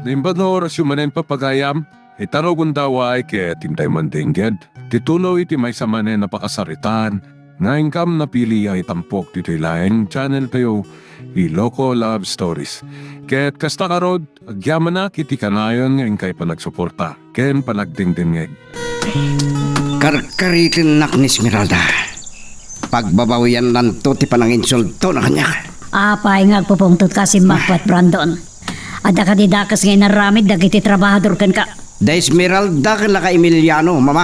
Nimbano orasyon manen papagayam, itaro kung daway kaya tintay mandingged. Titulo iti may sa manen napakasaritan, na income na pili ay tampok dito laing channel kayo, Iloko Love Stories. Kaya't kasta karod, agyaman na kiti kanayon ngayon kay panagsuporta, ken panagdingdingeg. Karkaritin nak ni Esmeralda. Pagbabawian nanto ti panang insulto na kanya. Apay nga pupungtot ka si Magpat Brandon. Ada ka didakas ngayon naramid dagiti trabahador kan ka. Da Esmeralda ka laka Emiliano, mama.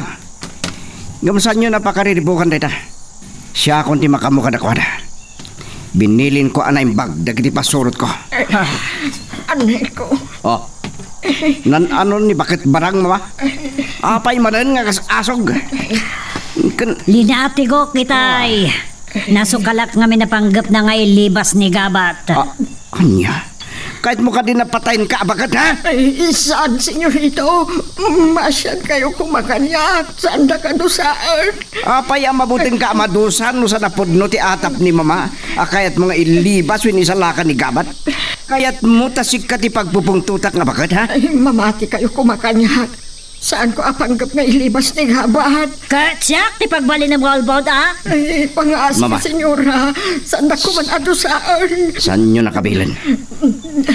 Gamusan nyo napakariribukan dita. Siya akong ti makamuka na kwada. Binilin ko anay bag dagiti pasurot ko. Anay ko. Oh. Ano ni bakit barang, mama? Apay manan nga asog. Linati ko kitay. Nasukalak nga minapanggap na nga ilibas ni Gabat. Anya? Kahit mo ka din napatayin ka, abagat ha? Ay, saan, senyorito? Masyad kayo kumakanya. Saan na kadusaan? Apay ang mabuting ka madusan no sa napudno ti atap ni mama. Kayat mga ilibas win isalakan ni Gabat. Kayat mo tasik ka ti pagpupungtutak nga bagat ha? Ay, mamati kayo kumakanya. Saan ko apanggap nga ilibas ni Gabat? Katsak, ti pagbali ng mga albawd Ay, pangaas Mama. ka, senyora. Saan na kuman adusaan? Saan nyo nakabilan?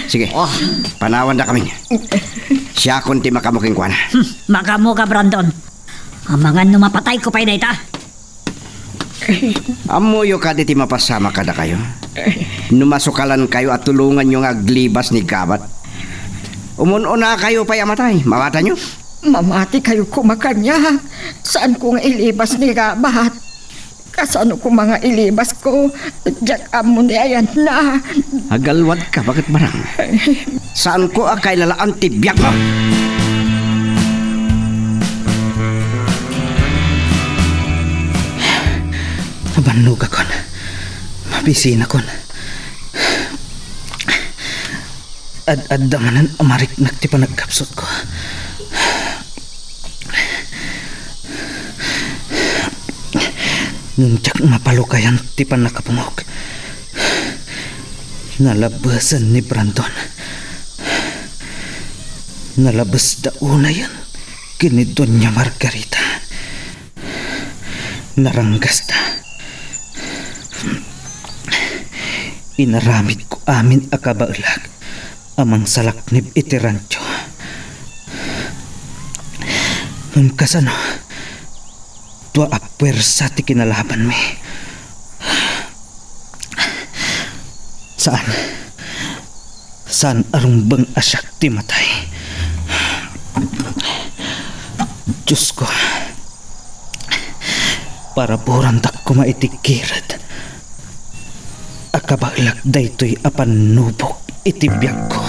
Sige, panawan na kami. Siya kunti makamuking kwa na. Makamu ka, Brandon. Ang mga numapatay ko pa'y dayta. Amuyo ka di ti mapasama kada kayo. Numasukalan kayo at tulungan nyo nga aglibas ni Gabat. Umununa kayo pa'y amatay. Mawata nyo? Mamati kayo kumakanya. Saan ko nga ilibas ni Gabat? Kasano ko mga ilibas ko? Diyak amo ni ayan na. Agalwad ka, bakit barang? Saan ko akay lalaan tibyak mo? Mabanlog akon. Mabisin akon. Ad-adamanan amarik ti panagkapsot ko. Nunjak mapalukayan ti panakapungog. Nalabasan ni Brandon. Nalabas dauna yan kini Doña Margarita. Naranggas ta. Inaramid ko amin akabaulag amang salaknib iti rancho. Kasano tua apwersa ti kinalaban mi. Saan arumbang asyak ti matay. Diyos ko, para burantak ko maitikirad. Akabalag daytoy apanubok iti biyag ko.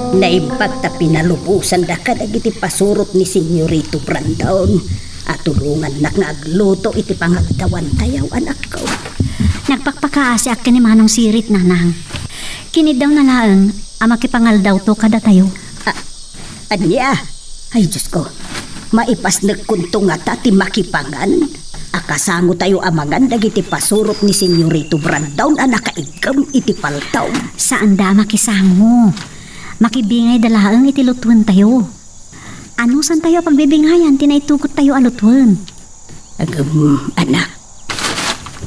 Naibat ta pinalubusan da ka dagiti pasurot ni Senyorito Brandon. At tulungan nak nga agluto iti pangagtawan tayaw anak ko. Nagpakpakaasi ak kini manong sirit nanang. Kini daw na laeng amakipangal daw to kada tayo. Anya? Ay Diyos ko. Maipas nagkunto nga ti makipangan. Akasango tayo amangan dagiti pasurot ni Senyorito Brandon anak kaigam iti paltaw. Saan da makisango? Makibingay dalaeng iti lutuan tayo. Ano san tayo pagbibingayan tinaytukot tayo alutwan? Anak.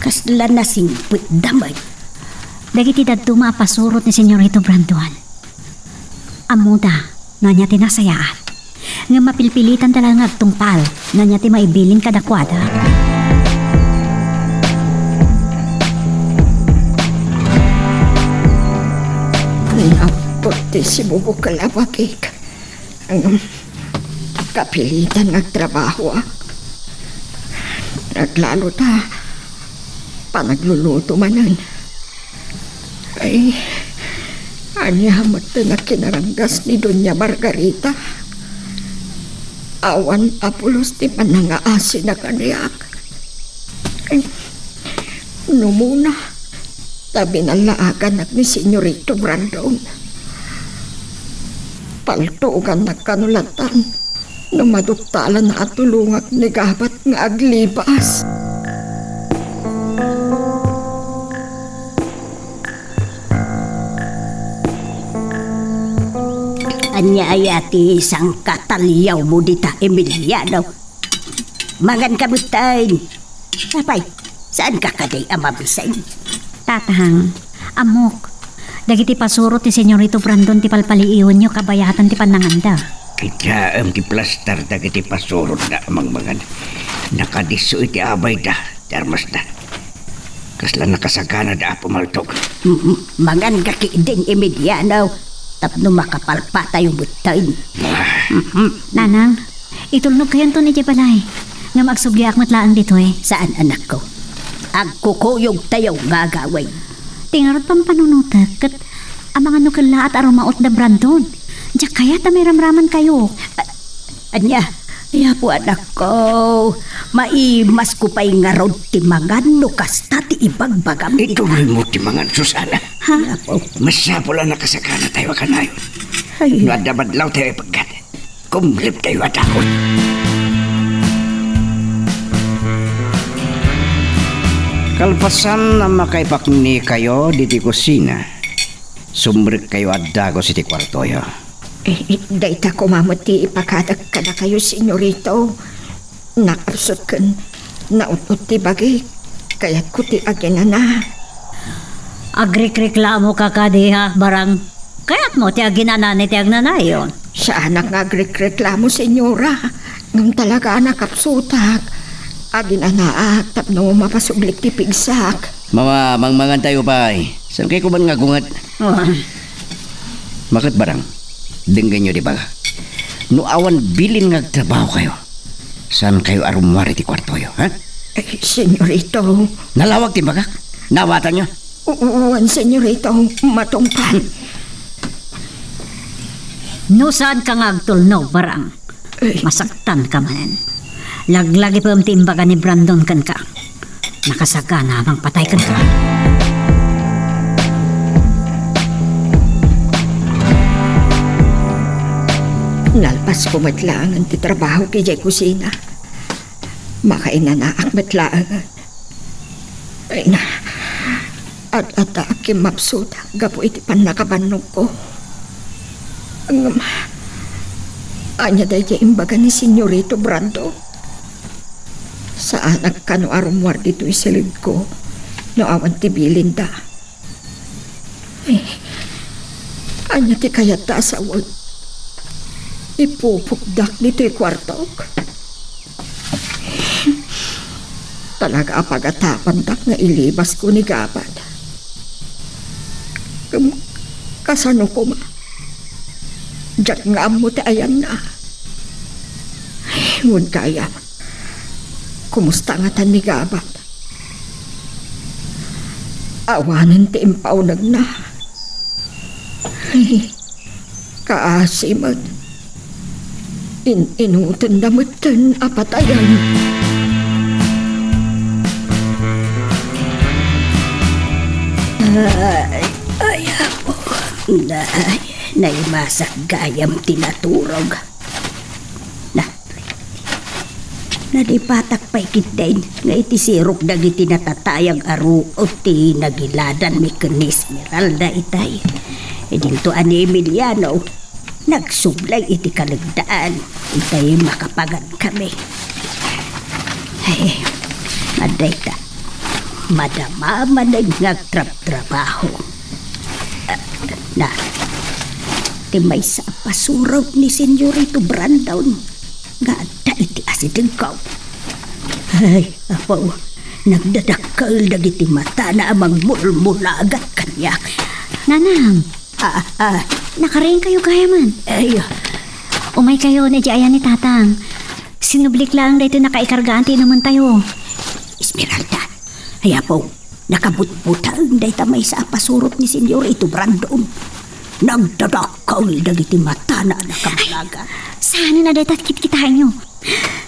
Kasla na singpit damay. Dagiti dadto maapasurot ni Senyorito Brandon. Amuda, nanya tinasayaan. Nga mapilpilitan talagang agtungpal, nanya ti maibilin kadakwada. Pati si Bubo Kalawakik. Ang kapilitan nagtrabaho. Naglalo ta. Panagluluto manan. Ay, anyamat na kinaranggas ni Doña Margarita. Awan apulos ti panangaasi na kaniyak. Ay, numuna. Tabi ng laagan ni Senyorito Brandon. Paltugan na kanulatan na maduktalan na atulungak ni Gabat nga aglibas. Anya ayati sang katalyaw mo dita, Emiliano. Mangan kamutain. Apay, saan ka kaday amabisan? Tatang, amok. Dagiti pasurot ti Senyorito Brandon ti palpaliiwan nyo kabayatan ti pananganda. Kita ang kiplastar dagiti pasurot na amang-mangan. Nakadiso iti abay da, darmas da. Kasla nakasagana da pumaltog. Mangan ka kiiding, Emiliano. Tapno makapalpa tayo butain. Nanang, itulnog kayan to ni Jebalay. Nga magsugli akmat laang dito eh. Saan anak ko? Agkukuyog tayo gagawin. Tingarot pang panunutak kat amang ano kala at arumaot da Brandon. Diyak kaya ta may ramraman kayo. Anya, iya po anak ko. Maimas ko pa'y nga raw ti mangan no kasta ti ibagbagam. Ituloy mo ti mangan, Susana. Ha? Iya po. Masapol ang nakasakana tayo kanayon. Ay, Nadabadlaw tayo pagkat. Kumlip tayo at akot. Kalpasan na makaipakni kayo diti kusina. Sumrik kayo at dagos iti kwartoyo. Dayta ko mamuti ipakadag ka na kayo, senyorito. Nakapsot kan nautut ti bagay. Kaya't ko ti agyan na. Agrik-reklamo ka kadiha, barang. Kaya't mo ti aginanani ti agnanayon. Siya anak nga reklamo, senyora. Ngam talaga nakapsutak. Agin anaak, tapno mapasublik ti pigsak. Mama, mangmangan tayo pa'y. Saan kayo kuman nga gungat? Bakit barang? Dinggan nyo di ba? No awan bilin nga trabaho kayo. Saan kayo arumwari ti kwartoyo, ha? Senyorito. Nalawag ti bagak? Nawatan nyo? Uwan, senyorito. Matungpan. No saan ka nga agtulnog, barang. Masaktan ka man. Laglagi pa ang timbaga ni Brandon kan ka. Nakasagana bang patay kan ka. Nalpas ko matlaangan ti trabaho ki jay kusina. Makainanaak matlaangan. Ay na. At akim mapsuta. Gapo iti pan nakabannog ko. Anya day jay imbaga ni Senyorito Brando. Saan nagkano arumwar dito isilid ko. No awan ti bilinda. Anya ti kayat ta asawad. Ipupukdak dito'y kwartok. Talaga apagatapan dak nga ilibas ko ni Gabad. Kasano ko ma? Diyak nga mo ti ayan na. Ngun kaya. Kumusta nga tan ni Gabad? Awanan ti impaw nagna. Kaasiman. Inutan damutan apatayan. Ay po. Naimasak gayam tinaturog. Nadipatak pa'y kitdain nga iti sirok dagiti natatayag aru o ti nagiladan mi kenis Esmeralda itay. E dinto ani Emiliano, nagsublay iti kalagdaan. Itay makapagan kami. Ay, maday ta. Madama manay ngagtrap-trabaho. Na, ti may sa pasuraw ni Senyorito Brandon. Nga da iti asidengkaw. Ay, apaw, nagdadakal dagiti mata na amang mulmula agad kanya. Nanang, nakaring kayo kaya man. Ay, Umay kayo na ayan ni Tatang. Sinublik lang dahito nakaikargaan naman tayo. Esmeralda, ay apaw, nakabutbutan dahita may sa pasurot ni Senyorito Brandon. Nagdadakal dagiti mata na nakamulaga. Sana na dahita kit-kitahan nyo.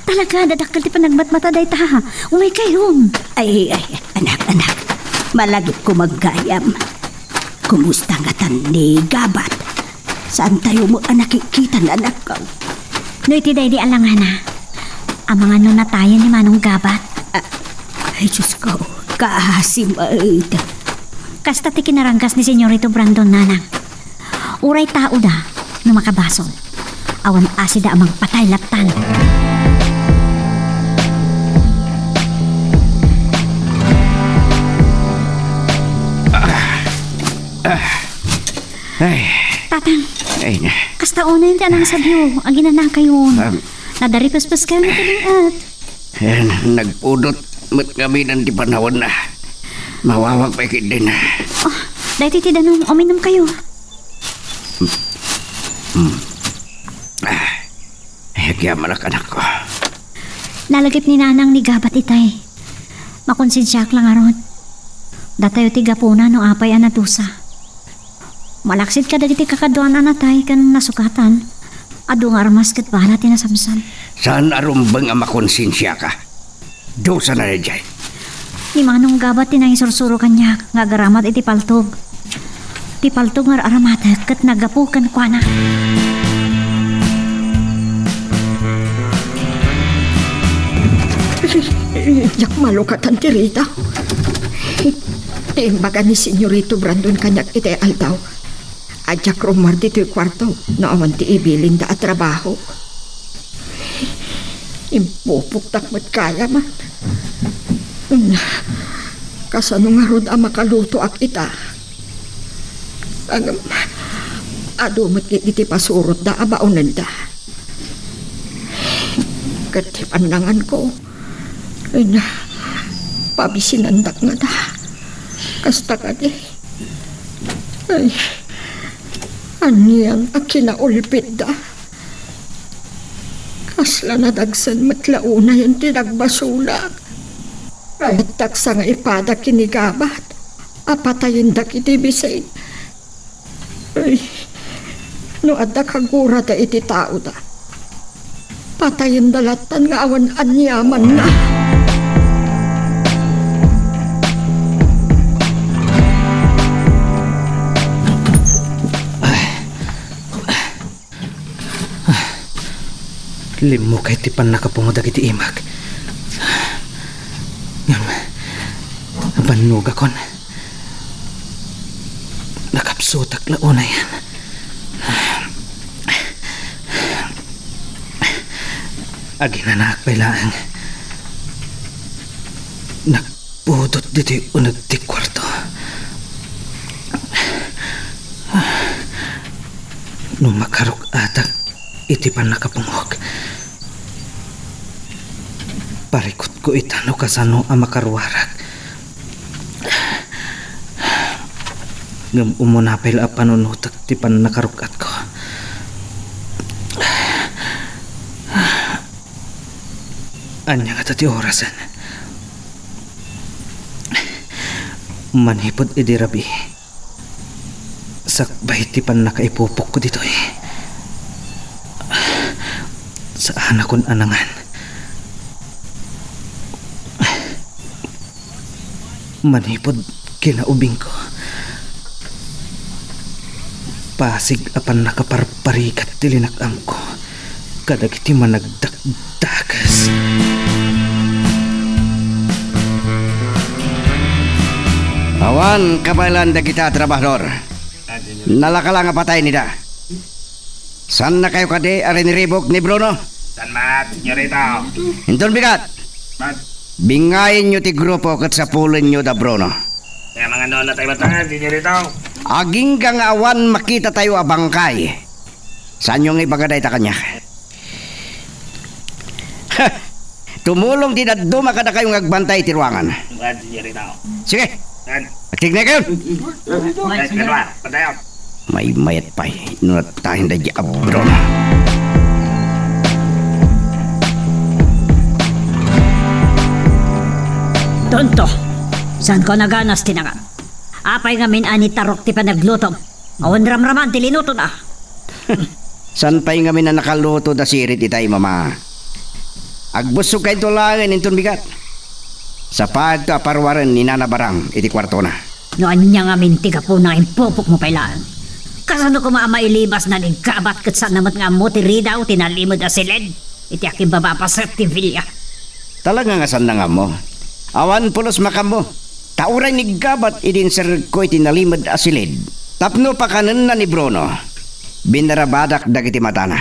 Talaga, dadakal ti panagmatmata dahita ha. Umay kayo. Ay, anak. Malagip ko maggayam. Kumusta nga tan ni Gabat? Saan tayo mo nakikita na anak ko? No iti day di alangan na. Ang mga nunatayan ni Manong Gabat. Ay, Diyos ko, kaasim ay. Kasta ti kinarangkas ni Senyorito Brandon, nanang. Uray tao da. no makabasol. Awan asida amang patay laptan. Ay, Tatang, ay na. kasta una yung anang sabyo. Ang ginana kayo. Nadaripaspas kami kalingat. Nagpudot mat kami ng di panahon na. Mawawag pa ikit din. Oh, dahil titidanong uminom kayo. Kaya malak anak ko. Nalagip ni nanang ni gabat itay. Makonsensyak lang aron. Datayo tiga puna no apay anatusa. Malaksit ka dagiti kakaduan anatay kan nasukatan. Ado nga armas kat bahala tinasamsan. Saan arumbang ang makonsensya ka? Dosa na dyan. Ni manong gabat tinay sursuro kanya nga garamat iti paltog. Ti paltog nga aramatek kat nagapukan kwa na. Jak malukatan ti Rita. Imbaga ni Senyorito Brandon kanyak iti aldaw. Ajak rumar dito'y kwarto na awan ti ibilin da at trabaho. Impupuktak mo't kaya man. Kasano nga rod ang makaluto ak ita. Ado mo't iti pasurot da abaunan da. Katipandangan ko. Ay na, pabisinandak nga da. Kasta ka di. Ay, aniyan ang kinaulpit da. Kasla na dagsan matlauna yung tinagbasula. Kahit taksa nga ipada kinigabat. Apatayin da kitibisay. Ay, no adda kagura da iti tao da. Patayin dalatan nga awan anyaman na. Limo kay tipan nakapungod iti imag. Banog akon. Nakapsutak launa yan. Aginanak pailaan. Nagpudot dito'y unag ti kwarto. Nung makarok atag iti pan nakapungog. Parikot ko itano kasano ang makarwarag. Ngam umunapil a panunutak ti pan nakarukat ko. Anya nga tati orasan. Manhipod idirabi. Sakbay ti pan nakaipupok ko dito eh. Saan akong anangan? Manhipod kinaubing ko. Pasig apan nakaparparikat tilinakam ko. Kadagiti managdakdakas. Awan kabalan da kita trabahador. Nalakala nga patay nida. San na kayo kade arin ribok ni Bruno? San mat, senyorito. Hinton bigat. Mat, Bingayin nyo ti grupo kat sa pulin nyo da Bruno. kaya mga noon na tayo batangan, senyorito. Aging kang awan makita tayo abangkay. Saan yung ibagaday ta kanya? Tumulong din at dumakada kayong agbantay tiruangan. Mat, senyorito. Sige, San? aktig na kayo. Kanwa, patayo. May mayat pa eh. Nunat tayo na di Bruno. Tonto, saan ko naganas tinangan? Apay ngamin ani tarok ti panaglutom. Awan ramraman ti linuto na. San pa'y kami na nakaluto da sirit itay mama? Agbusog kayo tulangin inton bigat. Sa pagto aparwaran ni Nana Barang iti kwarto na. Noan niya ngamin tiga po na impupok mo pailaan. Kasano ko mailibas na nagkabat kat saan namat nga mo ti ridaw tinalimod a silid. Iti aking babapasat ti Villa. Talaga nga san na nga mo. Awan pulos makamo. Tauray ni gabat idin sir ko itinalimod asilid. Tapno pa kanan na ni Bruno. Binarabadak dagiti matana.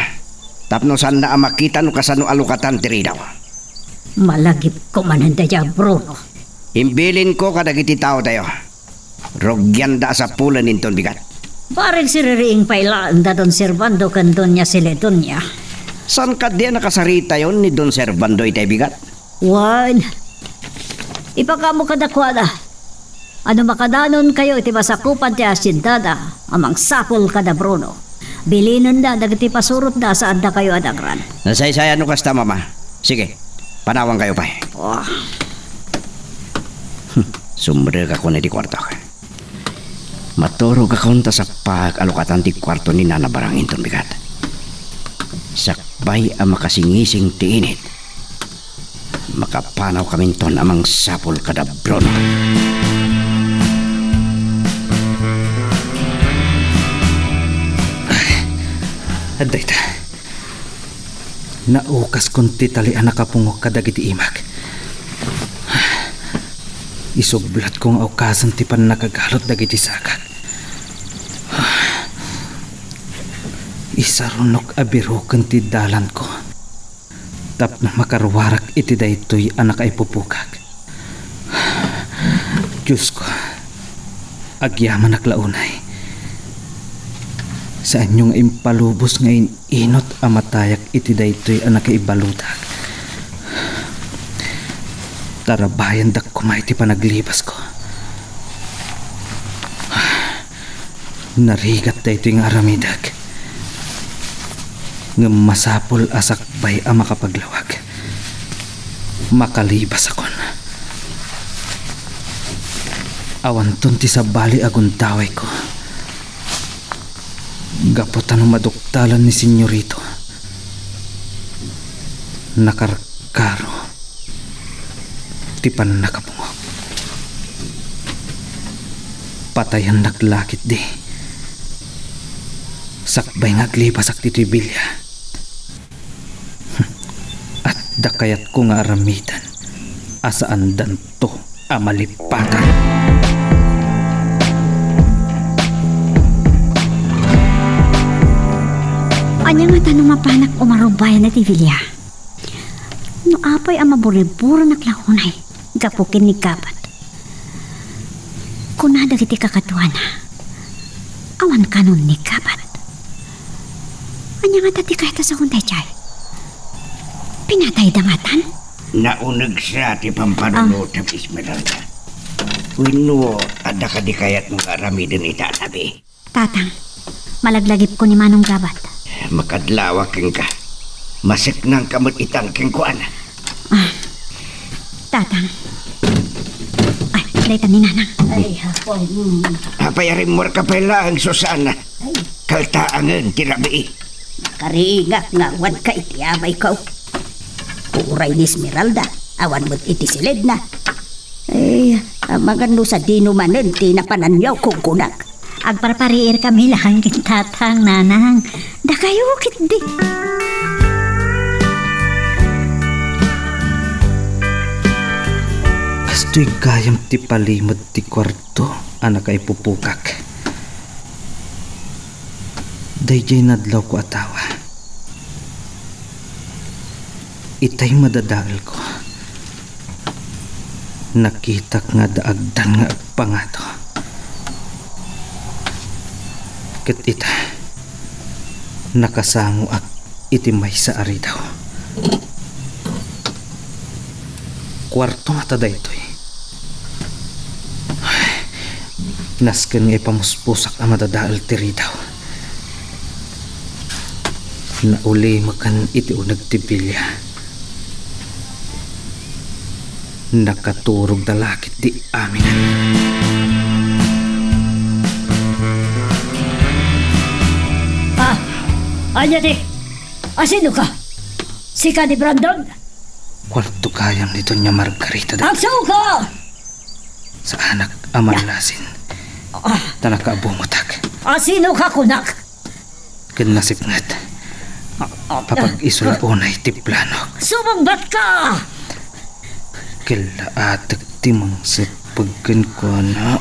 Tapno saan na makita no kasano alukatan tiri daw. Malagip ko mananda ya, Bruno. Imbilin ko kadagiti tao tayo. Rogyan da sa pulan ninton bigat. Parang siririing pailaan da Don Servando kan Doña Siledonia. San ka di nakasarita yon ni Don Servando itay bigat? Wan, ipakamo kadakwada. Ano makadanon kayo iti masakupan ti asyendada, amang sapol kada Bruno. Bilinon da, dagiti pasurot da saan da kayo adagran. Nasaysaya no kasta mama. Sige, panawang kayo pa. Oh, Sumbre ka ko na di kwarto ka. Maturog ka ta sa pag-alukatan ti kwarto ni Nana Barangin ton bigat. Sakbay ang makasingising ti init. Makapanaw kami ton amang sapol kada Bruno. Aday ta. Naukas kong titalian nakapungok kadagiti imag. Isublat kong aukasan ti pan nakagalot dagiti sagak. Isarunok abirukan ti dalan ko. Tapno makarwarak iti daytoy anak ay pupukag. Diyos ko, agyaman aklaunay. Saan yung impalubos ngayon inot amatayak iti daytoy anak ay ibaludag. Tarabayan dak kumay ti panaglibas ko. Narigat daytoy nga aramidag. Nga masapol asakbay ang makapaglawag. Makalibas akon. Awanton ti sabali aguntaway ko. Gaputan ng maduktalan ni Senyorito. Nakarkaro. Tipan nakapungok. Patayan naglakit di. Sakbay ngaglipas ak titibilya. At dakayat ko nga aramitan. Asaan danto amalipatan. Anya nga tanong mapanak umarubayan na tibilya. No apay ang maburiburo na klahunay. Gapukin ni Kapat. Kunada kiti kakatuan na. Awan kanon ni Kapat. Anya nga tati kahit sa kuntay chay. Pinatay dangatan? Naunag siya ti pampanuno ta Esmeralda. Wino ada ka di kayat mong aramidin itatabi. Tatang, malaglagip ko ni Manong Gabat. Makadlawa keng ka. Masik nang kamot itang keng kuan. Tatang. Ay, daytan ni Nanang. ay hapon. Apayarin mo ka pala ang Susana. Kaltaangan tirabi. Kariingak nga wan ka iti amay ko. Uray ni Esmeralda, awan mo't iti silid na. Ay, magano sa dinumanan, tinapananyaw kong kunak. Agparpariir kami lang Tatang, Nanang. Da kayo kit di. Kasto'y gayam ti palimod ti kwarto anak ay pupukak. Dayjay nadlaw ko atawa. Itay madadaal ko. Nakitak nga daagdan nga agpangato. Ket ita nakasango ak itimay sa ari daw. Kwarto nga ta daytoy. Nasken nga ipamuspusak ang madadaal tiri daw. Nauli makan iti unag tibilya. Nakaturog dalakit di aminan. Anya di, asino ka? Sika ni Brandon? Kwarto kayam nito niya Margarita da. Agsaw ka! Sa anak amanlasin. Tanakaabumutak. Asino ka kunak? Kinasipngat. Papag-isula unay ti plano. Sumambat ka! Kilaatak timang sa pagkan ko na.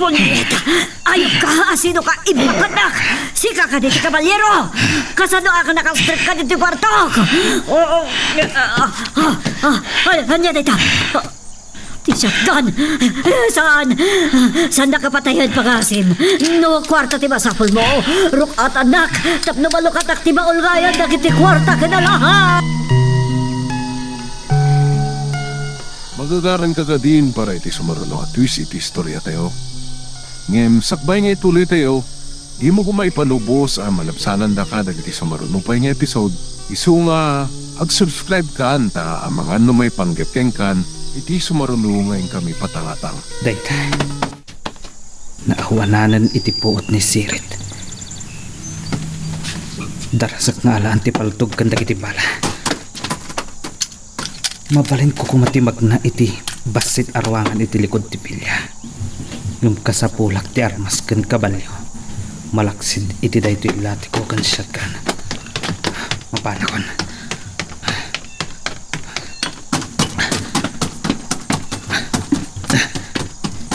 Punyeta! Ayok ka! Asino ka? Ibakanak! Sika ka dito, kabalyero! Kasano ka nakastrip ka dito, kwarto? Hanya dito! Di shotgun! Saan? Saan nakapatayan pag-asim? No kwarta ti masapol mo! Ruk at anak! Tapno malukatak ti maulgayan na kiti kwarta ka na lahat! Magagaran ka din para iti sumaruno at twist iti istorya tayo. Ngem, sakbay nga ituloy tayo, di mo kumaipanubos ang malabsanan da ka dagiti sumaruno pa nga episode. Isu nga, ag-subscribe ka ta ang mga may panggapkeng kan, iti sumaruno ngayon kami patangatang. Dayta, naawananan iti puot ni Sirit. Darasak nga ala antipaltog kan dagiti bala. Mabalin ko kumatimag na iti basit arwangan iti likod ti pilya. Yung kasapulak ti armas kan kabalyo. Malaksid iti dayto ilati ko kan shotgun. Mapanakon.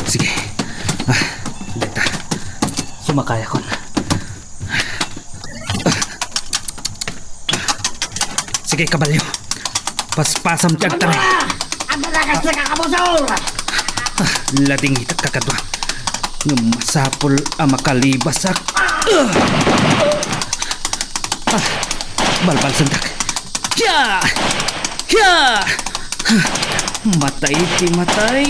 Sige. Dita. Sumakaya kon. Sige kabalyo. Paspasam tiyag tayo. Ang dalakas na kakabusol! Lading itak kakadwa. Ng masapol ang makalibasak. Balbal sandak. Kya! Kya! Matay ti matay.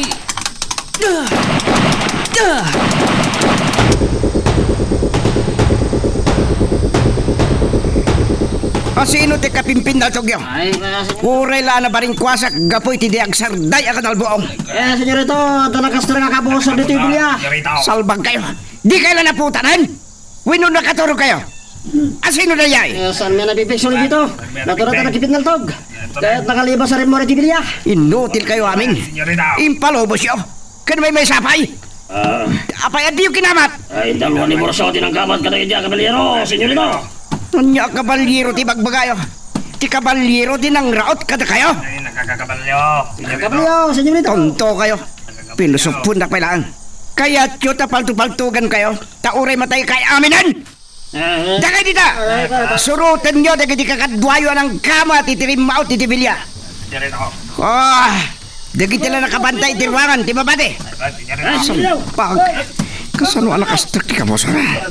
Sino ti kapimpin na tugyo? Uray la na baring kwasak, gapoy ti diag sarday akan albuong. Senyorito, talakas na nakabusol dito yung bilya. Salbag kayo. Di kayo na naputanan? Wino nakaturo kayo. Sino na yay? Saan may nabipiksyon dito? Natura na nakipit ng tog. Kaya't nakalibas sa rin mo rin di bilya. Inutil kayo amin. Impalobos yo. Kan may sapay. Apay at di yung kinamat. Ay, dalawa ni Borsotin ang kamat ka na iya, kabalyero, senyorito. Anya kabalyero ti bagbagayo. Ti kabalyero din ang raot kada kayo. Ay, nakakakabalyo. Kabalyo, senyorito. Tonto kayo. Pinusupun na kailangan. Kaya tiyo tapaltu-paltugan kayo. Tauray matay kay aminan. Dagay dita. Surutan nyo dagay di kakadwayo ng kama titirimao titibilya. Senyorito. Dagay tila nakabantay ti ruangan ti mabate. Pag kasano anak astrak ti kabosa na.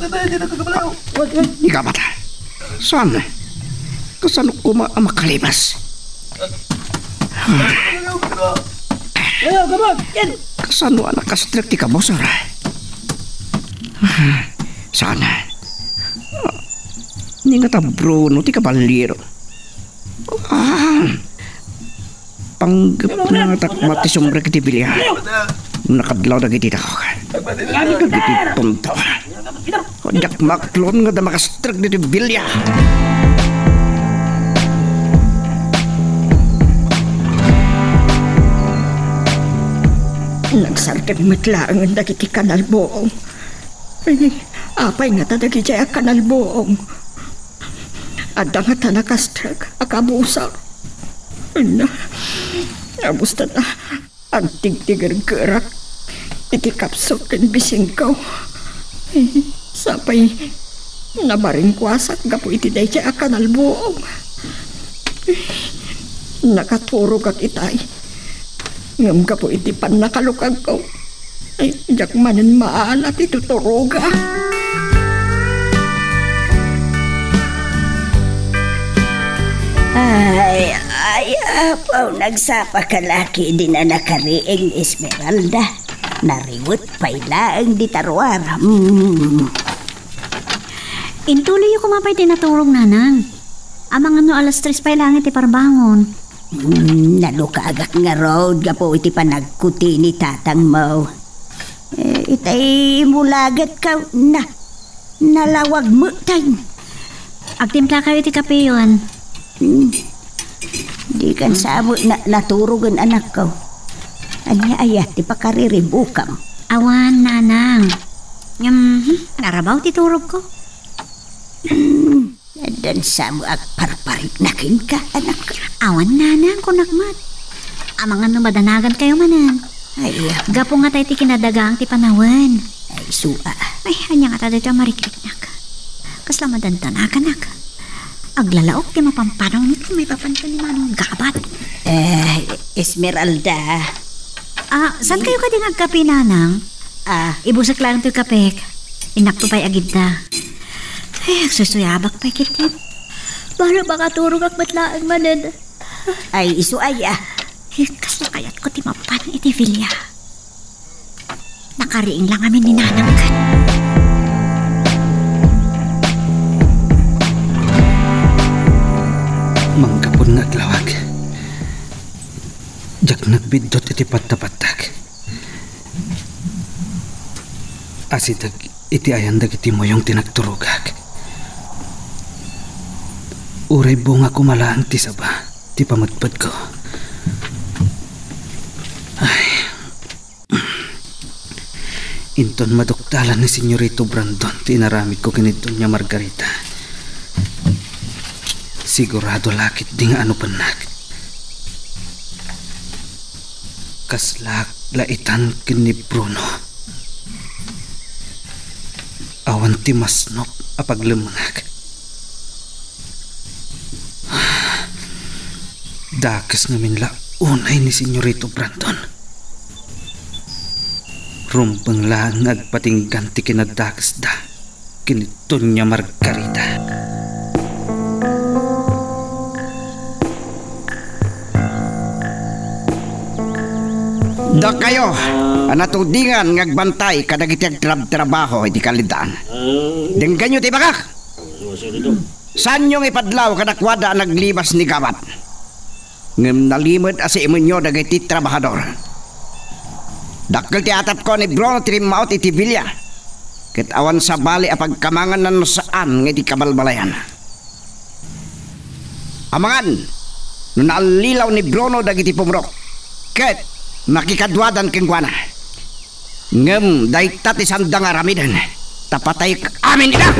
Ikaw bata. Saan? Kasano kuma ang makalibas? Kasano anak astrak ti kabosa na. Sana. Ni nga ta Bruno ti kabalyero. Panggap na nga takmat ti sumbre kiti bilya. Nakadlaw na giti ako. Giti tonto. Kajak maklon nga da makastrag dito bilya. Nagsarkag matlaang ang dagiti kanal buong. Ay, apay nga ta dagiti kanal buong. Adda nga ta nakastrag akabusa. Ano? Abusta na. Ang tigtigar-garak. Iti kapsok kan bisingkaw. Sapay nabaring kwasak gapo iti day siya kanal buong. Nakaturo kag itay. Ngam gapo iti pan nakalukag ko. Ay, jak manen maalat ito turuga. Ay, apaw, nagsapa ka laki din na nakariing Esmeralda. Nariwot pa'y di tarwar. Intuloy yung kumapay tinaturog nanang. Amang ano alas 3 pa'y langit iparbangon. Nalukagak nga road gapo iti panagkuti ni tatang mo. Itay mulagat ka na nalawag mo tayo. Agtimpla kayo iti kape yun. Di kan sabo na naturugan anak ko. Anya ayat ti pakariribukam. Awan nanang. Narabaw ti turog ko. Dan sabo ag parparik nakin ka anak ko. Awan nanang kunakmat. Amang ano madanagan kayo manan. Ay, gapo nga tayo ti kinadagang ti panawan. Ay, sua. Ay, anya nga tada dyan marikrik-nak. Kasla madantanakan, nak. Aglalaok, di mapamparang nito may papanto ni Manong Gabat. Esmeralda. Saan kayo ka din nagkape, nanang? Ibusak lang ito kapek. Inak to pa'y agid na. Ay, agsusuyabak pa'y kitin. Para baka turog ak matlaang manad. Ay, isu ay Kasla kayat ko ti mapan iti Vilya. Nakariing lang amin ni nanang kan. Manggapon nga lawag. Jak nagbidot iti pattapatak. Asidag iti ayandag iti moyong tinagturugag. Uray bunga kumalaan ti saba, ti pamatpad ko. Ay. Inton maduktalan ni Senyorito Brandon, tinaramid ko kinito niya Margarita. Sigurado lakit di nga ano panak. Kaslak laitan kini Bruno. Awan ti masnop apaglemangak. Dakas ngamin la unay ni Senyorito Brandon. Rumpang lang nagpatinggan ti kinadakas da kinito niya Margarita. Da kayo, anatudingan ngagbantay kadagiti trabaho iti kalidaan. Denggan nyo ti bakak. Saan yung ipadlaw kadakwada naglibas ni Gabat? Ngem nalimod asi imunyo dagiti trabahador. Dakkel ti atap ko ni Bruno trimaut iti Vilya. Ket awan sa bali apagkamangan nan saan nga iti kabalbalayan. Amangan, no naalilaw ni Bruno dagiti pumrok. Ket makikadwadan kengkuana. Ngem dayta ti sandang aramidan. Tapatay amin ina.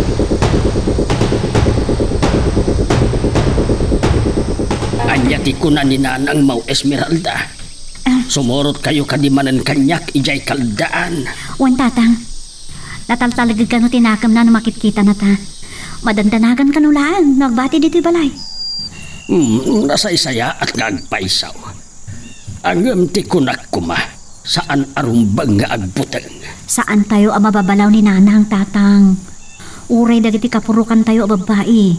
Anya ti kunan ni nanang mau Esmeralda. Sumurot kayo kadimanan kanyak ijay kaldaan. Wan tatang, nataltalagag ka no tinakam na makikita na ta. Madantanagan ka nulaan, nagbati dito balay. Nasa isaya at ngagpaisaw. Angam ti kunak kuma, saan arumbang nga agbuteng. Saan tayo ang mababalaw ni nanang tatang? Uray dagiti kapurukan tayo ang babae.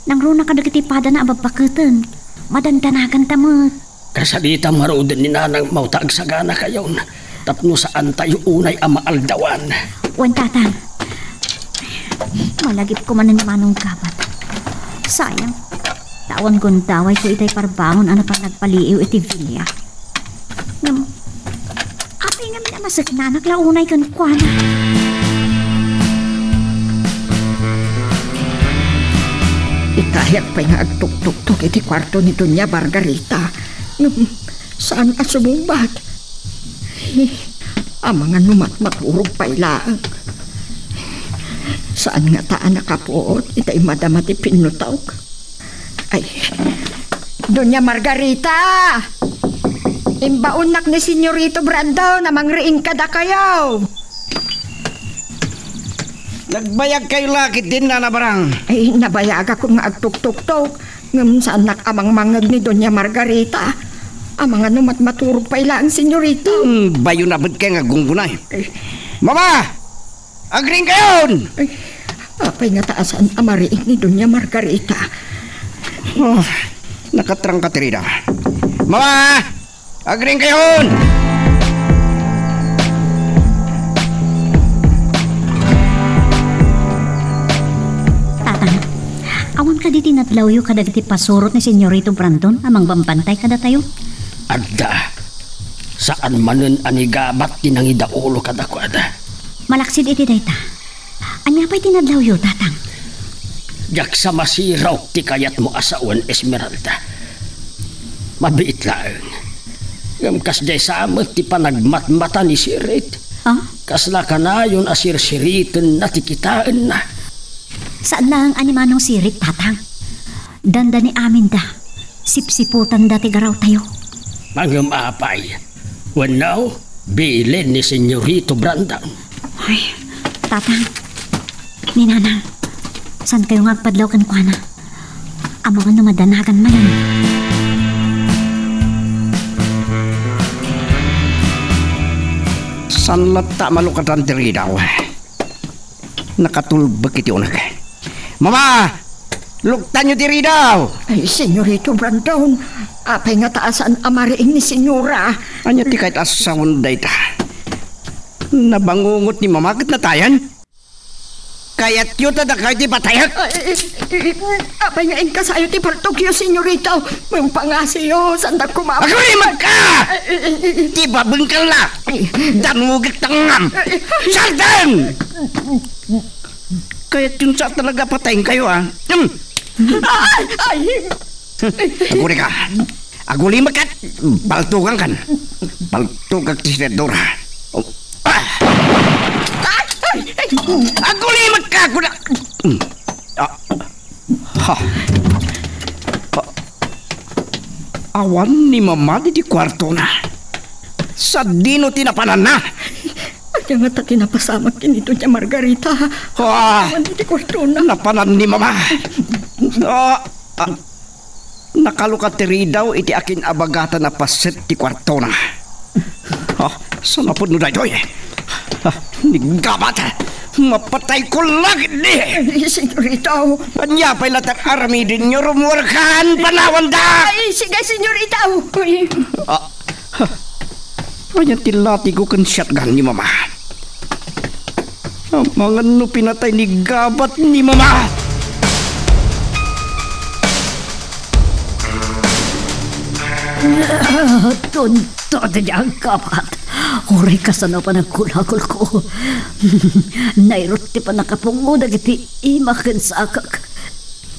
Nang runa ka dagiti pada na ang babakatan. Madantanagan tamot. Kasalita maroon ni nanang mautag sagana kayon. Tapno saan tayo unay ang maaldawan. Wan tatang, malagip ko man ni Manong Gabat. Sayang, tawan gundaway ko itay parbangon ano pa nagpaliiw iti Vilya. Ngam, apay nga minamasag na naglaunay kan kuana. Itayak pa nga agtuk-tuk-tuk iti kwarto ni Doña Margarita. Saan asumumbat? Ang mga numat-maturog pa ilang. Saan nga taan nakapuot? Itay madamati pinutawg. Ay, Doña Margarita! Imbaunak ni Senyorito Brandon na mangriing kada kayo. Nagbayag kayo lakit din na nabarang. Ay, nabayag ako nga agtuk-tuk-tuk. Ngam saan nakamang mangag ni Doña Margarita. Ang mga numat-maturog pa ilang, Senyorito. Bayo na ba't kayo nga gunggunay? Mama! Agring kayon! Ay, apay nga taasan amariin ni Doña Margarita. Oh, nakatrang katrina. Mama! Agring kayon! Tatang, awan ka di tinatlaw yu kadagiti pasurot ni Senyorito Brandon amang bambantay kada tayo. Adda, saan manen anigabat tinangidaulo kadakwada. Malaksid iti dayta. Anya pa'y tinadlaw yu, tatang? Jak sa masiraw ti kayat mo asawan Esmeralda. Mabiit laeng. Ngam kasday sa amat ti panagmatmata ni Sirit. Kasla ka na yun asir-siritin na tikitaan na. Saan lang animanong sirit, tatang? Danda ni amin da. Sipsiputan dati garaw tayo. Mangam apay. Wanaw, bilin ni Senyorito Brandon. Ay, tatang, ni nanang, saan kayo ngagpadlaw kan kuana? Amangan no madanagan man yan. San lata malukatan diri daw. Nakatulbag iti unag. Mama! Luktan nyo diri daw! Ay, Senyorito Brandon, apay nga taasan amariing ni Senyora. Anya ti kahit asawon day ta. Nabangungot ni mama kat natayan. Kaya't yun na kahit di patayak. Apay nga ingka sa'yo ti Bartokyo, Senyorito. May pangasiyo, sanda kumapay. Agrimag ka! Di ba bengkal na? Danugit tangam! Sardan! Kaya't yun sa talaga patayin kayo ah. Aguli ka. Aguli makat. Baltugang kan. Baltugag ti Senadora. Aguli magka. Awan ni mama di kwarto na. Sa dino tinapanan na. Ay, nga ta tinapasamak kinito niya Margarita. Awan di kwarto na. Napanan ni mama. Nakalukat tiri daw iti akin abagata na paset ti kwarto na. Sana po no dayo eh. Nigabat. Mapatay ko langit ni. Senyorito. Anyapay latak arami din nyo rumurkan panawan da. Ay, sige, Senyorito. Kanya tilati ko kan shotgun ni mama. Mga no pinatay ni gabat ni mama. Tunto na ang kapat. Uri ka sana pa nagkulakol ko. Nairot ti pa nakapungo nagiti imakan sa akak.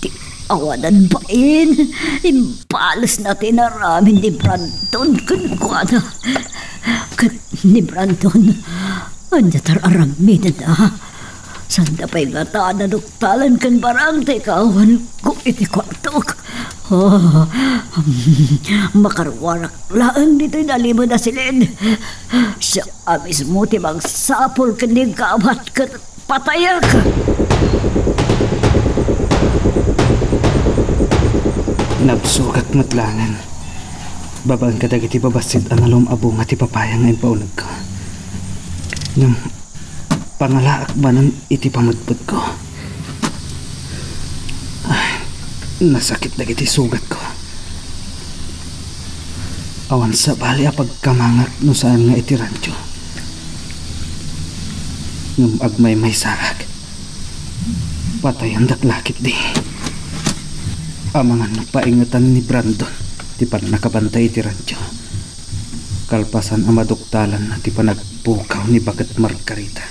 Ti awanan bain. Impalas natin naramin ni Brandon kunkwana. Kat ni Brandon. Anya tararamin na. Sanda pa'y gata na nuktalan kan barang kawan ko iti kwartok. Makarwarak lang dito'y naliman na silid. Siya amis mo timang sapol kaning kabat kat patayak. Nabsugat matlangan. Babang kadagiti babasit ang alom abong at ipapayang ngayon paunag ko. Nang pangalaak ba ng iti pamudpud ko? Ay, nasakit na iti sugat ko. Awan sa bali pagkamangak no saan nga iti rancho. Nung agmay may sakak. Patay ang daklakit di. Amangan ng paingatan ni Brandon. Di pa nakabantay iti rancho. Kalpasan ang maduktalan na ti pa nagpukaw ni Bagat Margarita.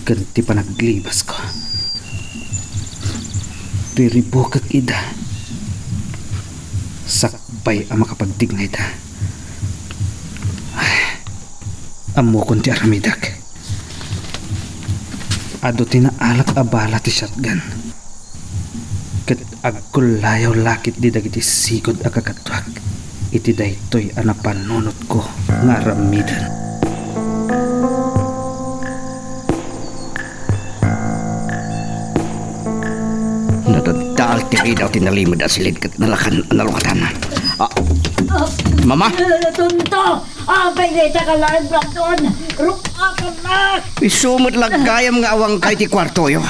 Ganti pa naglibas ko. Piribukag ida. Sakbay ang makapagdignay da. Amo kon ti aramidak. Ado tinaalak abala ti shotgun. Ket agkulayaw lakit di dagiti sigod akakatwag. Iti daytoy anapanunot ko nga aramidan. Nadadal tiri daw tinalimod at silid kat nalakan nalukatan. Mama? Tunto! Abay na ita ka lang, Brandon! Ruka ka na! Isumot lagayam nga awang kay ti kwarto yo.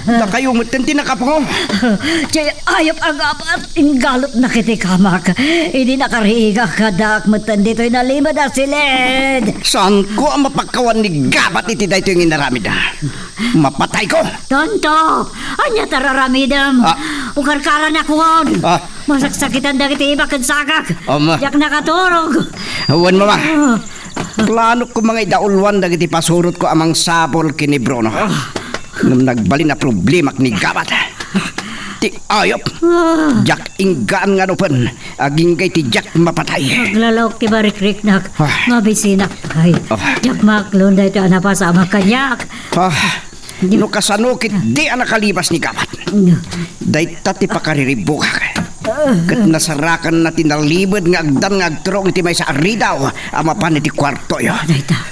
Da kayo mutin tinakapango. Jay ayop ang apat, ingalop na kiti kamak. Hindi nakariga kadak mutin dito'y nalimod na silid. Saan ko ang mapagkawan ni gabat iti dayto yung inaramid na? Mapatay ko! Tonto! Anya tararamidam! Ukarkaran ako hon! Masaksakitan na kiti ibakan sakak! Jak nakaturog! Awan mama! Plano ko mga idaulwan dagiti pasurot ko amang sapol kini Bruno. Nung nagbali na problema ni gabat. Ti ayop! Jak inggaan nga nupan. Aging kay ti Jak mapatay. Maglalawak ti barikrik nak. Mabisinak ay. Jak maklon da ito napasama kanyak. No kasanukit di ang nakalibas ni gabat. Day tati pakariribukak. Kat nasarakan na tinalibad nga agdan nga agturong iti may sa aridaw. Ama pa iti kwarto yo.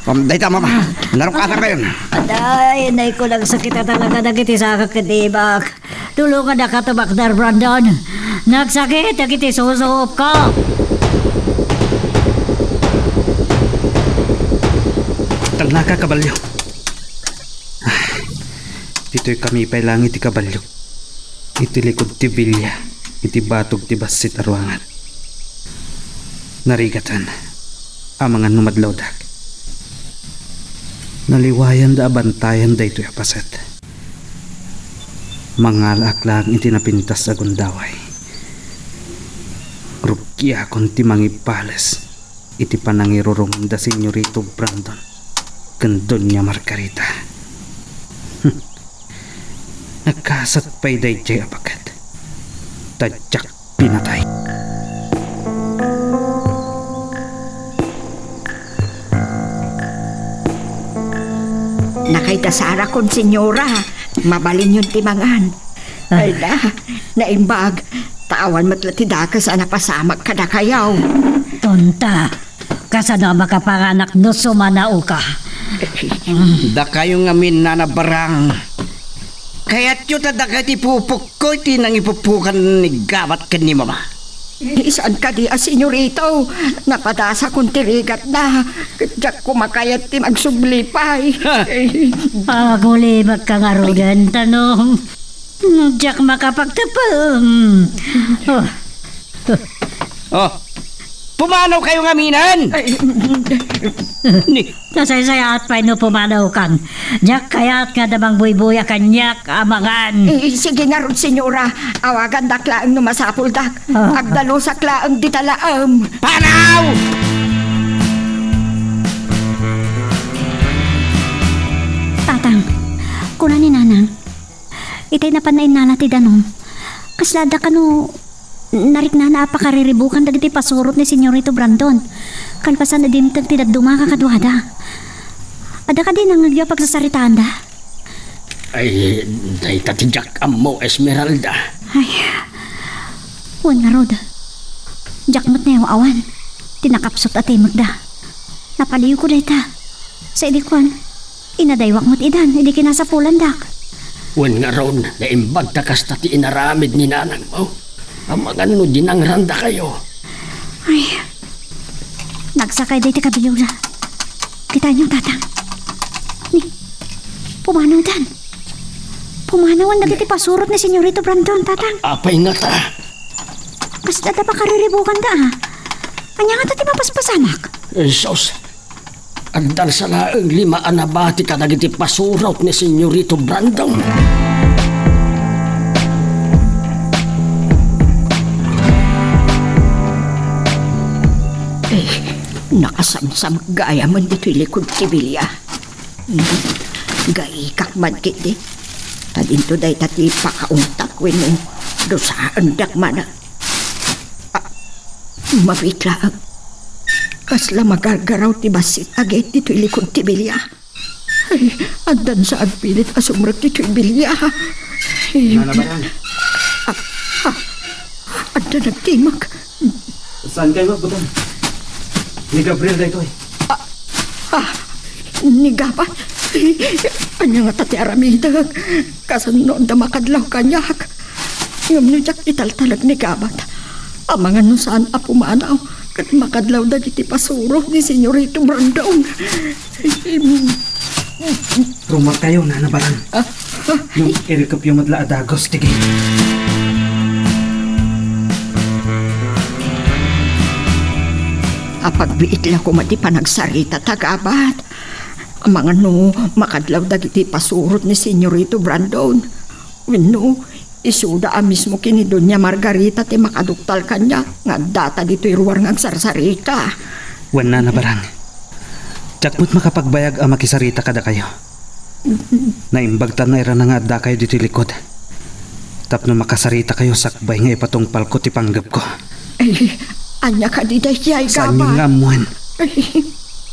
Dayta mama, narukatan kayo. Aday, nay ko lang sakit na talaga nagiti sa kakadibak. Tulungan na katabakdar, Brandon. Nagsakit, nagiti susuop ka. Talnaka kabalyo. Dito'y kami pailang iti kabalyo. Iti likod ti bilya. Iti batog ti basit arwangan. Narigatan. Amangan numadlawdak. Naliwayan da abantayan da ito'y apaset. Mangalak lang iti napintas sa gundaway. Rukya kon ti mangipales. Iti panangirurong da Senyorito Brandon. Kandon niya Margarita. Nagkasat pa'y dayjay apakat. Tadyak pinatay. Nakaitasara kon senyora, mabalin yung timangan. Ay na, naimbag, tawan matlatidaka sa napasamag ka na kayaw. Tonta, kasano makapanganak no sumanao ka. Da kayo ngamin na nabarang. Kaya't yun tadaka ti pupuk ko iti nang ipupukan ni gawat ka ni mama. Isaan ka di senyorito, napadasa kong tirigat na, kadyak kumakayat ti magsublipay. Aguli magkangarugan tanong. Diyak makapagtapam. Oh, pumanaw kayo ngaminan! Nasaysaya at pa'y no pumanaw kang. Diyak kaya't nga damang buybuya kanyak amangan. Sige nga ron, senyora, awagan daklaang numasapul dak. Agdalo sa klaang ditalaam. Panaw! Tatang, kuna ni nanang. Itay na panain na ti danong. Kaslada ka no, narik na napakariribukan dagiti pasurot ni Senyorito Brandon. Kalpasan na din tinaduma kakadwada. Ada ka din ang nagya pagsasaritaan da? Ay, day tatijak mo, Esmeralda. Ay, huwag nga rod. Jakmat na yung awan. Tinakapsot at magda. Napaliw ko dayta. Sa idikwan, inadaywak mo't idan, hindi kinasapulan dak. Huwag nga ron, naimbag takas tati inaramid ni nanang mo. Ang mga no, dinangranda kayo. Ay, nagsakay dayta kabilyura. Kita niyong tatang. Ni, pumanaw dan. Pumanaw ang nagiti pasurot ni Senyorito Brandon, tatang. Apay nga ta. Kas dada pa kariribukan da, ha? Kanya nga tati mapaspasamak. Sos, agdal sa laang lima anabati ka nagiti pasurot ni Senyorito Brandon. Nakasamsam gaya man dito'y likod tibilya. Gaikak man kiti. Tadinto day tati pakauntak wino. Dosaan dak mana. Mabitla. Kasla magargaraw ti basit agit dito'y likod tibilya. Ay, andan sa agpilit asumrag dito'y bilya. Nanabaran. Andan nagtimag. Saan kayo magbutan? Ni Gabriel dito eh. Ni Gabat. Anya nga tati aramidag. Kasan noon da makadlaw kanyak. Ngam nujak italtalag ni Gabat. Amangan no saan apumanaw. Kat makadlaw da iti pasuro ni Senyorito Brandon. Rumor kayo, nanabaran. Yung irikap yung madla adagos, tigay. Apagbiit lang ko mati panagsarita tagabat. Mga no, makadlaw dagiti pasurot ni Senyorito Brandon. Wino, isuda mismo kini Doña Margarita ti makaduktal kanya. Nga data dito'y ruwar ng sarsarita. Wan na barang. Jakmut makapagbayag ang makisarita kada kayo. Naimbagtan na ira na nga adda kayo dito likod. Tapno makasarita kayo sakbay nga ipatungpal ko ti panggap ko. Ay, anya ka di dahi ay Saan yung Gabat. ngamuan?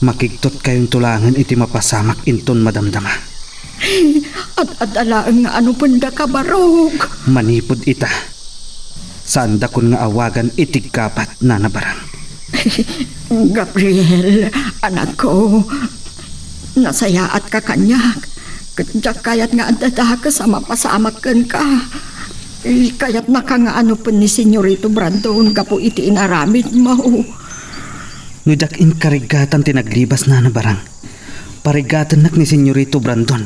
Makigtot kayong tulangan iti mapasamak inton madamdama. At adalaan nga ano punda ka barog. Manipod ita. Saan dakon nga awagan iti gabat Nana Barang. Gabriel, anak ko, nasayaat ka kanyak. Kayat nga adada ka sa mapasamakan ka. Kayat nakangaano pa ni Senyorito Brandon kapo iti inaramid mo. Nudak inkarigatan tinaglibas Nana Barang. Parigatan nak ni Senyorito Brandon.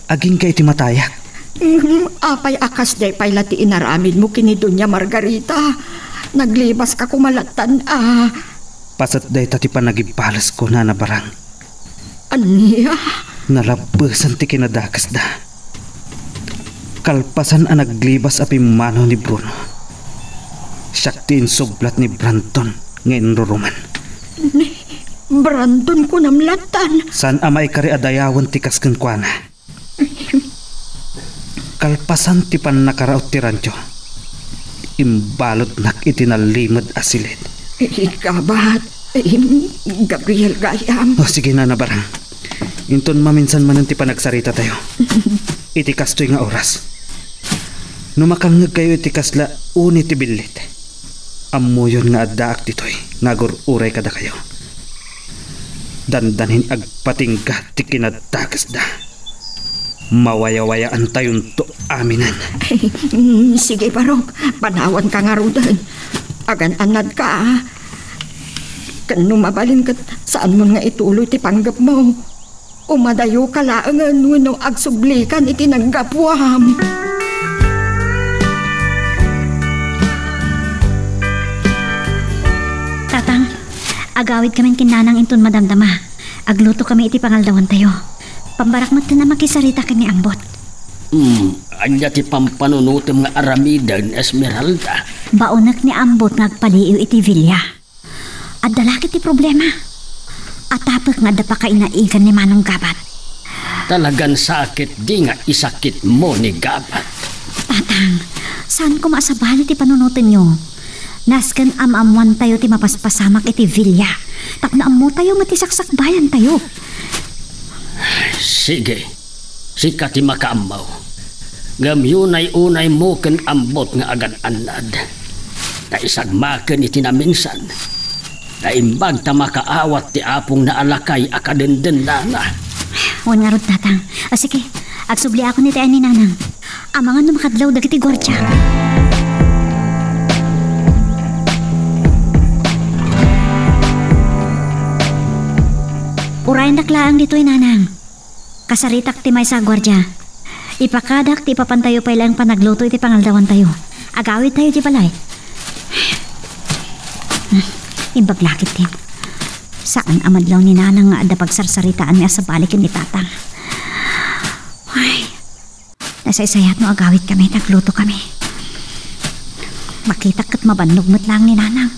Aging ka iti matayak. Apay akas day pay lati inaramid mo kini Doña Margarita. Naglibas ka kumalatan Pasat day tati pa nagibalas ko Nana Barang. Aniya? Nalabasan ti kinadakas da. Kalpasan ang naglibas api mano ni Bruno. Siyak ti insublat ni Brandon ngayon ruruman. Brandon ko namlatan. San amay kari adayawan ti kasken kuana. Kalpasan ti pan nakaraot ti rancho. Imbalot nak itinalimad asilid. Ikabat, Gabriel Gayam. O sige Nana Barang. Inton maminsan man ti panagsarita tayo. Iti kastoy nga oras. Numakangag kayo iti kasla uni ti bilit. Amuyon nga addaak ditoy. Nagor uray kada kayo. Dandanin agpatingga ti kinadakas da. Mawaya-wayaan tayon to aminan. Sige Barok, panawan ka nga rudan. Agan anad ka Kan mabalin ka saan mo nga ituloy ti panggap mo. Umadayo ka laangan no agsublikan iti naggapwam. Tatang, agawid kami kinanang inton madamdama. Agluto kami iti pangaldawan tayo. Pambarak mo na makisarita kami ambot. Anya ti pampanunutim nga aramidan Esmeralda. Baunak ni ambot ngagpaliiw iti Villa. At dalaki ti problema. At tapos nga dapa ka inaigan ni Manong Gabat. Talagang sakit di nga isakit mo ni Gabat. Tatang, saan ko maasabali ti panunutin nyo? Nasken amamuan tayo ti mapaspasamak iti Villa. Tapna amu tayo matisaksak bayan tayo. Sige, sika ti makaamaw. Gamyunay-unay mo ken ambot nga agad anad. Na isagmaken iti naminsan. Na imbag ta makaawat ti apong na alakay akadenden nana. Wan nga rod tatang. Sige, agsubli ako ni tayo ni Nanang. Amangan na makadlaw dagiti gwardya. Urayan daklaang dito'y Nanang. Kasaritak ti may sa gwardya. Ipakadak ti papantayo pa ilang panagluto iti pangaldawan tayo. Agawid tayo di balay. Imbaglakit din. Saan amadlaw ni Nanang nga ada pagsarsaritaan niya sa balikin ni Tatang. Ay, nasaysayat no agawid kami, nagluto kami. Makita kat mabanugmat lang ni Nanang.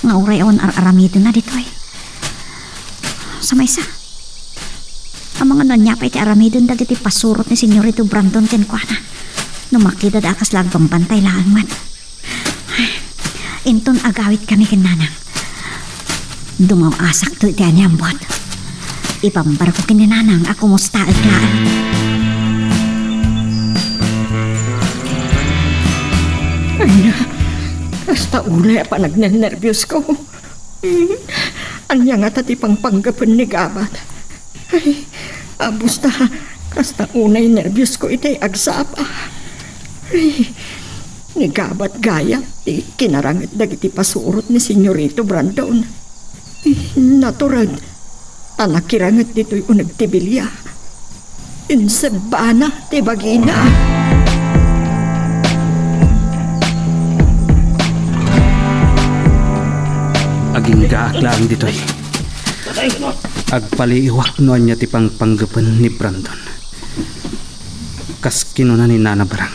Nga urayon ar-aramido na dito eh. Sa maysa. Ang mga nanyapay ti aramidon dagiti pasurot ni Senyorito Brandon ken kuana. No makita da akas lagbang bantay lang man. Inton agawit kami ken Nanang. Dumaw asak to iti anyambot. Ipambar ko ken ni Nanang ako musta aglaan. Ay na, hasta uli pa nagnenervyos ko. Anya nga tati pang panggapan ni Gabat. Ay, abos na. Kasta unay nervyos ko itay agsapa. Ay, ni Gabat gaya, ti kinarangat dagiti pasurot ni Senyorito Brandon. Ay, naturad, tanakirangat dito'y unagtibilya. Insebana, ti bagina. Aging gaaklaan dito'y. Agpaliiwak no anya ti pangpanggapan ni Brandon. Kas kinuna ni Nana Barang.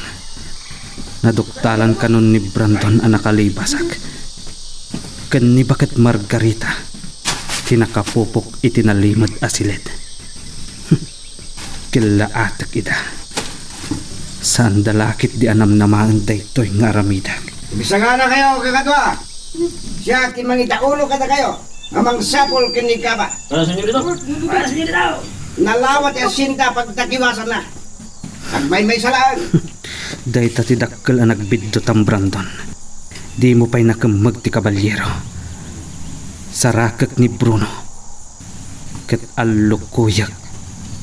Naduktalan kanon ni Brandon ang nakalibasak. Kan ni bakit Margarita tinakapupok itinalimad asilid. Kilaatak ida. Saan dalakit di anam namaan daytoy nga aramidag. Bisa nga na kayo kakadwa. Siya kimangitaulo kada kayo. Amang sapol kini Gabat. Nalawat ya sinta pagtakiwasan na. At may salaan. Day tatidakkel ang nagbiddo tam Brandon. Di mo pa'y nakamag ti kabalyero. Sarakak ni Bruno. Ket allukuyak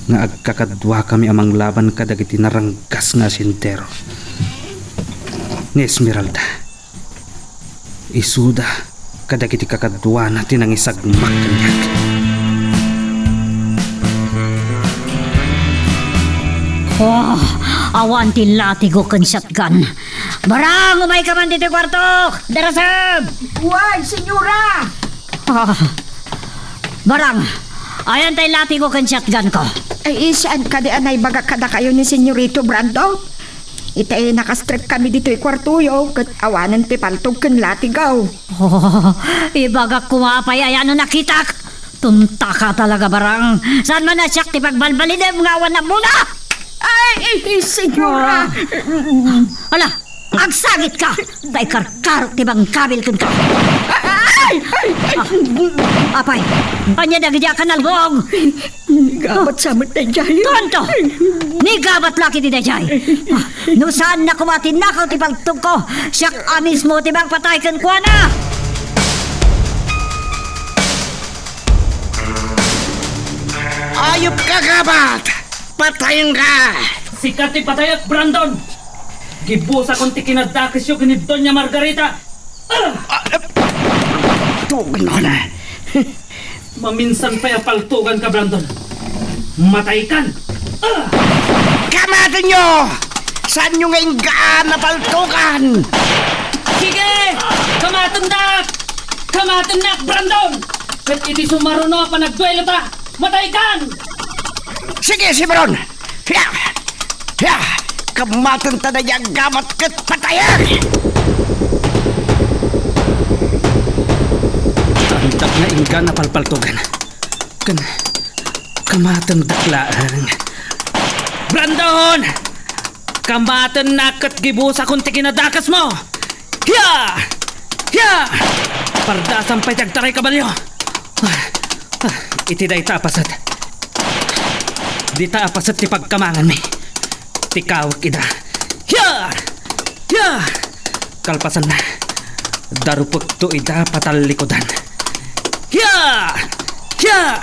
nga agkakadwa kami amang laban kadagiti naranggas nga sintero. Ni Esmeralda. Isuda kadagiti kakadwa natin ang isagmak kanyak. Oh, awan ti latigo kan shotgun. Barang, umay ka man dito kwarto! Darasab! Why, senyora? Barang, ayan tayo latigo kan shotgun ko. Ay, saan ka di anay baga kada kayo ni Senyorito Brando? Itay nakastrip kami dito kwartuyo, kat awanan ti paltog kan latigaw. Oh, ibagak kumapay ayan no nakitak. Tunta ka talaga, Barang. Saan man na siyak ti pagbalbalin mga awan na muna? Ay, senyora! Hala, agsagit ka! Day karkarok ti bang kabil kun ka. Apay, anya dagidya ka nalbog. Gabat sa matay jay. Tonto! Ni gabat laki ti dayjay. No saan na kumatin nakaw ti pagtug ko, siyak amis mo ti bang patay kun kwa na. Ayop ka, gabat! Patayin ka! Sikat ti patayat, Brandon! Gibusa kong ti kinadakis yung ni Doña Margarita! Tugan ko na. Maminsan pa'y apaltugan ka, Brandon! Matay kan! Kamatan nyo! Saan nyo ngayon gaan na paltukan? Sige! Kamatendak! Kamatendak, Brandon! Kat iti sumaruno pa nagduelo ta! Matay kan! Sige, si Baron! Hiya! Hiya! Kamatan ta na yung gamat kat patayan! Tantak na ingga na palpaltugan. Kamatan daklaan. Brandon! Kamatan na kat gibusa kung tikinadakas mo! Hiya! Hiya! Pardasan pa'y tagtaray kabalyo! Iti day tapasat. Di tapasat ti pagkamangan mi. Tikawak ida. Hiya! Hiya! Kalpasan na. Darupot to ida patalikodan. Hiya! Hiya!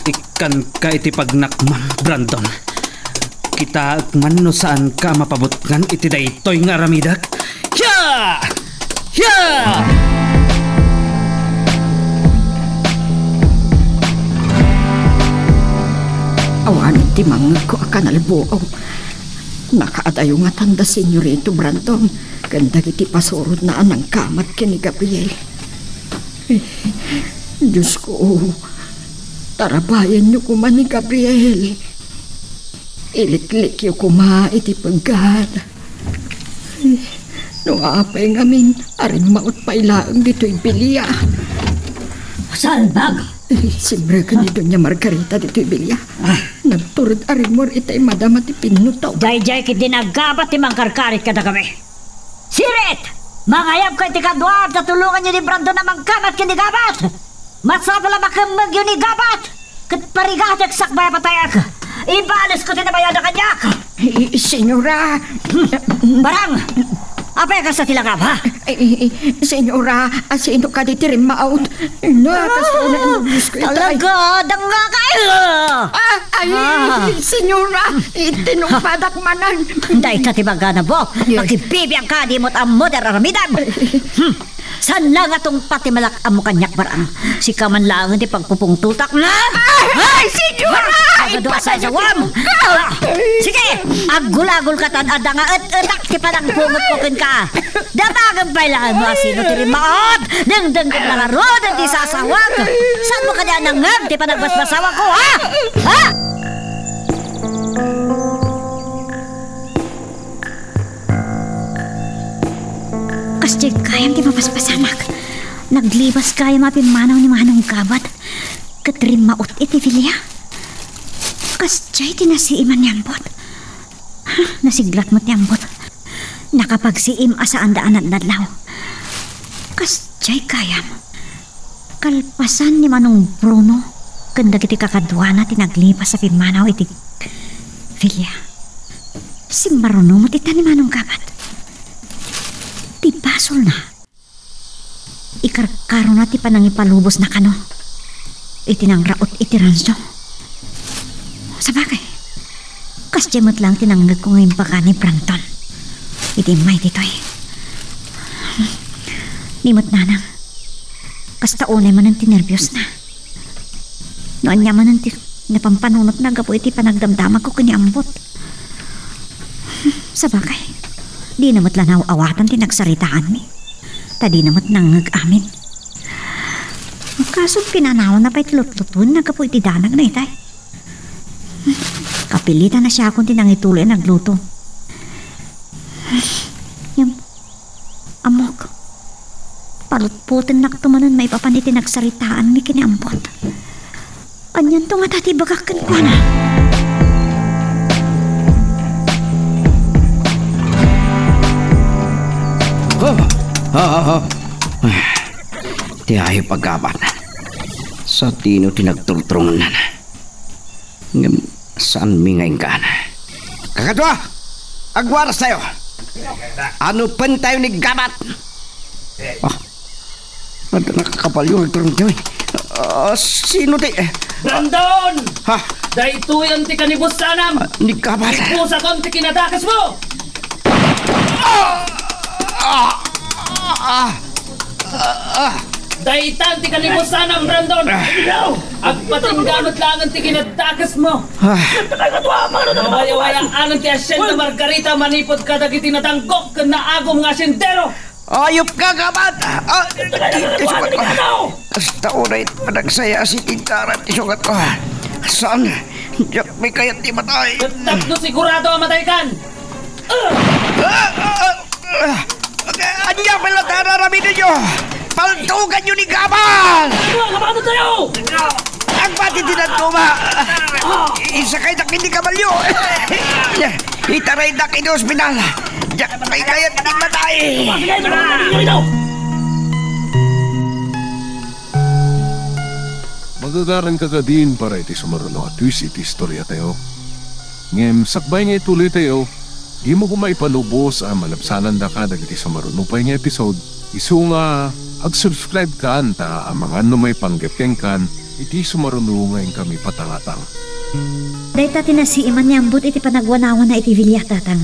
Ikan ka iti pagnakmang, Brandon. Kita man no saan ka mapabutngan iti daytoy nga ramidak. Hiya! Hiya! Awan ti mangag ko akan albuong. Nakaadayo nga tanda Senyorito Brandon. Ganda iti pasurod na anang kamat kini Gabriel. Diyos ko, tarabayan niyo kuma ni Gabriel. Iliklik yung kuma iti pagkat. No apay ngamin, aring maut pa ilaang dito'y bilya. Salbag! Siyempre ka ni Doña Margarita dito'y bilya. Nagturod aring mo itay madama ti pinutaw. Jay-jay kit dinagabat ti mangkarkarit kada kami. Sirit! Mangayab ka iti kadwab na tulungan niyo ni Brando na mangkamat kinigabat! Matsapala makamag yun ni gabat! Kat parigatak sakbaya patayak! Ibalas ko tinabayad na kanyak! Senyora! Barang! Apay ka sa tilagab, ha? Senyora, asino ka di tirim maut? Nakasuna ang Diyos ko itay. Talaga, dangga kayo! Senyora, itinumpadak manan. Dahil ka tibaga na bo, makibibiyang ka di mo't amo dararamidan. San lang atong pati malak amo kanyak barang. Si kaman lang di pagpupungtutak na. Ay, senyora! Pagkadwa sa isawam. Sige, agulagul ka tan ada nga etak ti padang pungot ko ka. Damagan pa ilangan mo asino ti rimaot. Dengdeng kong nararod ang ti sasawag. Saan mo kanya nangag ti panagbasbasawa ko, ha? Ha? Kasjay kayam ti mapaspasamak. Naglibas kaya mapimanaw ni Manong Gabat. Katrim maut iti Vilya. Kasjay ti nasiiman niyambot. Nasiglat mo't niyambot. Nakapagsiim asaan daan at nadlaw. Kasjay kayam. Kalpasan ni Manong Bruno. Kanda kiti kakadwana ti naglipas sa pimanaw iti Vilya. Si Maruno mo tita ni Manong Gabat. Ti baso basol na. Ikarkaro na ti panang ipalubos na kano. Itinangraot iti ranso. Sa bagay, kasjamot lang tinanggag ko ngayon pa ni Branton. Iti may ditoy. Nimot nanang. Kasta unay man ang tinervyos na. Noon niya man ang napampanunot na gapo iti panagdamdamag ko kaniambot. Sa bagay, di namat lanaw awatan tinagsaritaan mi. Tadi namat nangag amin. Kaso pinanawan na pa'y lutlutun na gapo iti danag na itay. Kapilitan na siya akong tinangituloy nagluto. Yung amok. Palutputin na katumanan may papaniti nagsaritaan mi kiniambot. Anyan to nga tati bagakan ko na. Ti ayo paggaban. Sa tino tinagturtrungan na. Ngam saan mi ngayon ka na? Kakadwa! Agwaras tayo! Ano pan tayo ni gabat? Ada nakakapal yung nagturong tayo. Sino ti? Brandon! Ha? Dahito yan ti kanibus sanam! Ni gabat? Ipusa kon ti kinadakas mo! Daitan ti kanibus sanam, Brandon! Agpatingganot lang ang ti kinadakas mo! Mawayawayang anong ti asyen na Margarita manipod ka dagiti natanggok kan naagom nga asyentero! Ayop ka gabat! Hasta unay panagsaya si Tintaran ti sugat ko. Saan? Diyak may kayat di matay. Tatlo sigurado ang matay kan! Anya pala tararamin ninyo! Paltugan nyo ni Gaban! Kapano tayo? Ang pati tinatuma! Isa kay nakin ni Kabalyo! Itaray nakin ni ospital! Diyak may kayat di matay! Magagaran ka ka din para iti sumaruno at twist iti istorya tayo. Ngem, sakbay nga ituloy tayo. Di mo kumay palubos ang malapsanan da ka dagiti sumaruno pa nga episode. Isu nga, ag-subscribe ka ta ang mga may panggepeng kan iti sumaruno ngayon kami patangatang. Dahil tati na si Iman niyambot iti panagwanawan na iti vilya tatang.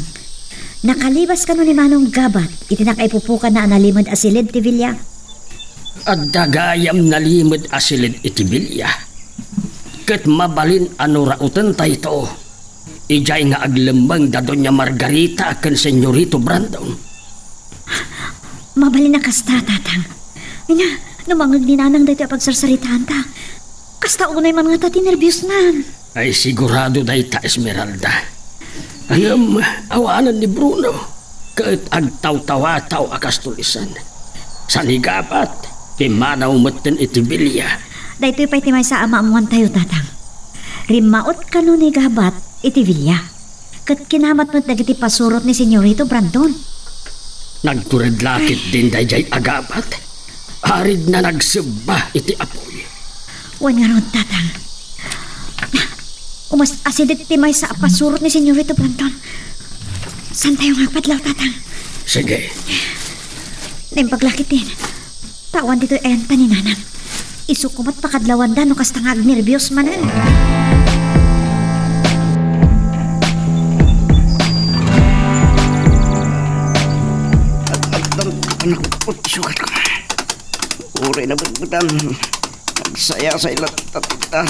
Nakalibas ka no ni Manong Gabat iti nakaipupukan na analimod asilid ti vilya. At dagayam nalimod asilid iti vilya. Kat mabalin ano rautan tayo ijay nga aglembang da Doña Margarita kan Senyorito Brandon. Mabalin na kasta tatang. Ina, namangag ninanang dito pagsarsaritaan ta. Kasta unay man nga tati nervyos na. Ay sigurado dahi ta Esmeralda. Ayam, awanan ni Bruno. Kaat agtaw-tawataw akastulisan. Sanigapat, pimanaw maten iti bilya. Dahito ipay timay sa ama-amuan tayo tatang. Rimaot ka no ni Gabat iti vilya. Kat kinamat mo't nagiti pasurot ni Senyorito Brandon. Nagtured lakit din dayjay agabat. Arid na nagsubba iti apoy. Wan nga ron tatang. Umas asidit timay sa pasurot ni Senyorito Brandon. San tayo nga padlaw tatang? Sige. Nang paglakit din. Tawan dito enta ni nanang. Isukumat pakadlawan da no kastangag nervyos manan. Anak put sugat ko. Uri na butbutan. Nagsaya sa ilat tatita.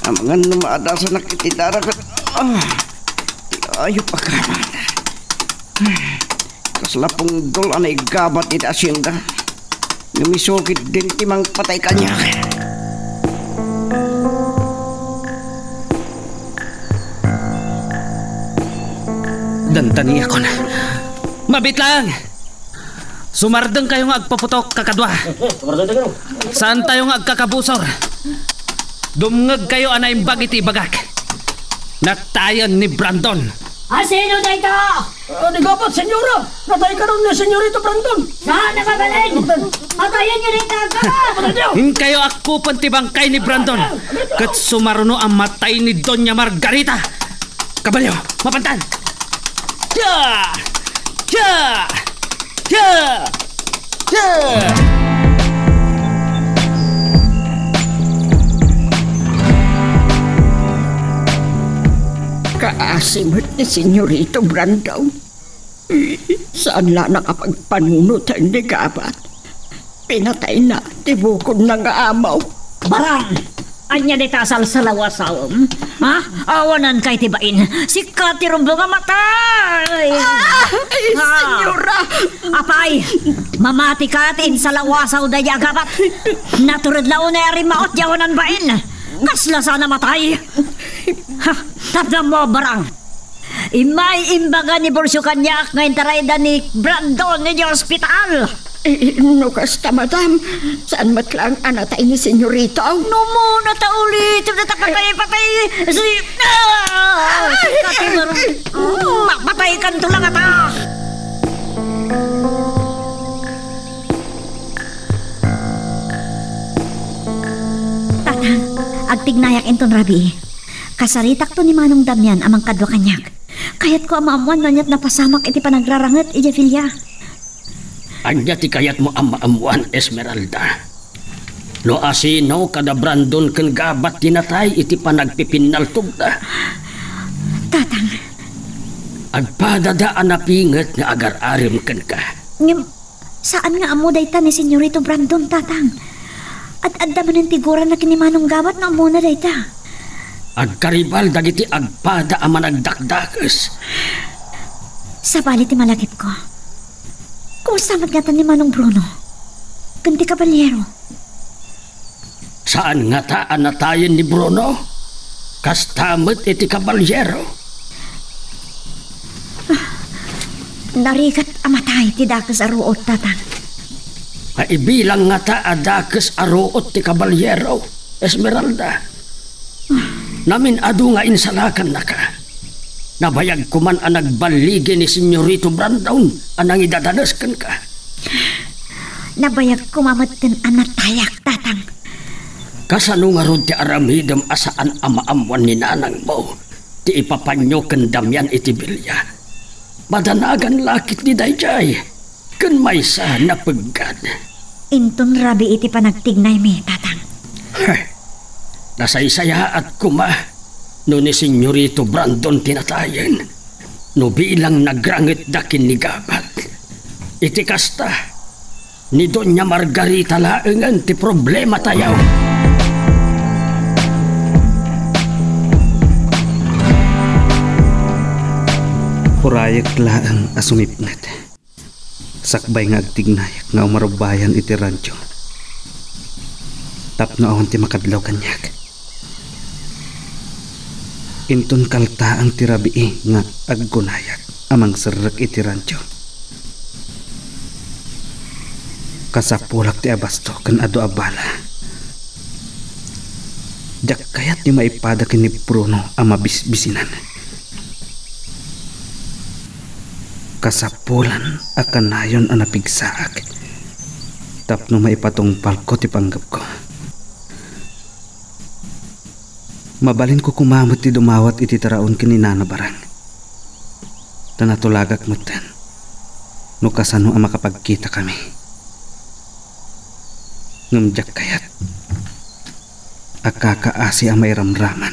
Amangan na maada sa nakitidara ka. Ayaw pa kaman. Kaslapong dol anay gabat iti asyenda. Numisukit din timang patay kanya. Dantani ako na. Mabit lang! Sumardeng kayo nga agpaputok kakadwa. Saan tayo nga agkakabusor? Dumngag kayo anay bagiti bagak. Natayan ni Brandon. Sino na ito? Di gapat, senyora! Natay ka rin ni Senyorito Brandon! Saan nakabalin? Patayan niyo rin taga! Kayo ako pantibang kay ni Brandon. Kat sumaruno ang matay ni Doña Margarita. Kabalyo, mapantan! Ya! Ya! Kaasimot ni Senyorito Brandon. Saan la nakapagpanunot ang nigabat? Pinatay na, tibukod na nga amaw. Barang! Anya di tasal sa lawasawam? Ha? Awanan kay tibain. Si Katirumbo nga matay! Ay, senyora! Apay! Mamati ka atin sa lawasaw da yagabat. Naturad lao na yari maot yawanan bain. Kasla sana matay. Ha? Tabdang mo, barang! Imay imbaga ni Borsyo Kanyak ngayon tarayda ni Brandon ni hospital. Kasta, madam. Saan matlang anatay ni Senyorito? No mo, nataulit. Patay. Si... Patay kan tulang ata. Tatang, agtignayak inton rabi. Kasaritak to ni Manong Damian amang kadwa kanyak. Kayat ko amamuan na niya't napasamak iti panagrarangat iti Vilya. Anya ti kayat mo amaamuan, Esmeralda. No asino kada Brandon ken gabat tinatay iti panagpipinaltog da. Tatang. Agpadadaan na pinget nga agar-arim ken ka. Ngem, saan nga amo dayta ni Senyorito Brandon, tatang? At adda man ang tiguran na kinimanong gabat na amo na dayta. Agkaribal dagiti agpada a managdakdakes. Sa bali ti malagip ko. Kumusta magngatan ni Manong Bruno? Ganti kabalyero. Saan nga taan na tayo ni Bruno? Kastamot iti kabalyero. Narigat amatay ti dakes aruot, tatang. Maibilang nga ta adakes aruot ti kabalyero, Esmeralda. Namin adu nga insalakan na ka. Nabayag kuman ang nagbaligi ni Senyorito Brandon anang idadaneskan ka. Nabayag kumamat ken anatayak, tatang. Kasano nga ron ti aramidem asaan amaamuan ni nanang mo ti ipapanyo ken Damian iti Vilya. Madanagan lakit ni dayjay ken maysa napeggad. Inton rabi iti panagtignay mi, tatang. Nasaysaya at kuma no ni Senyorito Brandon tinatayen, no bilang nagrangit dakin ni gabat. Iti kasta, ni Doña Margarita laengan ti problema tayaw. Hurayak laang asumipngat. Sakbay nga agtignayak nga umarubayan iti rancho. Tapno awan ti makadlaw kanyak. Inton kalta ang tirabii nga aggunayak amang serrek iti rancho. Kasapulak ti abasto ken adu abala. Jak kayat ni maipada ken ni Bruno ang mabisbisinan. Kasapulan akan nayon ang napigsaak. Tapno maipatungpal ko ti panggap ko. Mabalin ko kumamot ti dumawat iti taraon kininana barang. Tanatulagak mutan. No kasano ang makapagkita kami. Ngumjak kayat. Akakaasi ang may ramraman.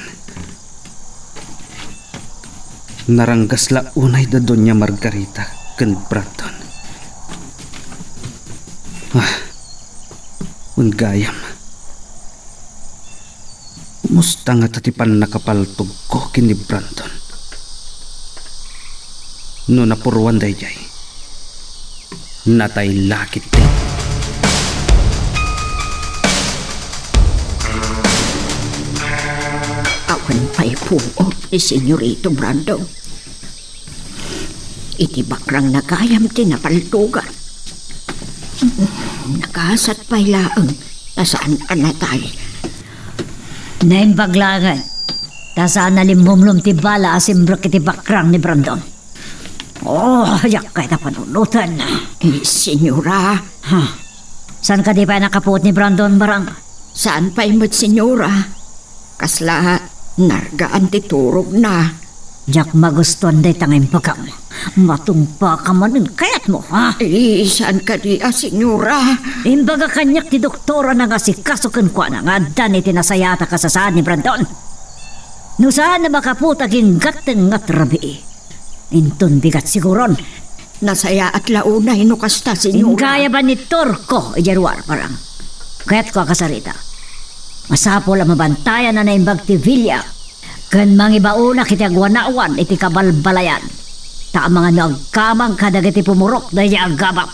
Naranggas la unay da Doña Margarita ken Brandon. Ungayam. Musta nga tatipan nakapaltog ko kini Brandon. No napuruan dayjay. Natay lakit din. Awan pa'y puot ni Senyorito Brandon. Iti bakrang nagayam tinapaltugan. Nakasat pa'y laang nasaan anatay. Naimbaglangan. Tasaan na limbumlum ti bala asimbrak iti bakrang ni Brandon. Oh, yak kay na panunutan. Senyora. Saan ka di pa nakapuot ni Brandon, barang? Saan pa'y mo't senyora? Kasla, nargaan ti turog na. Jak magustuhan day tangay bagam. Matumpa ka manin kayat mo, ha? Saan ka di, senyora? Imbaga kanyak ti doktora na nga si kasukan kwa na nga dan iti nasayata ka sa saan ni Brandon. No saan na makaputaging gateng nga trabi. Intun bigat siguron. Nasaya at launa hinukasta, senyora. Ingkaya ba ni Torko, ijarwar parang. Kaya't ko kasarita. Masapo lang mabantayan na naimbag ti Villa. Kan mangibauna kiti agwanawan iti kabalbalayan. Ta mga nagkamang kadagiti pumurok dahil agabat.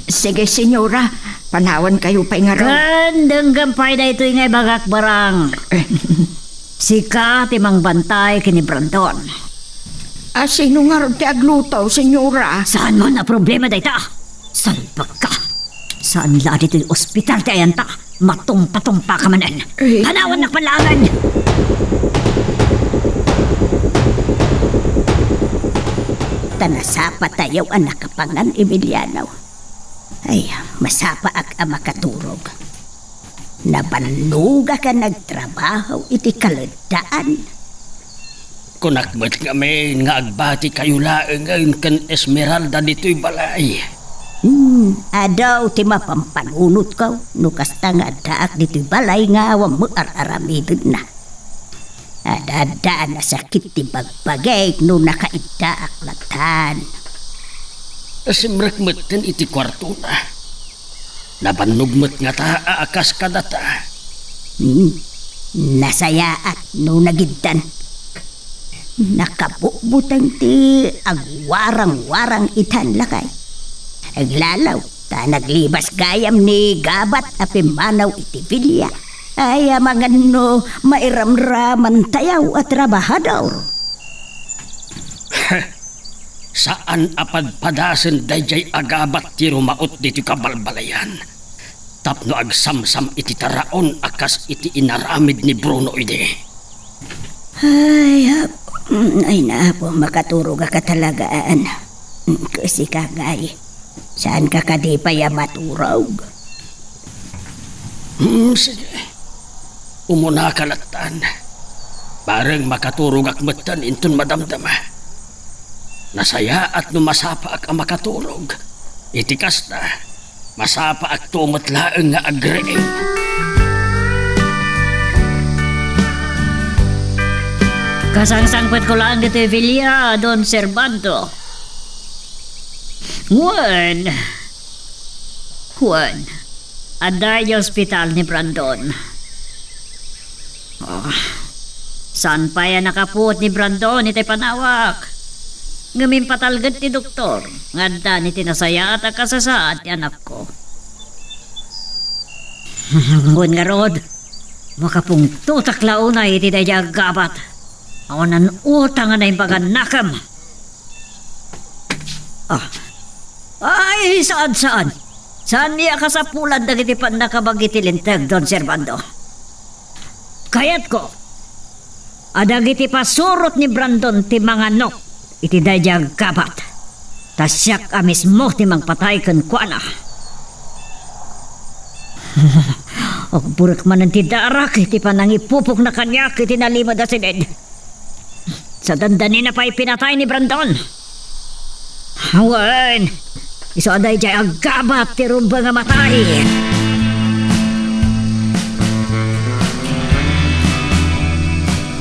Sige, senyora. Panawan kayo pa nga raw. Kan denggampay na ito ingay bagak barang. Sika timang bantay kini Brandon. Sino nga rin ti aglutaw, senyora? Saan mo na problema da ita? Salpag ka. Saan la dito yung ospital ti ayan ta? Matumpa-tumpa ka manan. Panawan na palangan. Tanasapa tayo ang nakapangan Emiliano. Ay, masapa ak ang makaturog. Nabanluga ka nagtrabaho iti kaladaan. Kunakmat kami nga agbati kayo laeng ngayon kan Esmeralda dito'y balay. Adaw ti mapampanunot ka. Nukasta nga daak dito'y balay nga awang mo araramidin na. Adadaan na sakit ti bagbagay no nakaitaak latan. Simrekmeten iti kwarto na. Nabanugmet nga ta aakas kadata. Nasayaat no nagiddan. Nakabukbutang ti agwarang-warang itan lakay. Aglalaw ta naglibas gayam ni Gabat apimanaw iti Villa. Ay mga no mairamraman tayaw at trabahador. Saan apadpadasen dayjay agabat ti rumaot dito kabalbalayan. Tapno agsamsam iti taraon akas iti inaramid ni Bruno ide. Ay na po makaturog ka talagaan. Kasi kagay. Saan ka kadipay maturog? Sige. Umuna kalatan. Parang makaturog akmatan intun madamdama. Nasaya at numasapa ak ang makaturog. Itikas na. Masapa ak tumatlaang nga agreeng. Kasangsangpet ko lang dito Villa, Don Servando. Juan. Aday hospital ni Brandon. Saan pa yan nakaput ni Brandon iti panawak? Ngamin patalgad ti doktor. Ngada ni tinasaya at akasasaad ti anak ko. Ngun nga rod. Makapungtutak launay iti dayag gabat. Awanan utang na yung paganakam. Ay, saan? Saan niya kasapulan dagiti pan nakabagiti lintag, Don Servando? Kayat ko, adagiti pasurot ni Brandon ti mga nok, iti dayag kabat. Tasyak amis mo ti mangpatay kan kuana. O burik man ti darak, iti panangipupok na kanyak, iti nalimad na sined. Sa dandanin na pa'y pinatay ni Brandon. Hawan, iso aday jay agabat ti rumba nga matay.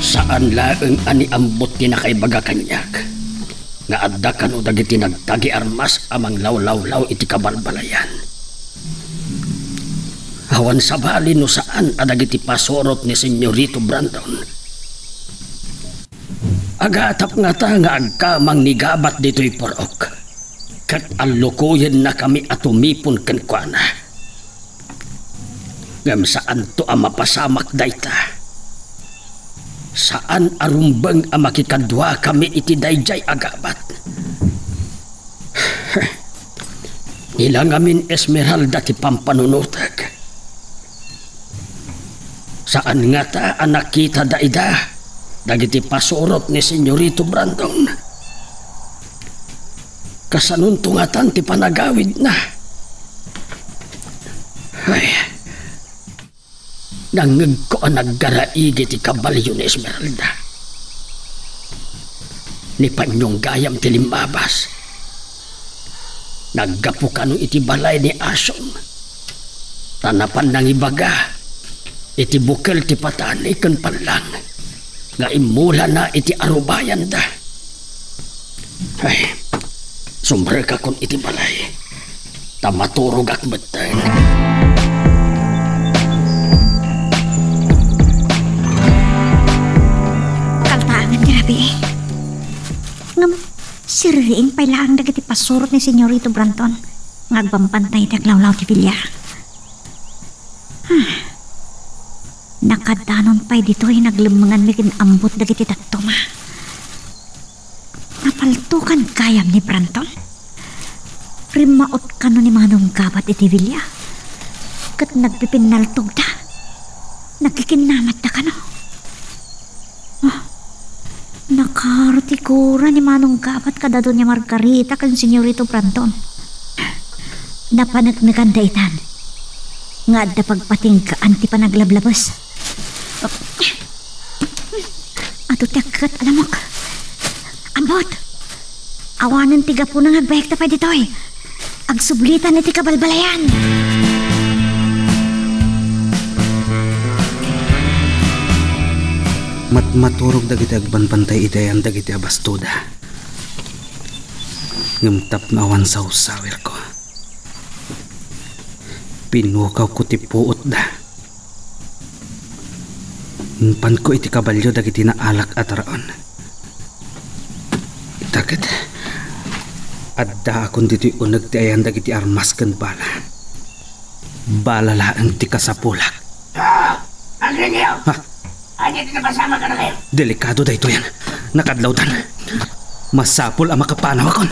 Saan laeng ani ambot ti nakaibaga kanyak. Nga adda kanu dagiti nagtagi armas amang law-law-law iti kabalbalayan. Awan sa bali no saan adagiti pasorot ni Senyorito Brandon. Agatap nga ta nga agkamang ni Gabat dito'y porok. Kat alukuyin na kami at umipon kankwana. Ngam saan to ang mapasamak dayta? Saan arumbang ang makikadwa kami iti dayjay agabat? Nilangamin Esmeralda ti pampanunutag. Saan nga ta ang nakita daida? Dagiti pasurot ni Senyorito Brandon. Kasanuntungatan ti panagawid na. Ay, nangag ko ang naggaraigi ti kabalyo ni Esmeralda. ni Panyong Gayam ti Limabas. Naggapu kanu iti balay ni Asong. Tanapan nang ibaga, iti bukel ti patani ken panlang. Nga imula na iti arubayan da. Ay, sumbre ka kon iti balay. Tamaturog ak beteng. Kaltaangan grabe eh. Ngam, siriing pailaang dagiti pasurot ni Senyorito Branton. Ngagbampantay taglawlaw ti Villa. Nakadanon pa'y dito'y naglemengan mikin ambot dagiti tattoma. Napaltukan kayam ni Branton. Rimaot kano ni Manong Gabat iti Villa. Kat nagpipinaltog da. Nagkikinamat da kano. Nakarutikura ni Manong Gabat kadado niya Margarita kan Senyorito Branton. Napanagnagan da itan. Nga da pagpatingkaan ti panaglablabas. Ato tiyakat alamok. Ambot! Awanan tiga po nang agbayag tapay ditoy. Agsublitan iti kabalbalayan. Maturog dagiti agbanbantay itayan dagiti abastoda. Ngumtap na awan sa usawir ko. Pinukaw ko ti puot da. Impan ko iti kabalyo dagiti naalak at raon. Itakit. Adda akong dito'y unag ti ayan dagiti armas ken bala. Balalaan ti kasapulak. Agrinyo! Ha? Ano ito napasama ka na kayo? Delikado da ito yan. Nakadlawtan. Masapol ang makapanaw akon.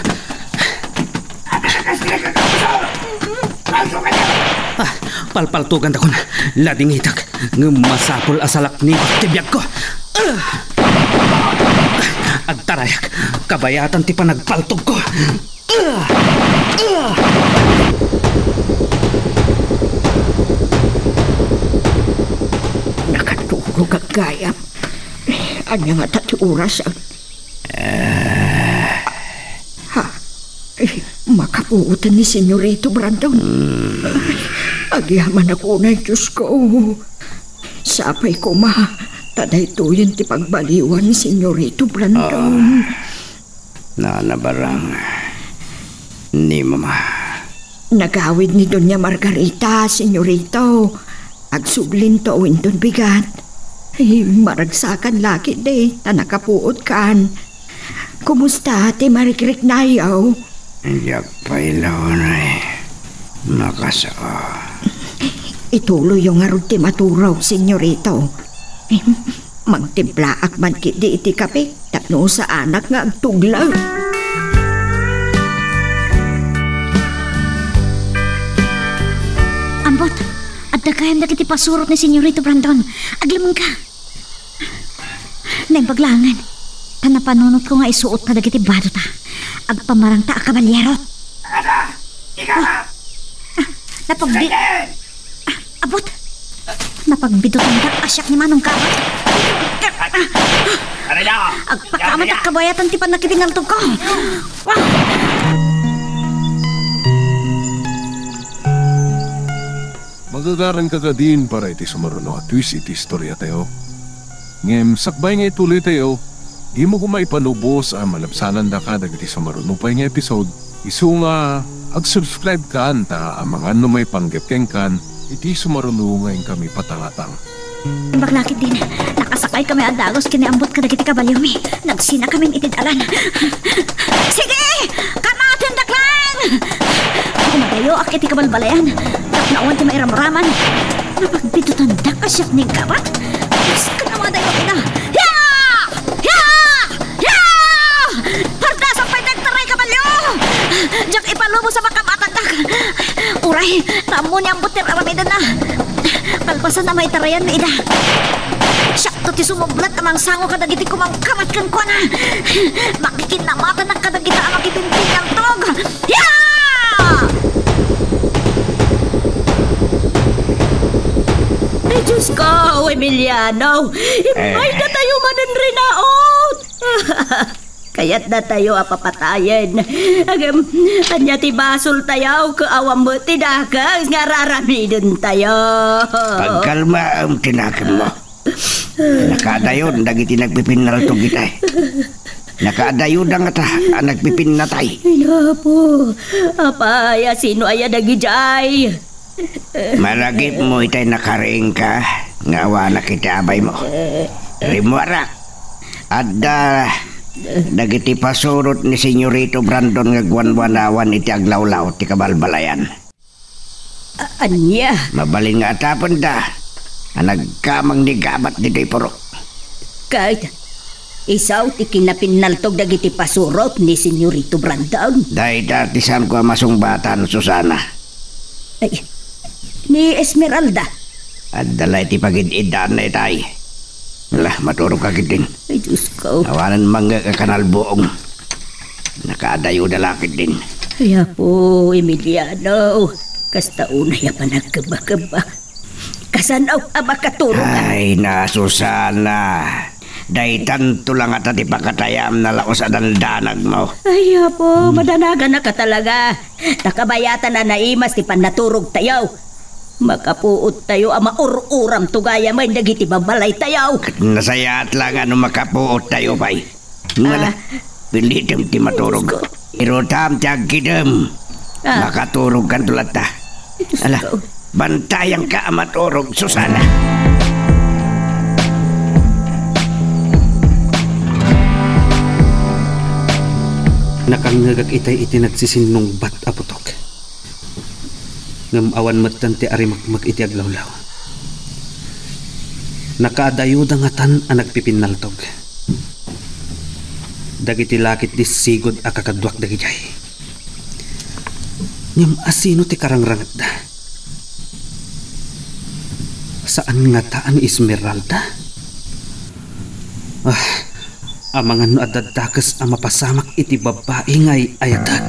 Palpaltugan akon. Lading itak. Masapol asalak ni tibiyag ko. Agtarayak. Kabayatan ti panagpaltog ko. Nakatulog ang Gayam. Anya nga tati oras ang... Makapuutan ni Senyorito Brandon. Agyaman ako na, Diyos ko. Sapay ko, ma. Taday to yun ti pagbaliwan ni Senyorito Brandon. Nanabarang ni Mama. Nagawid ni Doña Margarita, Senyorito. Agsublin to doon bigat. Ay, maragsakan laki de, tanakapuot kan. Kumusta, ti Marikrik Nayaw? Yak pailaw na makasao. Ituloy yung arod ti maturaw, Senyorito. Mangtimpla akman kiti iti kape, tapno sa anak nga agtuglaw. Ambot, at dagayam dagiti pasurot ni Senyorito Brandon. Aglamang ka. Nang paglangan, tanapanunot ko nga isuot na dagiti bado ta. Agpamarang ta akabalyerot. Ada! Ikaw! Napagbi... abot! Napagbidutan ka asyak ni Manong Gabat. Ano na? Agpakamat at kabayatan ti panakitingaltog ko. Magagaran ka ka din para iti sumaruno at twist iti istorya tayo. Ngem, sakbay nga ituloy tayo, di mo kumaipanubos ang malapsanan da ka dagiti sumaruno pa nga episode. Isu nga, ag-subscribe ka anta ang mga may panggepkeng kan, iti sumaruno ngayon kami patangatang. Baglakit din, nakasakay kami ang dagos kiniambot ka dagiti kabalyo mi. Nagsina kami itidalan. Sige! Kamatin daklan! Kumadayo ak iti kabalbalayan. Tapnawan ti mairamraman. Napagbitutan da kasyak ni Gabat. Mas ka na mga dayo ina. Ya! Ya! Ya! Pardasan pa'y nagtaray kabalyo! Diyak ipalubo sa makamatagdag. Uray, tamo niya ang butir aramidan na. Kalpasan na may tarayan na ida. Siya to ti sumublat amang sango kadagiti kumangkamat kan ko na. Makikinamatan ng kadagita ang makipimpin ang tog. Ya! Ay, Diyos ko, Emiliano. Imay na tayo manan rinaot. Kaya't na tayo apapatayan. Agam, anya ti basol tayo, kaawam mo tinakas, nga raramidon tayo. Pagkalma ang tinakan mo. Nakadayon, dagiti nagpipinal to kita. Nakadayon ang ata, ang nagpipinatay. Inapo, apaya, sino aya nagijay? Malagip mo itay nakaring ka, ngawa na kita abay mo. Rimuara, adda, dagiti pasurot ni Senyorito Brandon nga guwan-wanawan iti aglawlaw ti kabalbalayan. Anya? Mabaling nga atapon da, nagkamang ni gabat dito'y purok. Kahit isaw ti kinapinaltog dagiti pasurot ni Senyorito Brandon. Dahil datisan ko masungbatan, Susana. Ay, ni Esmeralda. At dalay ti pagid-idan na itay. Wala, maturog kagid din. Ay, Diyos ko. Awanan mga kakanal buong. Nakadayo dalakid din. Kaya po, Emiliano. Kasta unay pa nagkaba-kaba. Kasanaw abakaturo ka. Ay, na Susana. Dahil tanto lang at ati pakatayam na laos sa dandanag mo. Ay, po, madanaga na ka talaga. Nakabayatan na naimas ti panaturog tayo. Makapuot tayo ama ururam tugaya may dagiti babalay tayo. Nasayat lang ano makapuot tayo pa'y. Wala, pilitem ti maturog. Irotam ti agkidem. Makaturog kan tulat ta. Ala, bantayang ka maturog, Susana. Nakangagag itay iti nagsisinong bat aputok. Ngam awan matan ti arimagmag iti aglawlaw. Nakaadayuda nga tan ang nagpipinaltog. Dagiti lakit di sigod a kakadwak dagijay. Ngam asino ti karangrangat da? Saan nga taan Esmeralda? Amangan no adadakas ang mapasamak iti babae ngay ayadag.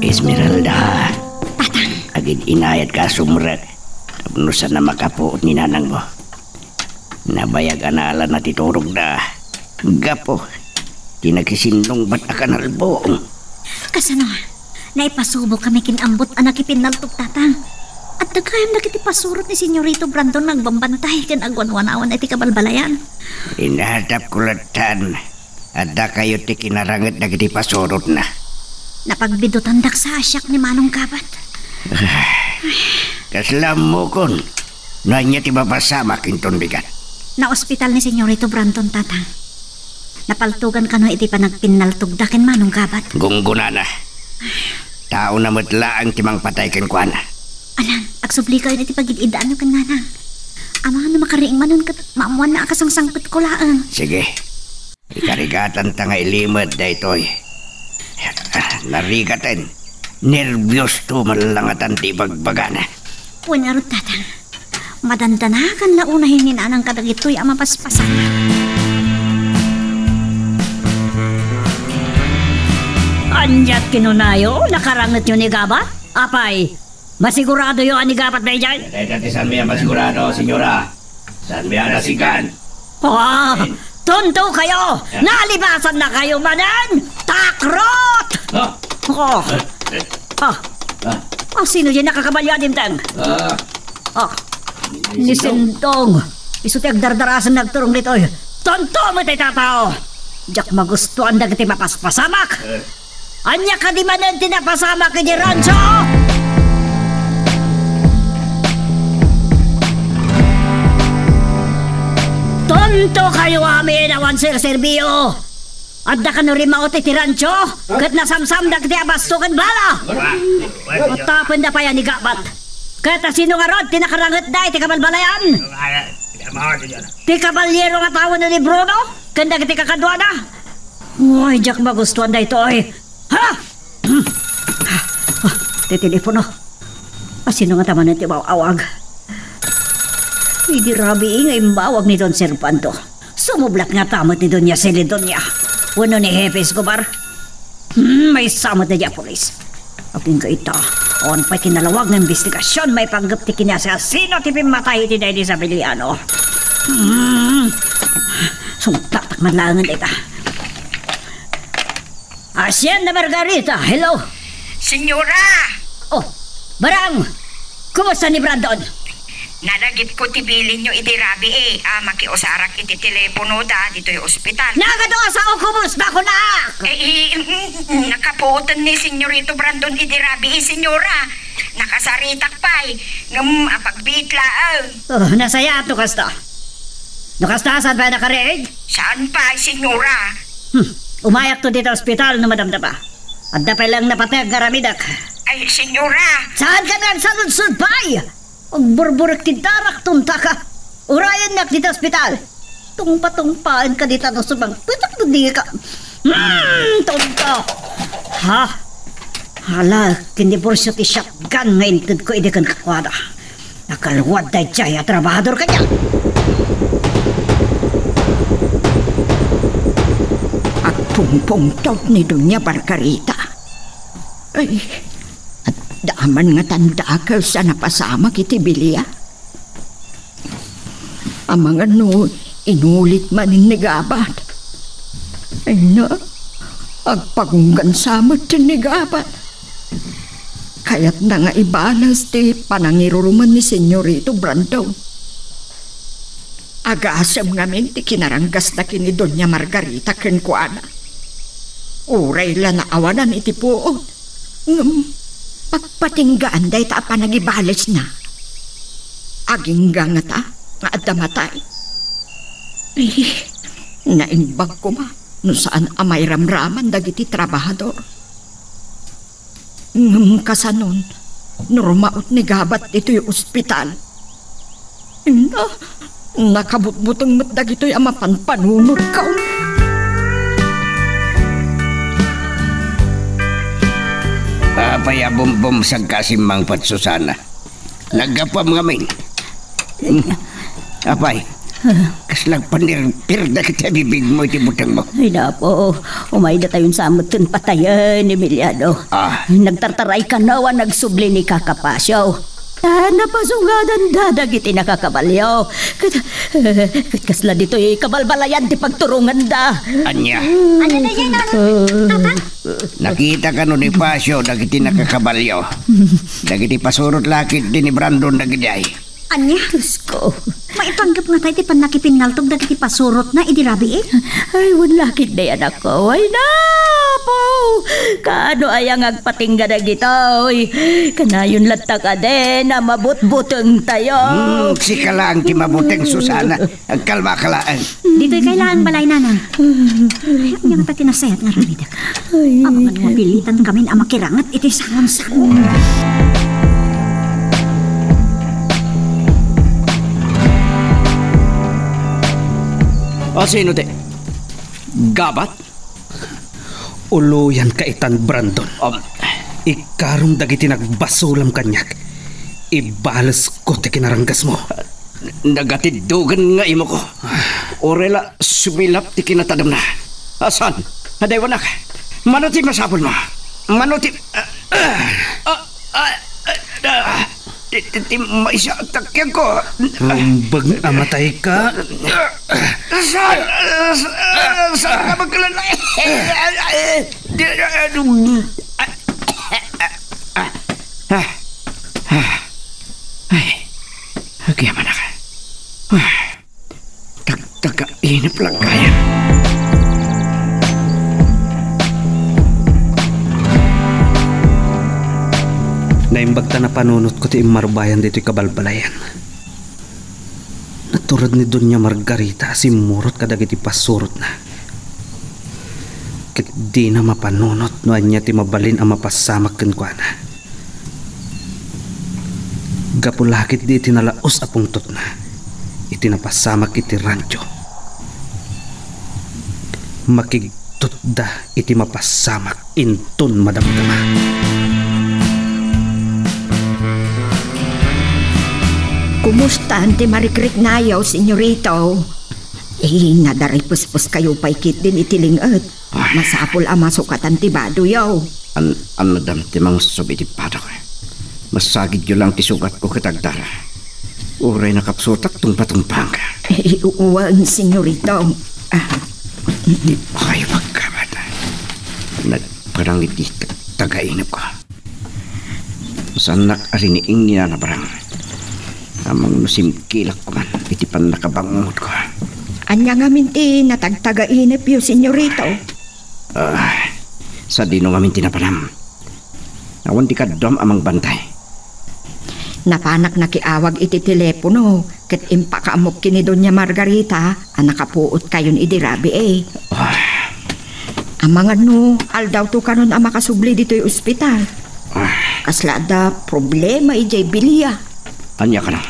Esmeralda. Tatang. Agad inayat ka sumrek. Tapnusan na makapuot ni nanang mo. Nabayag anala na titurog na. Gapo. Tinakisinong ba't akanal buong. Kasano? Naipasubo kami kinambot ang nakipinaltog tatang. At nagkayam na kiti pasurot ni Senyorito Brandon nagbambantay kan agwan-wanawan iti kabalbalayan. Inahatap kulatan. Ada kayo ti kinarangat na kiti pasurot na. Napagbidutan dak sa asyak ni Manong Kabat. Kaslam mo kon. Nanya ti mapasama kinton bigat. Na ospital ni Senyorito Brandon tatang. Napaltugan ka no iti panagpinaltog dakin Manong Kabat. Gungguna na. Tao na matlaang timang patay ken kuana. Alang, agsubli kayo na iti pagid-idaan nyo kan nanang. Amahan na makariing manon kat maamuan na akasangsangkot ko laang. Sige. Ikarigatan ta nga ilimad da itoy. Narigatan. Nervyos to malangatan ti bagbagana. Punyarot tatang. Madandanakan na unahin ni nanang kadag ito'y ang mapaspasan. Anyat kinunayo, nakarangat yun ni Gaba? Apay, masigurado yun ni Gabat na dyan? Dati saan may masigurado, senyora? Saan may anasigan? Tunto kayo! Nalibasan na kayo manan! Takrot! Sino dyan nakakabalya din tang? Ni Sintong. Iso ti agdardarasan nagturong dito. Tunto mo tayo tatao! Diyak magustuhan na kiti mapaspasamak! Anya ka di manan tinapasamak ni Rancho! Tonto kayo amin awan Sir Sergio. Adda ka no rin maote ti Rancho. Kat nasamsam da kiti abastukan bala. Matapon da pa yan ni Gabat. Kata sino nga rod tinakarangat da iti kabalbalayan. Ti kabalyero nga tawon na ni Bruno. Kanda kiti kakadwa na. Uy, Jack magustuhan da ito ay. Ha? Titelepono. Sino nga taman iti awag? Hindi rabi ingay mawag ni Don Serpanto. Sumublak nga tamot ni Doña Celedonia. Wano ni Jefe Escobar. May samot na diya polis. Apin ka ita. On pa'y kinalawag ng investigasyon, may panggap ti kinasa sino ti pimatay ti Daddy Isabeliano. Sumtak madlangan ita. Hacienda Margarita, hello? Senyora! Oh, Barang! Kumusta ni Brandon? Nalagip ko tibilin nyo iti rabi makiusarak iti telepono da dito yung ospital. Nagadoas ako, kumusta ko na? Nakapuotan ni Senyorito Brandon iti rabi senyora. Nakasaritak pa'y apagbitla Oh, nasaya ato kasta. Nakasta, saan ba nakareig? Saan pa, senyora? Umayak to dito ospital na madamda pa. At dapay lang napatag karamidak. Ay, senyora! Saan ka na sa lunsod pa'y? Ang burburik ti darak tunta ka. Urayan nak dito ospital. Tungpa-tungpaan ka dito no subang. Pitak na di ka. Tunta. Ha? Hala, kinibursyo ti shotgun ngayon tid ko idikan kakwada. Nakalwad day jaya trabahador ka niya. At pungpungtog ni Dunya Margarita. Ay, at daaman nga tanda ka sa napasama kiti Bilya. Ang mga inulit man ni Gabat. Ay na, agpagunggan samot ni Gabat. Kaya't na nga ibalas ti panangiruruman ni Senyorito Brandon. Agasam ngamin ti kinaranggas na kini Doña Margarita kenkwana. Uray la na awanan iti puot. Pagpatinggaan day ta pa nagibalis na. Agingga nga ta, nga adamatay. Naimbag ko ma, no saan amay ramraman dagiti trabahador. Kasanon, normaot ni Gabat ito'y ospital. Nakabutbutang matdag ito'y amapanpanunod ka. Papaya bumbum sa kasimang patsusana. Nagapam ngamin. Apay, kaslag panirpir na kita bibig mo iti butang mo. Ay na po, umay na tayong samutin patayan, Emiliano. Nagtartaray ka nawa, nagsubli ni Kakapasyaw. Napasungadan dadagiti nakakabalyaw. Kasla dito kabalbalayan ti pagturungan da. Anya? Ano na yan, Tata? Nakita ka nun ni Pasyo, dagiti nakakabalyaw. Dagiti pasurot lakit din ni Brandon dagiti. Anya? Diyos ko. Maipanggap nga tayo ti panakipinaltog dagiti pasurot na idirabi Ay, wala kit na yan ako. Ay na po. Kaano ayang agpatingga na gitoy. Kanayon latta ka din na mabutbuteng tayo. Sika lang ti mabuteng Susana. Kalma kalaan. Dito'y kailangan balay na. Ayaw niya nga tinasayat nga ramidak. Abangan mo pilitan kami na makirangat iti sangon-sangon. O sino te? Gabat? Uluyan ka itan, Brandon. Ikarong dagiti nagbasulam kanyak. Ibalas ko ti kinaranggas mo. Nagatidugan nga imo ko. Orela sumilap ti kinatadam na. Asan? Hadaywanak. Manuti masapol mo. Manuti... Maisa takyan ko. Rumbag amatay ka. Saan ka magkalalay? Kaya man ka. Tagtaga-inip lang kaya. Naimbag ta na panunot ko ti marubayan dito'y kabalbalayan. Naturad ni Doña Margarita simurot kadagiti pasurot na. Ket di na mapanunot no anya ti mabalin ang mapasamak kenkwana. Gapulakit di tinalaos a pungtot na. Itinapasamak iti rancho. Makigtot da iti mapasamak inton madamdama. Kumusta ante marikrik nayaw, senyorito? Nadaray puspos kayo paikit din itilingad. Masapol ang masukatan ti bado yaw. Ano dam timang subiti patok. Masagid yun lang tisugat ko katagdara. Uray nakapsutak tumpa-tumpang ka. Uwan, senyorito. Di pa kayo magkabat. Nagparang iti tagainap ko. Sanak ariniing niya na parang. Amang nusim kilak ko man. Iti pan nakabangungot ko. Anya nga minti natagtagainip yung senyorito. Sa dino nga minti na panam. Awan di ka dom amang bantay. Napanak nakiawag iti telepono. Kat impakaamok kini Doña Margarita. Nakapuot kayon idirabi Amangan no, aldaw to kanon ang makasubli dito yung ospital. Kaslada problema ijay bilya. Anya ka na?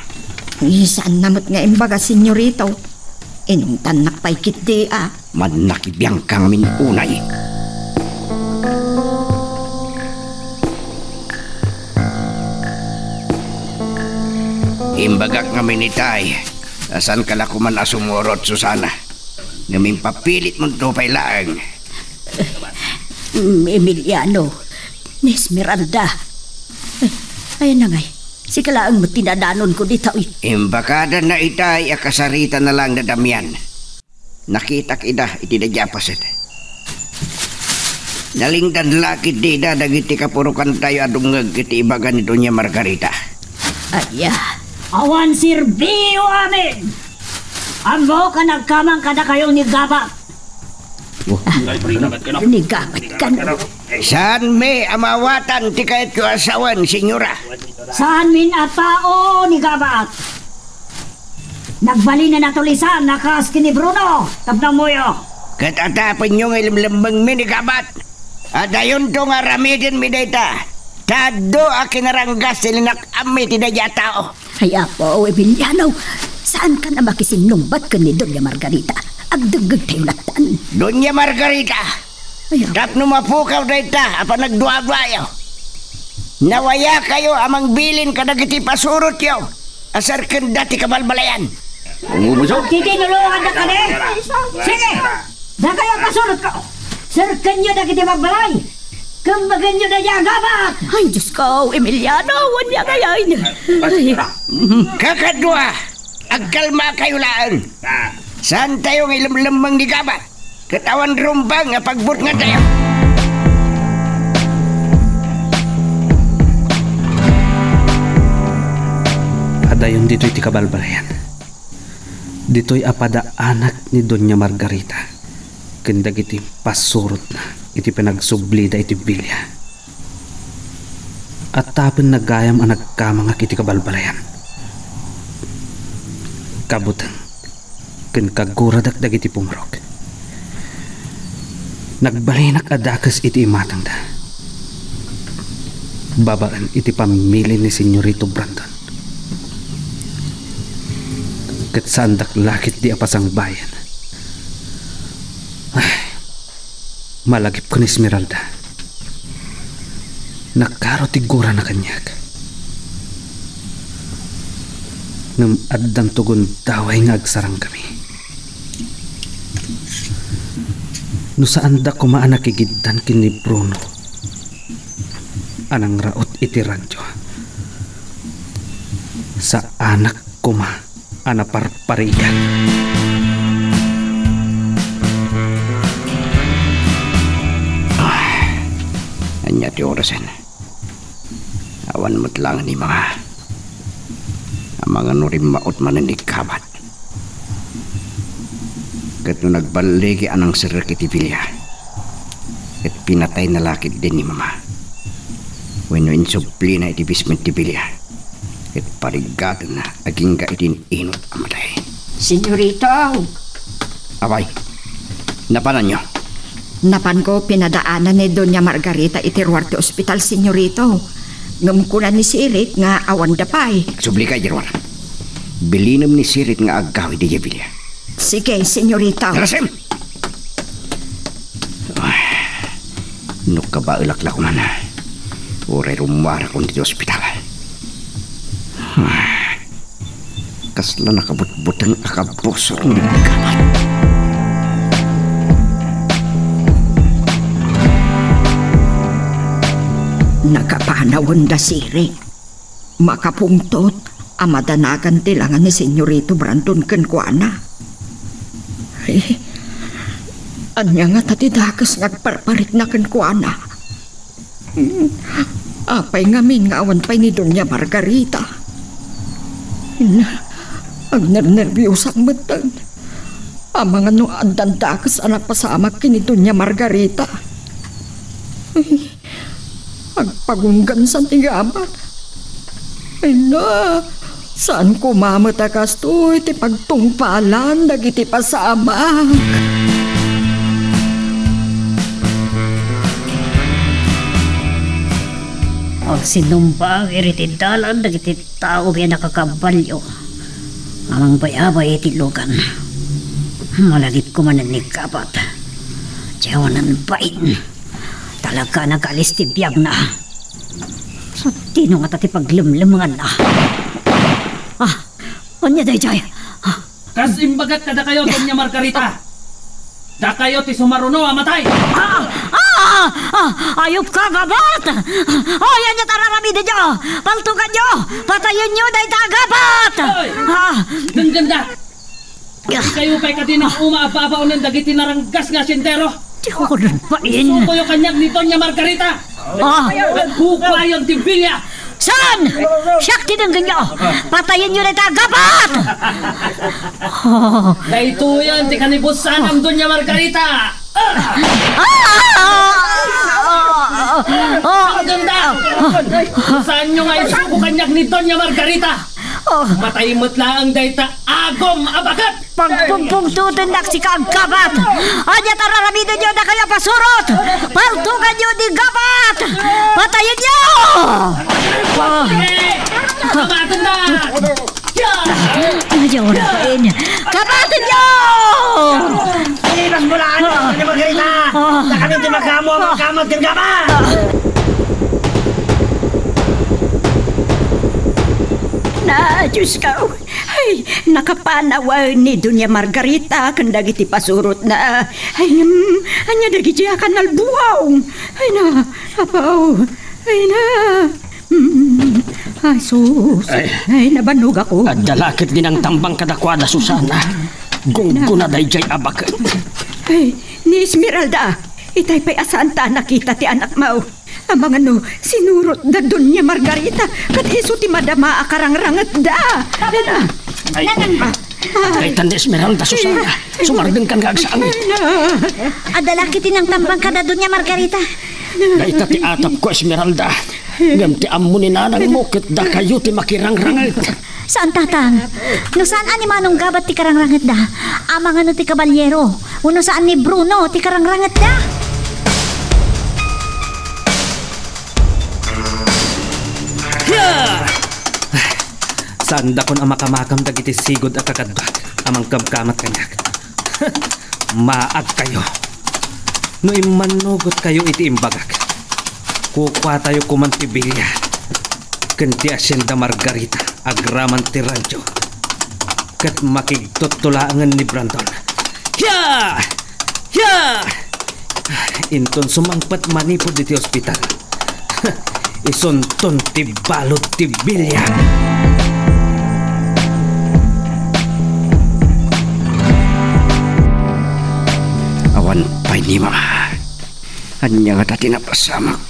Saan namot nga imbaga senyorito? Inong tanak pa'y kiti Manakibiyang kang minunay. Imbagak nga minitay. Asan ka lakuman asumurot, Susana? Naming papilit mo ito pa'y laang. Emiliano, ni Esmeralda. Ayan na ngay, si kalaang mo tinadanon ko dito. Imbakada na itay, akasarita na lang na damyan. Nakitak ida, iti na japasit. Nalingdan lakit di da, dagiti kapurukan tayo adungag iti ibagan ni Doña Margarita. Aya. Awan sirbiyo amin! Ambo ka nagkamang kada kayong nigabak. Nigabat ka na. Saan may amawatan ti kahit ko asawan, senyora? Saan min at tao nigabak? Nagbali na natulisan nakas kini Bruno, tapnang moyo. Katatapan nyo ng ilimlambang minigabat. At ayon to nga ramidin mi dayta. Tado akinaranggas silinak ami ti daya tao. Ay apo, Emiliano, saan ka na makisinungbat ka ni Doña Margarita? Agdagag tayo latan. Doña Margarita, tap numapukaw dayta, apa nagduablayo. Nawaya kayo amang bilin kadagiti pasurot yo. Asar dati kabalbalayan. Titinulungan na ka ni? Sige, da kayo pasurot ko. Sir, kanyo na kiti magbalay. Kambagan nyo na niya gabat. Ay, Diyos ko, Emiliano, wanya ngayon. Kakadwa, agkalma kayo laan. Saan tayo ng ilamlambang ni gabat? Katawan rumbang nga pagbut nga tayo. Adayon dito'y ti kabalbalayan. Dito'y apada anak ni Doña Margarita. Kandag iti pasurot na iti pinagsublida iti bilya. At tapon nagayam ang nagkamangak iti kabalbalayan. Kabutang kan kaguradak iti pumrok. Nagbalinak adakas iti imatang da. Babaan iti pamili ni Senyorito Brandon. Kat sandak lakit di apasang bayan. Ay, malagip ko ni Esmeralda. Nakaro tigura na kanyak. Ngam addan tugon daway nga agsarang kami. No saan da kumaan nakigiddan kini Bruno. Anang raot iti radyo. Sa anak kuma anaparparigan. Anya ti orasan. Awan mo't lang ni mga nurim maot mananig kabat. Kat no nagbaligi anang sirik iti pilya. Kat pinatay na lakit din ni mama. When no insupli na iti bisment ti pilya. Kat parigatan na aging ka itin inot amatay. Senyorito, Abay, napanan nyo? napan ko pinadaanan ni Doña Margarita iti Ruarte Hospital, senyorito. Ngamkunan ni Sirit nga awan dapay. Subli ka, Jerwar. Bilinam ni Sirit nga agawi di Javilia. Sige, senyorito. Rasim! Nuk ka ba ilaklak man? Uray rumara kong dito ospital. Kasla nakabut-butang akabosor ng kamat. Nakapanawon da Sirit. makapungtot amadanagan tilangan ni Senyorito Brandon ken kuana. Anya nga tati dakas nagparparit na ken kuana. Apay ngamin nga awan pay ni Doña Margarita. Ang nervyosang matang. Amang ano andan dakas anak pasamak kini Doña Margarita. Agpagunggan sa tigabat. Ay na, saan ko mamatakas to iti pagtungpalan dagiti pasamak. Og sinumpa ang iritidalan dagiti tao kaya nakakabalyo. Amang bayabay iti lugan. Malagip ko man ni kapat. Tiyawanan bain. Talaga nagalis ti biyag na. So tino nga tati paglimlimangan na. Anya dayjay. Kasimbagat kada kayo, Doña Margarita. Da kayo ti sumaruno amatay. Ayop ka gabat! Yan niya tararami din niyo! Paltukan niyo! Patayin niyo na itagabat! Ganda! Di kayo pa'y katinang umaababaw ng dagiti naranggas nga sintero. Di ko nun pain! Suko yung kanyag ni Doña Margarita! Nagkukwayon ti Bilya! San? Siyak tinanggan niyo! Patayin niyo na itagabat! Dahito yan ti kanibusan ang Doña Margarita! Ang ganda! Saan nyo nga isuko kanyag ni Doña Margarita? Matayimot lang dahita agom abagat! Pagpumpungtutin na si kagabat! Anya tararamidan niyo na kaya pasurot! Paltukan niyo di gabat! Patayin niyo! Kamatan na! Ayaw na pain! Kabatin niyo! Pilipas mo lang, Doña Margarita! Na kami di magkamo ang magkamot ng gabat! Na, Diyos ka, ay, nakapanawa ni Doña Margarita kan dagiti pasurot na, ay, anya dagiti akan nalbuaw, ay na, apaw, ay na, ay sus, ay nabanog ako. At dalakit din ang tambang kadakwada, Susana. Gunggo na dayjay abak. Ay, ni Esmeralda, itay pa'y asaan ta nakita ti anak mo. Amang ano, sinurot da Doña Margarita, kat iso ti madama akarangrangat da. Ay, kay tanda Esmeralda, Susana. Sumargan kan kaagsaan. Adalaki tinang tambang ka na Doña Margarita. Daita ti atap ko, Esmeralda. Ngam ti amo ni nanang mo, kat da kayo ti makirangrangat. Saan tatang? No saan ani manong gabat ti karangrangat da? Amang ano ti kabalyero. Uno saan ni Bruno ti karangrangat da? Saan da kon ang makamakam dagiti sigod at kakadbak amang kamkamat kanyak. Maag kayo. No imanugot kayo iti imbagak. Kukwa tayo kumantibilya. Kanti Hacienda Margarita agraman ti radyo. Kat makigtutulangan ni Brandon. Hiya! Hiya! Inton sumangpat manipod iti ospital. Isunton ti balot ti bilya. Awan pa'y ni Mama. Anya nga dati napasamak.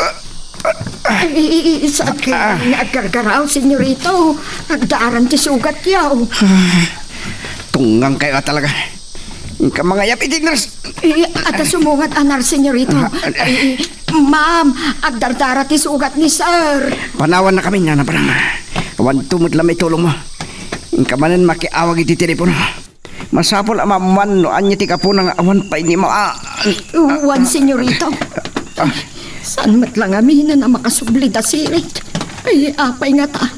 Saan kayo nagkargaraw, Senyorito? Nagdaaran ti sugat yaw. Tunggang kayo talaga. Ka mga yapitig nurse. At sumungat anar, Senyorito. Ma'am, agdardara ti sugat ni Sir. Panawan na kami na parang. Awan tumod lang may tulong mo. Kamanan makiawag iti telepono. Masapol amaman no anya ti kapunang awan pa'y ni mo. Uwan, Senyorito. Saan matlang amin na makasubli da sirit? Ay, apay nga ta.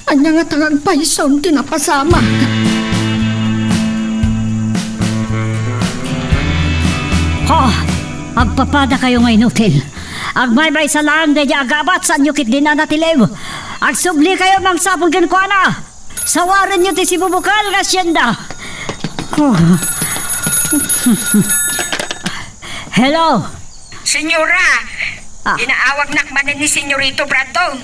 Anya nga tangang paison tinapasama. Agpapada kayo ngayon hotel. Agmaybay sa lang na agabat sa nyukit din na natilew. Agsubli kayo mang sapong kinukuana. Sawarin nyo ti si Bubukal nga Hacienda. Hello? Senyora, inaawag nakmanan ni Senyorito Brandon.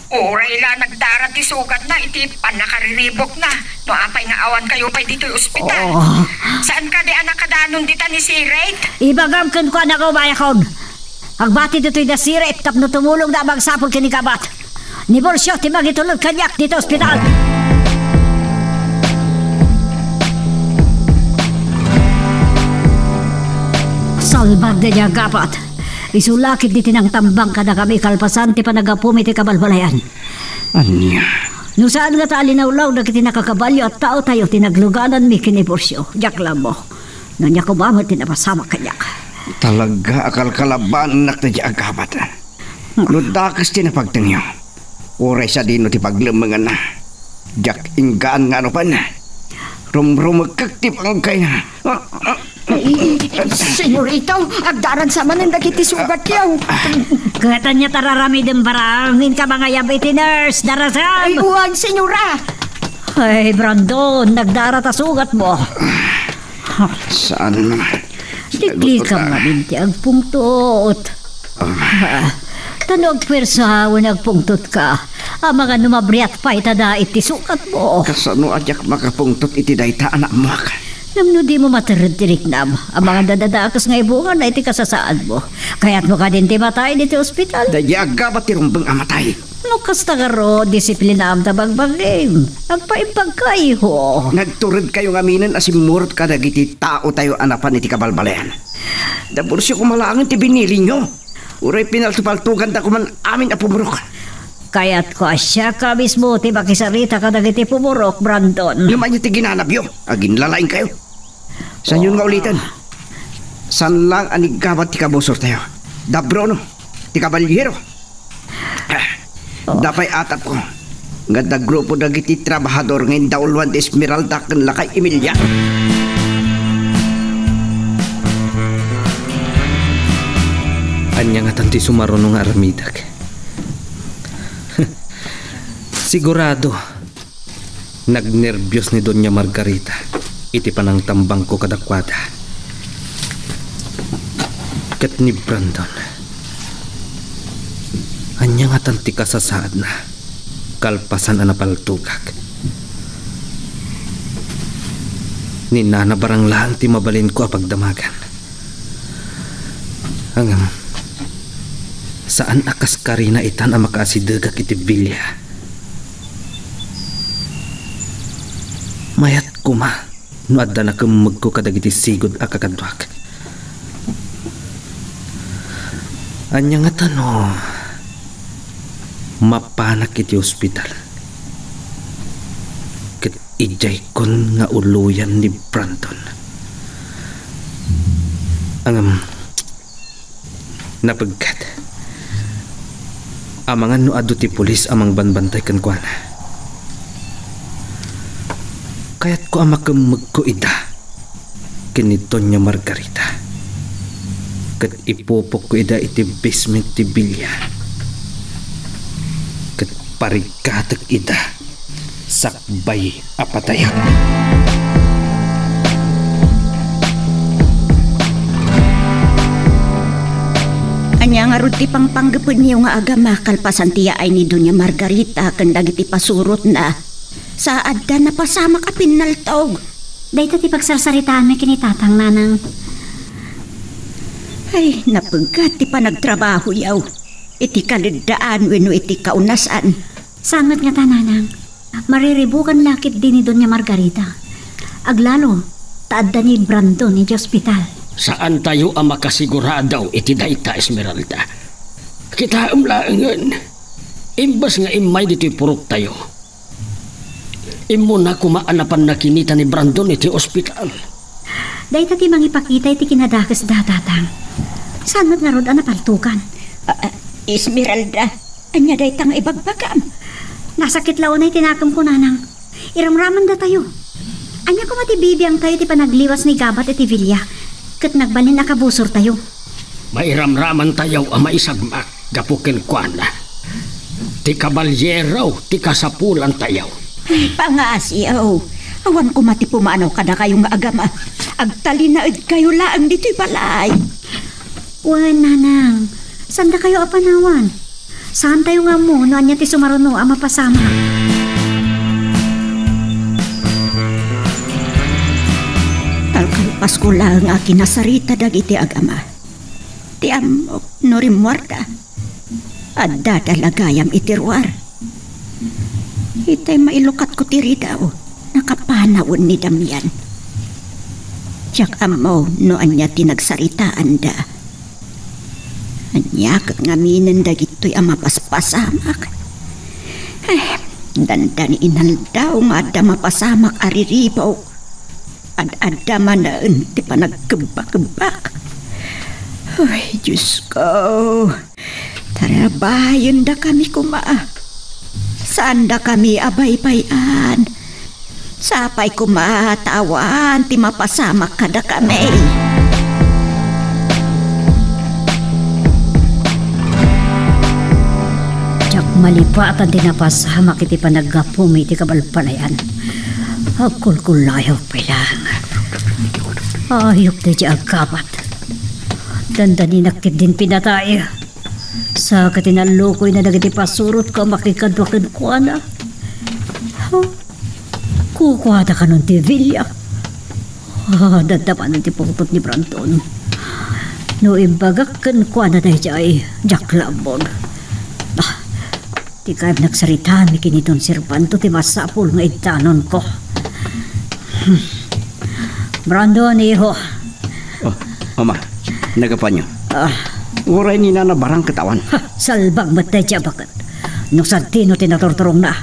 Oray la nagdarat ti sugat na, iti panakariribok na. No apay nga awan kayo pa dito yung ospital. Saan ka di anak kadanon dita ni si Rate? Ibagam kan ko anak ko bayakon. Agbati dito'y da si Rate tapno tumulong na magsapol kinikabat. Ni Borsyo, ti magitulog kanyak dito ospital. Salbag na niya gapat. Isulakit di tinang tambang ka na kami kalpasan ti panagapumi ti kabalbalayan. Anya? No saan nga taalinawlaw na kiti nakakabalyo at tao tayo tinagluganan mi kiniborsyo. Diyak lang mo. No niya kumamot tinapasama kanyak. Talaga akal kalaban nak na di agabat. Ludakas ti napagtangyo. Oray sa dino ti paglemengan na. Diyak inggaan nga ano pa na. Rumrumagkak ti pangkay na. Senyorito, agdaran sa manin dagiti sugat yaw. Kata niya tararami din barangin ka mga yabiti nurse, darasam. Ay, uwag, senyora. Ay, Brandon, nagdara ta sugat mo. Saan naman? Digli ka mabinti ang pungtot. Tanog pwersa nagpungtot ka. Ang mga numabriat pa itada iti sukat mo. Kasano adyak makapungtot iti dayta anak mo ka? Namno di mo matiritirik nam. Ang mga dadadakas nga ibungan na iti kasasaan mo. Kaya't mo ka din ti matay diti ospital. Dayaga ba tirumbang amatay? Lukas na garo, disiplina am tabagbagim. Agpaimpag kayo. Nagturod kayo ngaminan asimurot ka dagiti tao tayo anapan iti kabalbalayan. Dabursyo kumalangin ti binili nyo. Uray pinaltupaltugan da kuman amin apumurok. Kaya't ko asya ka mismo ti makisarita ka dagiti pumurok, Brandon. Naman niya ti ginanabyo. Agin lalaing kayo. San yun nga ulitan? San lang anigabat ti kabusor tayo? Dabro no? Ti kabalyero? Dapay atap ko. Ganda grupo dagiti trabahador ngayon daulwan ti Esmeralda kan lakay Emilia. Anya nga tanti sumaruno nga aramidag. Sigurado, nagnervyos ni Doña Margarita. Iti panang tambang ko kadakwada. Kat ni Brandon. Anya nga tanti kasasaad na. Kalpasan anapaltugak. Ni Nana barang lang ti mabalin ko apagdamagan. Hanggang saan akas karina itan ang makaasidagak iti bilya. Mayat kuma no adda na kumag ko kadagiti sigod akakadwak. Anya nga tano mapanak iti ospital. Ket ijay kon nga uluyan ni Brandon. Ang napagkat amangan no adu ti pulis amang banbantay kan kuana. Kaya't ko amakemeg ko ida kinito niya Margarita. Kat ipupok ko ida iti basement ti bilya. Kat parigatek ida sakbay apatayak. Anya nga ruti pang panggapod niyo nga agama kalpasan tiya ay ni Doña Margarita kandag iti pasurot na. Saad da napasama ka pinaltog. Dahito ti pagsarsaritaan may kinitatang nanang. Ay, napagkat ti panagtrabaho yaw. Iti kalidaan wenno iti kaunasan. Sangat nga tananang. Mariribukan lakit din ni Doña Margarita. Aglalo, taadda ni Brandon ni hospital. Saan tayo ang makasiguradaw iti dayta, Esmeralda? Kita umlaangan. Imbas nga imay dito'y purok tayo. Imo na kumaanapan na kinita ni Brandon iti ospital. Dahito ti mangipakita iti kinadakas datatang. Sanmat nga rod ang napaltukan. Esmeralda, anya day tang ibagbagam. Nasakit laon ay tinakam ko nanang. Iramraman da tayo. Anya ko matibibiyang tayo ti panagliwas ni Gabat iti Villa. Kat nagbalin na kabusor tayo. Mairamraman tayo ang maisagmak gapukin kuana. Ti kabalyero, ti kasapulan tayo. Ay, pangasiyaw. Awan ko mati pumanaw ka na kayong agama. Agtalinaid kayo laang dito'y balay. Uwan, nanang. Sanda kayo apanawan? Saan tayo nga mo? No, anya ti sumaruno ang mapasama. Talkalpas ko lang akin nasarita dagiti agama. Ti amok no rimwarda. Adda dalagayam itirwar. Itay mailukat ko tiri daw. Nakapanawon ni Damian. Tiyak amo no anya tinagsaritaan da. Anya kag ngaminin dagitoy ang mapaspasamak. Dandan inal daw nga da mapasamak ariribaw. Ad-ada manaan ti panagkebak-kebak. Ay, Diyos ko. Tarabayan da kami kumaa. Saan da kami abay-bayan? Sapay kumatawan ti mapasamak kada kami. Jak malipatan din napasamak iti panaggapumi iti kabalpanayan. Agkulkulayaw pa lang. Ayok na di agapat. Dandani nakit din pinatay. Sa katinalukoy na nagiti pasurot ka makikadwakan ko na. Kukuhada ka nun ti Villa. Dadapan ng tiputot ni Branton. No ibagak kan ko na tayo ay Jack Lambon. Di kayo nagsaritaan ni kiniton Servanto ti masapul nga itanon ko. Brandon, iho. Oh, Mama, nagapanyo. Uray ni na barang katawan. Salbang matay siya bakit. Nung santino tinatortorong na.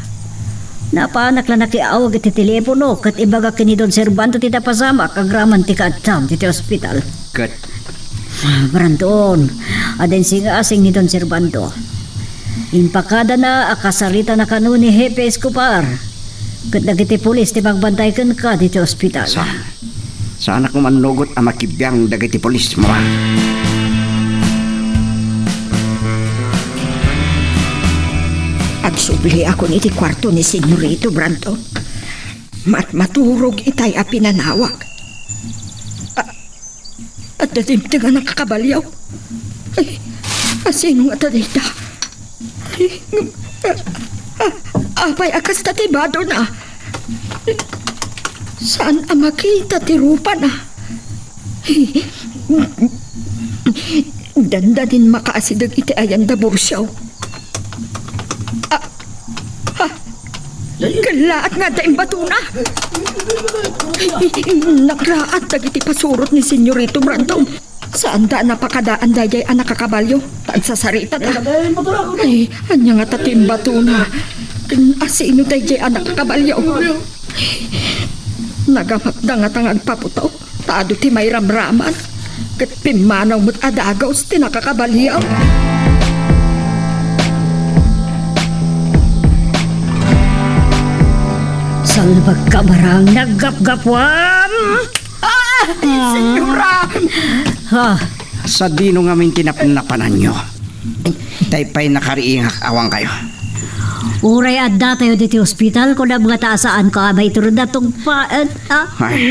Napanak lang nakiawag iti telepono kat ibaga kini Don Servanto ti tapasama kagraman ti katam ti hospital. Kat? Brandon, aden singa asing ni Don Servanto. Impakada na akasarita na kanu ni Hepe Escobar. Kat nagiti pulis ti magbantay kan ka dito hospital. Saan ako manugot ang makibiyang dagiti pulis, Mama? Agsubli ako niti kwarto ni Senyorito Branton. Maturog itay a pinanawag. At dadimti nga nakakabalyaw. Ay, asino nga tadita? Apay akas tatibado na. Saan ang makita ti rupa na? Danda din makaasidag iti ayan da bursyaw. Galaat nga daing batuna. Nagraat dagiti pasurot ni Senyorito Branton. Saan da napakadaan dayay anak kakabalyo? Pagsasarita ta. Ay, anya nga tatim batuna. Asino dayay anak kakabalyo? Nagamat da nga tangag paputo. Taado ti may ramraman. Kat pimanaw mo't adagaw ti nakakabalyo. Salbag ka barang naggap-gapwam! Senyora! Sa dino nga min kinapnapanan nyo. Taypay nakariingak awang kayo. Uray adda tayo dito hospital kung na mga taasaan ka may turun na itong paan.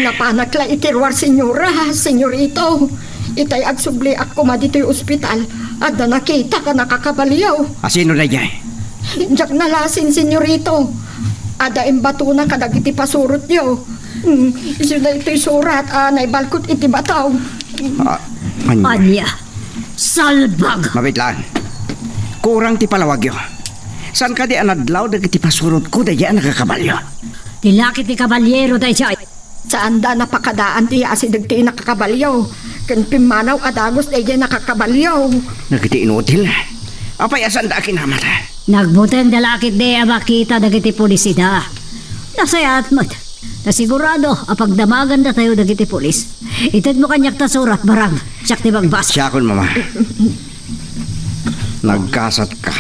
Napanakla itirwar senyora, senyorito. Itay agsubli ako ma dito yung ospital. Adda nakita ka nakakabaliyaw. Asino na dyan? Diyak nalasin senyorito. Ada imbatuna kadag iti pasurot niyo. Iso na ito'y surat, naibalkot iti bataw. Anya, salbag! Mabit lang. Kurang ti palawag yun. Saan ka di anadlaw na iti pasurot ko da yan nakakabalyo? Tilakit ni kabalyero tayo siya. Saan da napakadaan ti asidag ti nakakabalyo? Kan pimanaw adagos da yan nakakabalyo. Nagiti inutil. Apay asan da kinamata? Nagbuteng dalakit de makita dagiti pulisida. Nasayat mo't. Nasigurado, apagdamagan na tayo dagiti pulis. Itad mo kanyak ta surat barang. Siyak ti magbasa. Siyakon, Mama. Nagkasat ka.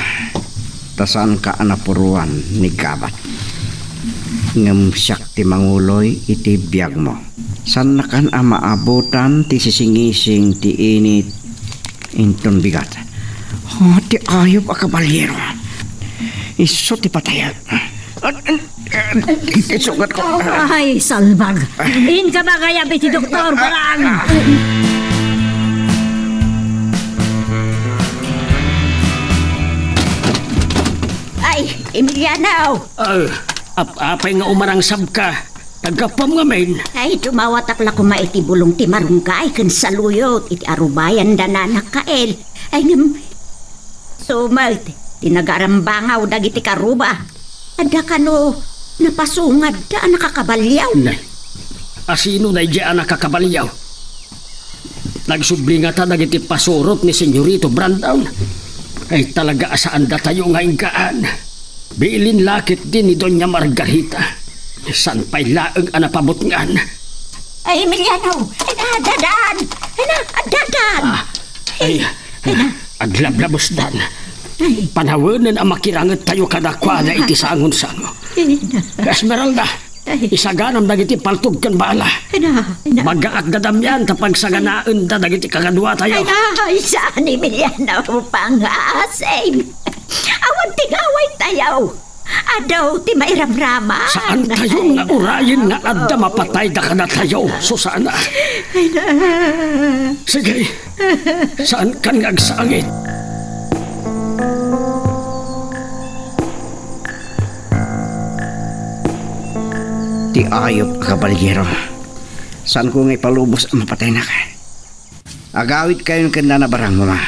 Tasan ka anapuruan ni Gabat. Ngam siyak ti manguloy iti biyag mo. San na kan maabutan ti sisingising ti init inton bigat. Ti ayop a kabalyero. Iso ti patayan. Isugat ko. Ay, salbag. In ka ba kaya ti doktor barang? Emiliano! Apay nga umarang sabka. Nagkapam nga men. Ay, dumawatak la kumaiti bulong ti marunggay kan saluyot iti arubayan da na nakael. Ay ngam, sumalt, tinagarambangaw dagiti karuba. Ada kano, napasungad da nakakabalyaw. Nay, asino na dyan nakakabalyaw? Nagsubli nga ta dagiti pasurot ni Senyorito Brandown. Ay talaga asaan da tayo nga ingkaan. Bilin lakit din ni Doña Margarita. San pa'y laeng anapabutngan. Ay, Emiliano! Ay, dadan! Dadan! Aglablabos dan. Panawanan ang makirangat tayo kadakwa na iti sangon-sango. Esmeralda, isaganam dagiti paltog kan bala. Magaat dadamyan tapag saganaan da dagiti kagadwa tayo. Ay, saan Emiliano pangasing? Awan tigaway tayo. Adaw ti mairamrama. Saan tayo nga urayin nga adda mapatay da ka na tayo, Susana? Sige, saan kan nga agsangit? Ti ayop kabalyero. Saan ko ngay palubos ang mapatay na ka? Agawit kayo ng kanda na barang mama.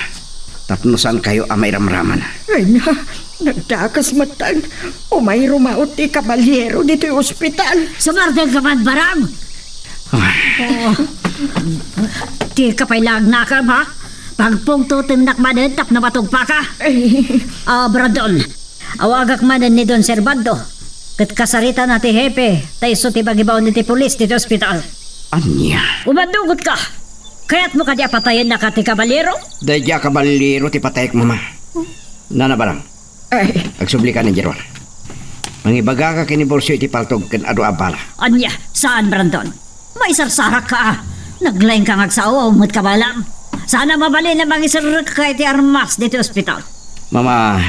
Tapnusan kayo ang mairamraman. Ay na, nagdakas matang. Umay rumaot ti kabalyero dito yung ospital. Sumardel ka man, barang! Di ka pa'y lagnakam, ha? Pagpungtutin nakmanan, tap na matugpa ka. Bradon, awagak manan ni Don Servando. Kat kasarita na ti Hepe, tayo so ti bagibaw ni ti pulis dito ospital. Anya? Umadugot ka. Kaya't mo kadya patayin na ka ti kabalyero? Dadya kabalyero ti patayek mama. Nana barang. Agsubli ka ng Jerwan. Mangibaga ka kinibolsyo iti paltog kan adu abala. Anya, saan Brandon? May sarsarak ka. Naglaing kang agsawa, umut ka balang. Sana mabali na mangisarrak ka iti armas dito ospital. Mama,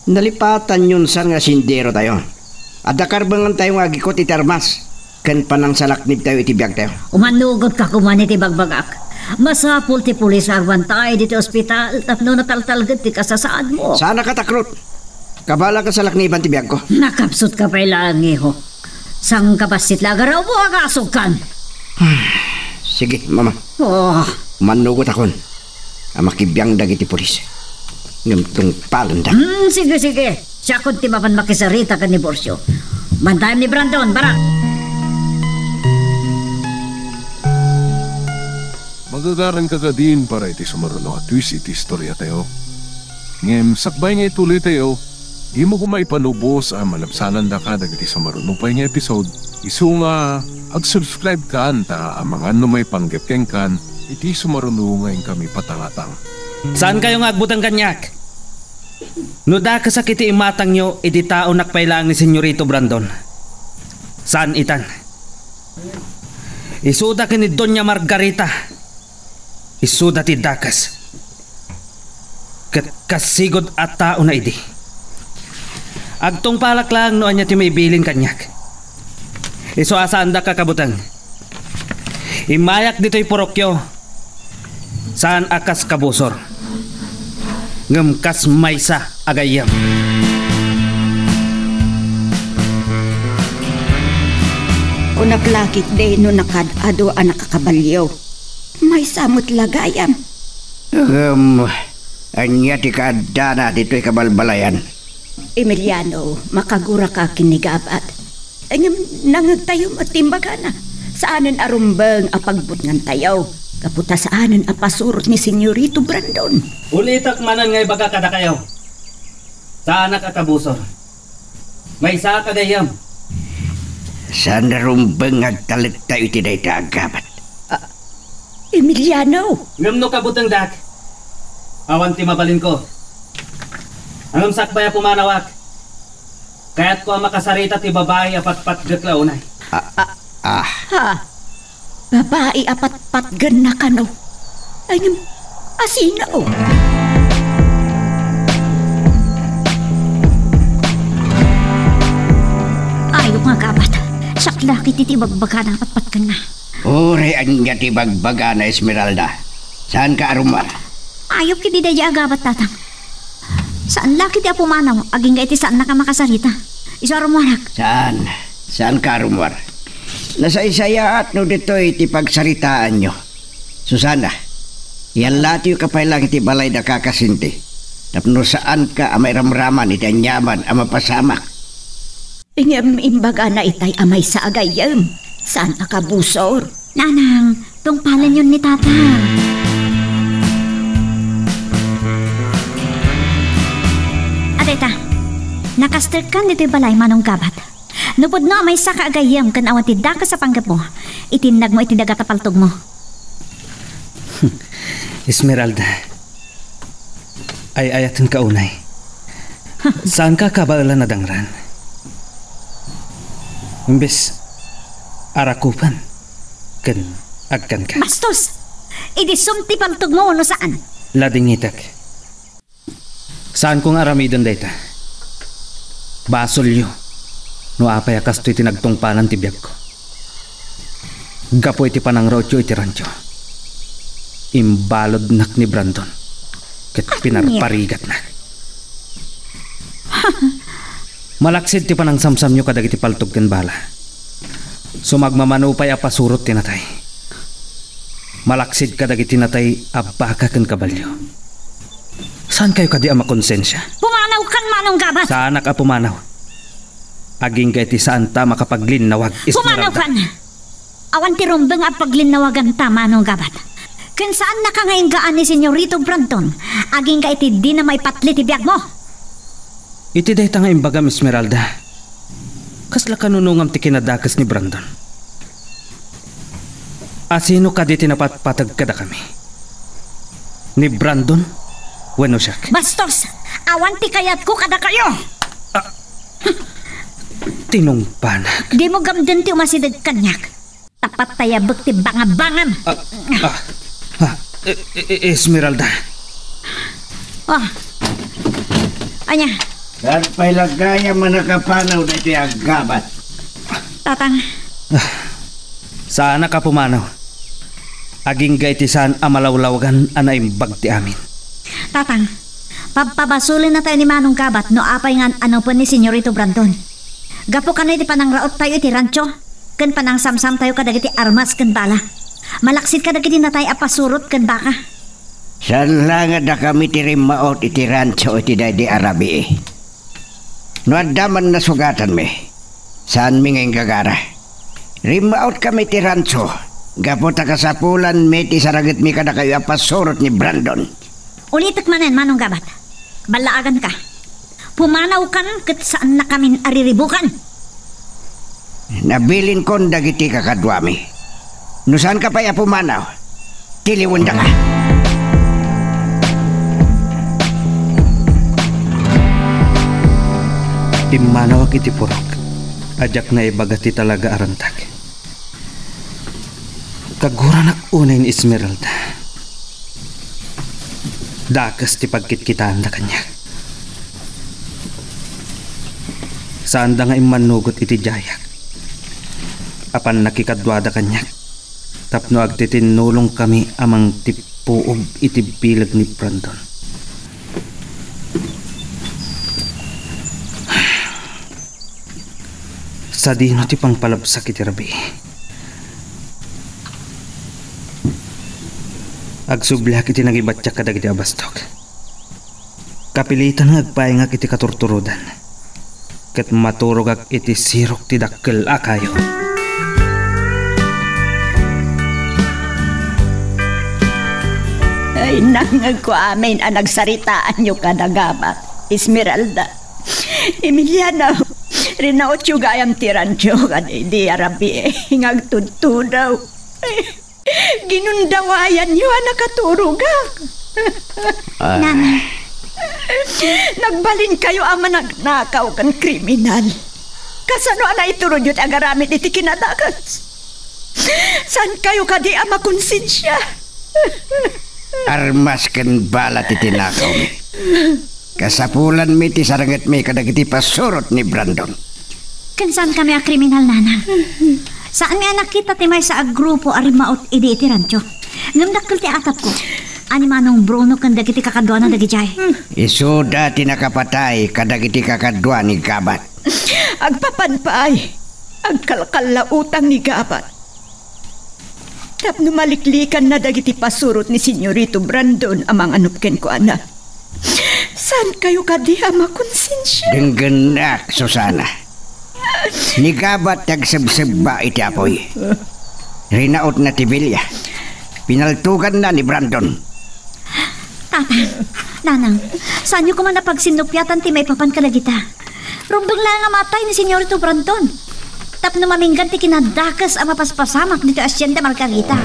nalipatan yun sa nga sindero tayo. Ada karbangan tayo nga agikot iti armas. Kan panang salaknib tayo iti biyag tayo. Umanugot ka kuman iti bagbagak. Masapul ti pulis arwan tayo dito ospital. Tapno nataltalgad ti kasasaan mo. Sana katakrot. Kabala ka sa lakniban ti biyag ko. Nakapsut ka pa'y lang, iho. Sang kapasit lagaraw mo agasog kan. Sige, mama. Manugot akon. Amakibiyang dagiti pulis. Ngamtong palanda. Sige. Siya kun ti mapan makisarita ka ni Borsyo. Bantayam ni Brandon, barak. Magagaran ka din para iti sumaruno at twist iti istorya tayo. Ngem, sakbay nga ituloy tayo, di mo kumaipanubos ang malapsanan da ka dagiti sumaruno pa nga episode. Isu nga, ag-subscribe ka anta ang mga may panggepkeng kan, iti sumaruno ngayon kami patangatang. Saan kayo nga agbutang kanyak? Nuda ka sa kiti imatang nyo, iti tao nakpailang ni Senyorito Brandon. Saan itan? Isuda ka ni Doña Margarita. Isuda ti dakas. Kasigod at tao na idi. Agtong palak lang noan niya ti may bilin kanyak. Iso asaan da kakabutang. Imayak dito'y porokyo. Saan akas kabusor. Ngamkas maysa agayam. Unaklakit de no nakadado ang nakakabalyaw. May samot lagayam. Anya ti kaadana dito'y kabalbalayan. Emiliano, makagura ka kinigabat. Nangag tayo matimbaga na. Saanan arumbang apagbutngan tayo. Kaputa saanan apasurot ni Senyorito Brandon. Ulitak manan ngay baga kada kayo. Saan nakakabusor? May sa kadayam. Saan narumbang agtalit tayo iti day agabat. Emiliano! Ngamno kabutang dak. Awan ti mabalin ko. Angam sakbaya pumanawak. Kaya't ko ang makasarita ti babae apat-pat gaklaunay. Babae apat-pat gan na kano. Ay, asina o. Ayaw nga kabat. Saklakit iti bagbaga na apat-pat gan na. Ure anya ti bagbaga na Esmeralda. Saan ka arumar? Ayaw kiti da agabat tatang. Saan laki ti apumanaw? Aging ga iti saan na ka makasarita? Iswaro mo anak. Saan? Saan ka, Rumor? Nasa isaya at no dito iti pagsaritaan nyo. Susana, yan lati yung kapay lang iti balay na kakasinti. Tapno saan ka amay ramraman iti anyaman ang mapasamak. Ingem imbaga na itay amay sa agayam. Saan akabusor? Nanang, tungpalan yun ni tata. Adeta, nakastrict kan dito'y balay manong gabat. Nupod no may saka agayam kan awan ti daka sa panggap mo. Itinag mo iti dagatapaltog mo. Esmeralda, ay ayatin ka unay. Saan ka kabala na dangran? Imbes, arakupan, kan agkan ka. Bastos! Idi sumti paltog mo no saan? Lading itak. Saan kong aramidon dayta? Basolyo, no apay akas to'y tinagtungpalan ti biyak ko. Gapo iti panang rodyo iti rancho. Imbalod nak ni Brandon. Kat pinarparigat na. Malaksid ti panang samsam nyo kadag iti paltog ken bala. Sumagmamanupay apasurot tinatay. Malaksid kadag iti natay abaka ken kabalyo. Saan kayo kadi ama konsensya? Pumanaw kan manong gabat! Saan ka pumanaw? Aging kay ti saan ta makapaglinawag, Esmeralda. Pumanaw kan! Awan ti rumbeng at paglinawagan ta manong gabat. Kung saan na ka ngayon gaan ni Senyorito Brandon, aging ka iti di na may patli ti biyag mo. Iti day ta nga imbagam, Esmeralda. Kasla kanunungam ti kinadakas ni Brandon. Asino ka di tinapatpatag kada kami? Ni Brandon? Bueno siya. Bastos! Awan ti kayat ko kada kayo! Tinungpanag. Di mo gamdan ti umasidag kanyak. Tapat tayabag ti bangabangam. Esmeralda. Oh. Anya. Saan pa'y lagaya manakapanaw na iti agabat? Tatang. Saan ka pumanaw? Aging gaiti saan amalawlawagan anaimbag ti amin. Tatang, papabasulin na tayo ni Manong Gabat no apay nga ano po ni Senyorito Brandon. Gapo ka na iti panangraot tayo iti rancho. Ken panang samsam tayo kadag iti armas ken bala. Malaksid kadag iti natay apasurot ken baka. Saan lang da kami ti rimaot iti rancho iti daydi Arabi eh. No adaman na sugatan mi. Saan mi ngayong gagara? Rimaot kami ti rancho. Gapo ta kasapulan mi ti saragat mi kada kayo apasurot ni Brandon. Ulitak manen Manong Gabat. Balaagan ka. Pumanaw kan ket saan na kamin ariribukan. Nabilin kon dagiti kakadwami. No saan ka pa'y pumanaw? Tiliwan da ka. Imanaw ak iti purok. Ajak na ibagati talaga arantag. Kaguran ak unay ni Esmeralda. Dakas ti pagkitkitaan da kanya. Saan da nga imanugot iti jayak. Apan nakikadwada kanya. Tapno agtitinulong kami amang tipuog iti bilag ni Brandon. Sa dino ti pangpalabsak iti rabi. Agsublak iti nagibatyak kadag iti abastok. Kapilitan nga agpaingak iti katurturudan. Ket maturog ag iti sirok ti dakkel akayo. Ay, nangag ko amin ang nagsaritaan nyo kadagabat. Esmeralda. Emiliano, rinaot yung gayam tirancho kan di Arabi eh. Ngagtuntunaw. Ginundawayan nyo ang nakaturugak. Nanay. Nagbalin kayo ama nagnakaw kan kriminal. Kasano na iturod yun agaramit iti kinadakas. San kayo kadi ama konsensya? Armas ken balat iti nakaw mi. Kasapulan mi ti saranget mi kadag iti pasurot ni Brandon. Kansan kami a kriminal, nanang? Saan nga nakita ti may sa agrupo arimaot idi iti rancho? Ngam dakkel ti atap ko. Ani manong Bruno kan dagiti kakadwa na dagijay. Isuda tinakapatay kadagiti kakadwa ni Gabat. Agpapanpaay, agkalkalautang ni Gabat. Tapno maliklikan na dagiti pasurot ni Senyorito Brandon amang anupken ko ana. Saan kayo kadiha makonsensya? Denggenak, Susana. Ni Gabat tagsebseba iti apoy. Rinaot na tibilya. Pinaltugan na ni Brandon. Tatang, nanang, saan nyo kuman napagsinupyatan ti may papan kalagita? Rumbang lang nga matay ni Senyorito Brandon. Tapno maminggan ti kinadakas ang mapaspasamak dito Hacienda Margarita.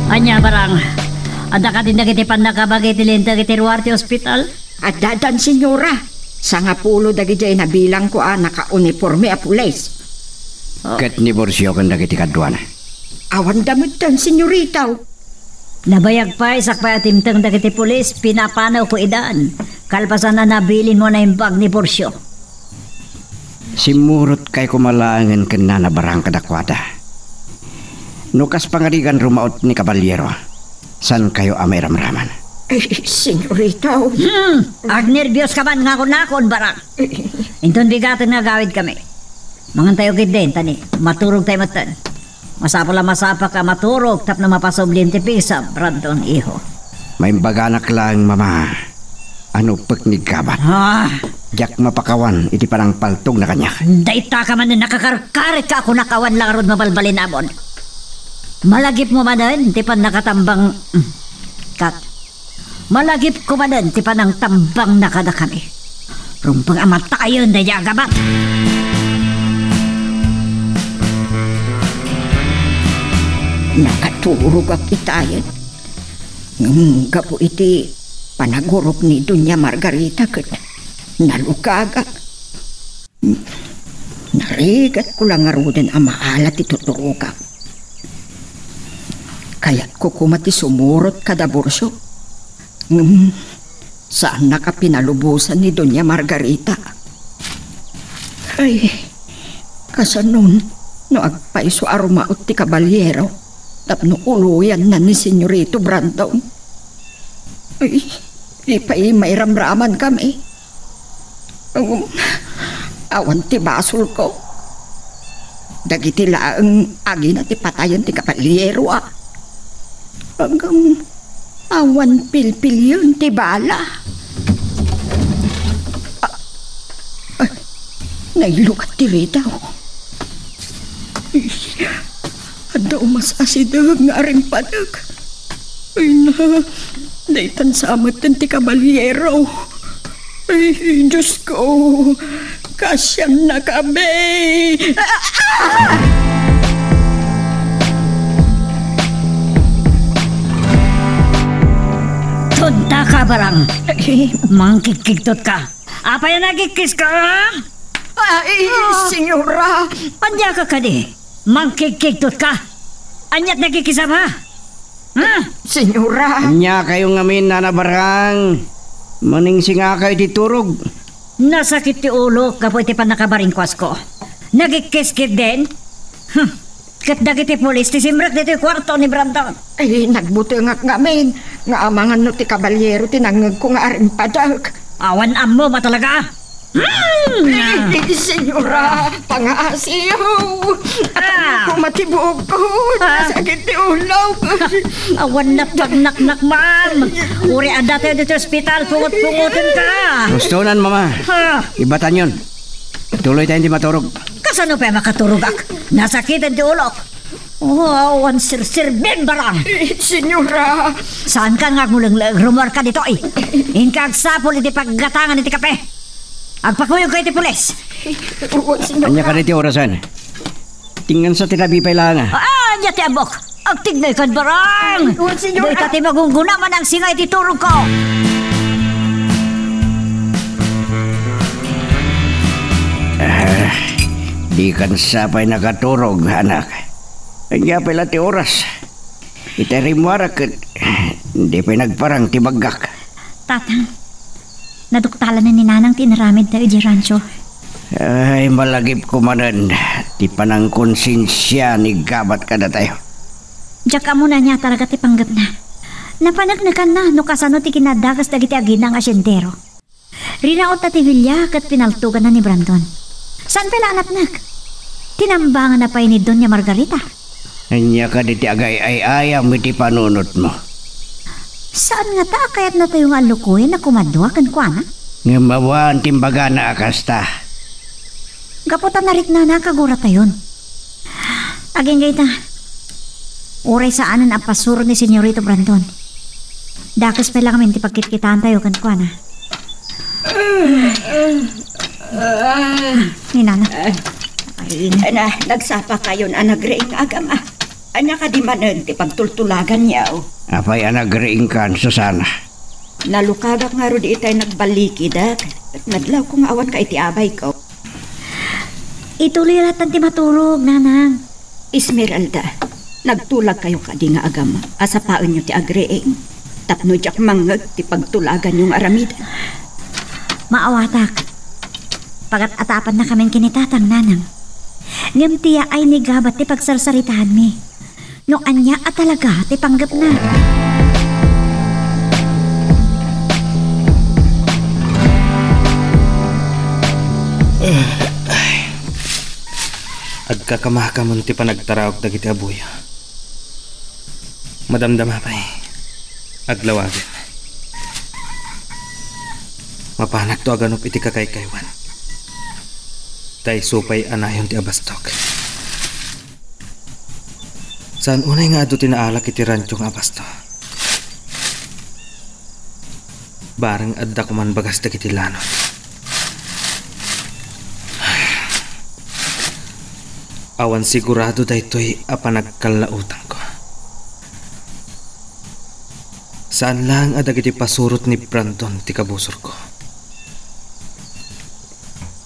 Anya barang, ada ka din dagiti panakabagay ti lenta kiti Ruarte Hospital? At dadan, senyora. Sa nga pulo dagijay na bilang ko naka-uniforme a pulis. Kat ni Borsyo kan dagiti kadwa na. Awan damit dan, senyoritaw. Nabayag pa, isak pa atimtang dagiti pulis, pinapanaw ko idaan. Kalpasan na nabilin mo na yung bag ni Borsyo. Simurot kay kumalangan ken na nabarang kadakwada. Nukas pangarigan rumaot ni Kaballero. San kayo amay ramraman? Senyoritaw. Agnervyos ka man nga kunakon, barang. Inton bigatan nga gawid kami. Mangan tayo gid din, tani. Maturog tayo matan. Masapa ka maturog, tap na mapasoblin ti pisa, Brandon, iho. May baganak lang, mama. Ano pek ni Gabat? Jak mapakawan, iti parang paltog na kanya. Dayta ka man na nakakarkarit ka ako nakawan lang rod mabalbalin amon. Malagip mo manan, ti pan nakatambang... Kat. Malagip ko manan, ti pan ang tambang nakada kami. Rumpang amatayon na Gabat. Nakaturog ang kitayan. Gapo iti panagurok ni Dunya Margarita kat nalukaga. Narigat ko lang aruden ang maalat ito turuga. Kaya't ko kumati sumurot kada Borsyo. Saan nakapinalubusan ni Dunya Margarita? Ay, kasanon no agpaiso arumaot ti Kaballero. Tapno uluyan na ni Senyorito Brandon. Ay, ipay may ramraman kami. Awan ti basol ko. Dagiti laang agi na ti patayan ti Kaballero Hanggang awan pilpil yun ti bala. Nailukat ti Rita. Daw mas asidag nga rin padag. Ay na, daytan samat ti Kaballero. Ay, Diyos ko, kasyang na kami. Tunta ka, barang. Mangkikiktot ka. Apa yan nagkikis ka? Ay, senyora. Anya ka kadi? Mangkikiktot ka. Anyat nagkikisama? Senyora. Anya kayo ngamin na nabarang. Maning singa kayo titurog. Nasakit ti ulo kapoy ti panakabaringkwas ko. Nagkikiskit din? Kat dagiti polis ti simrak dito yung kwarto ni Brandon. Ay, nagbuto nga ngamin. Nga amangan no ti Kaballero tinangag ko nga aring padag. Awan mo ba talaga? Senyora, pangaasiyaw. Kumatibog ko. Nasakit ti ulo. Awan nak man. Uri ada tayo dito hospital. Pungot-pungutin ka. Gustonan, mama. Ibatan yun. Tuloy tayo hindi maturog. Kasano pa makaturog ak? Nasakitan ti ulo. Awan sir-sirbin barang. Senyora. Saan ka nga mulang rumor ka dito Inkag sapol iti paggatangan iti kape. Agpakuyog kayo ti pulis. Anya ka dito orasan. Tingnan sa tinabi pa ilangan. Anya ti abok. Agtignay ka barang. Doy ka ti magunguna man ang singay ti turog ko. Di kan sapay nakaturog, anak. Anya pala ti oras. Itarimwara kat hindi pa nagparang ti bagak. Tatang, naduktalan na ni Nanang tinaramid tayo di rancho. Ay, malagip ko manan. Di pa ng konsensya ni gabat ka na tayo. Diyak ka muna niya talaga ti panggap na. Napanagnakan na no kasano ti kinadagas dagiti agina nga asyentero. Rinaot na ti Villa kat pinaltugan na ni Brandon. Saan pala anatnak? Tinambangan na pa ni Doña Margarita. Anya ka di ti agay ay ayam iti panunot mo. Saan nga ta kayat na tayo nga lukuin na kumadwa kan kuana? Nga mawaan timbaga na akasta. Gaputan na rin na nakagura tayon. Aging gayta. Uray saanan ang pasuro ni Senyorito Brandon. Dakis pa lang kami ti pagkitkitaan tayo kan kuana. Ni Nana. Ana, nagsapa kayo na nagreing agam ah. Anya ka di manan ti pagtultulagan niya oh. Apay anagreing kan, Susana. Nalukagak nga ro di itay nagbaliki dak. At nadlaw kung awan ka iti abay ko. Ituloy ratan ti maturog, Nanang. Esmeralda, nagtulag kayo ka di nga agam. Asapaan nyo ti agreing. Tapno jak mangag ti pagtulagan yung aramida. Maawatak. Pagat atapan na kami kinitatang, Nanang. Ngam tiya ay nigabat ti pagsarsaritahan mi. No anya at talaga ti panggap na. Agkakamakamon ti panagtaraok dagiti abuyo. Madamdama pa'y aglawagan. Mapanak to aganop iti kakaykaywan. Tay supay anayon ti abastok. Saan unay nga ado tinaalak iti rancho nga abasto. Barang adda kuman bagas dagiti lanot. Awan sigurado daytoy apanagkalautang ko. Saan lang adagiti pasurot ni Brandon ti kabusor ko.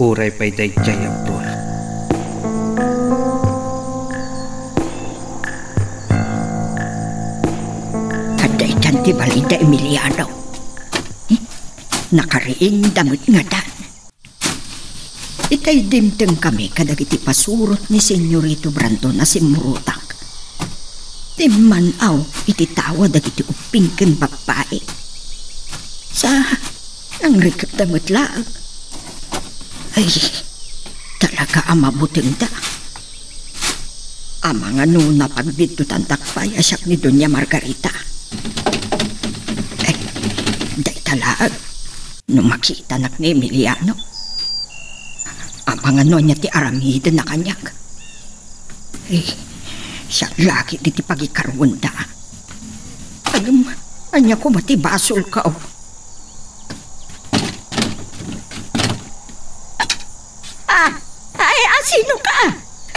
Uray pa'y dayjay abron. Kaday dyan ti balida Emiliano. Nakariing damit nga dan. Itay dimteng kami kadagiti pasurot ni Senyorito Brandon na simurutang. Timanaw iti tawa dagiti upingken babae. Sa ang rikap damit lang. Ay, talaga amabuting da. Amang ano na pagbitutan takpay asyak ni Doña Margarita. Eh, day talag. Nung makita nak ni Emiliano. Amang ano niya ti aramida na kanyak. Eh, siya lagi di pagikarwan da. Agam, anya ko mati basol ka oh. Sino ka?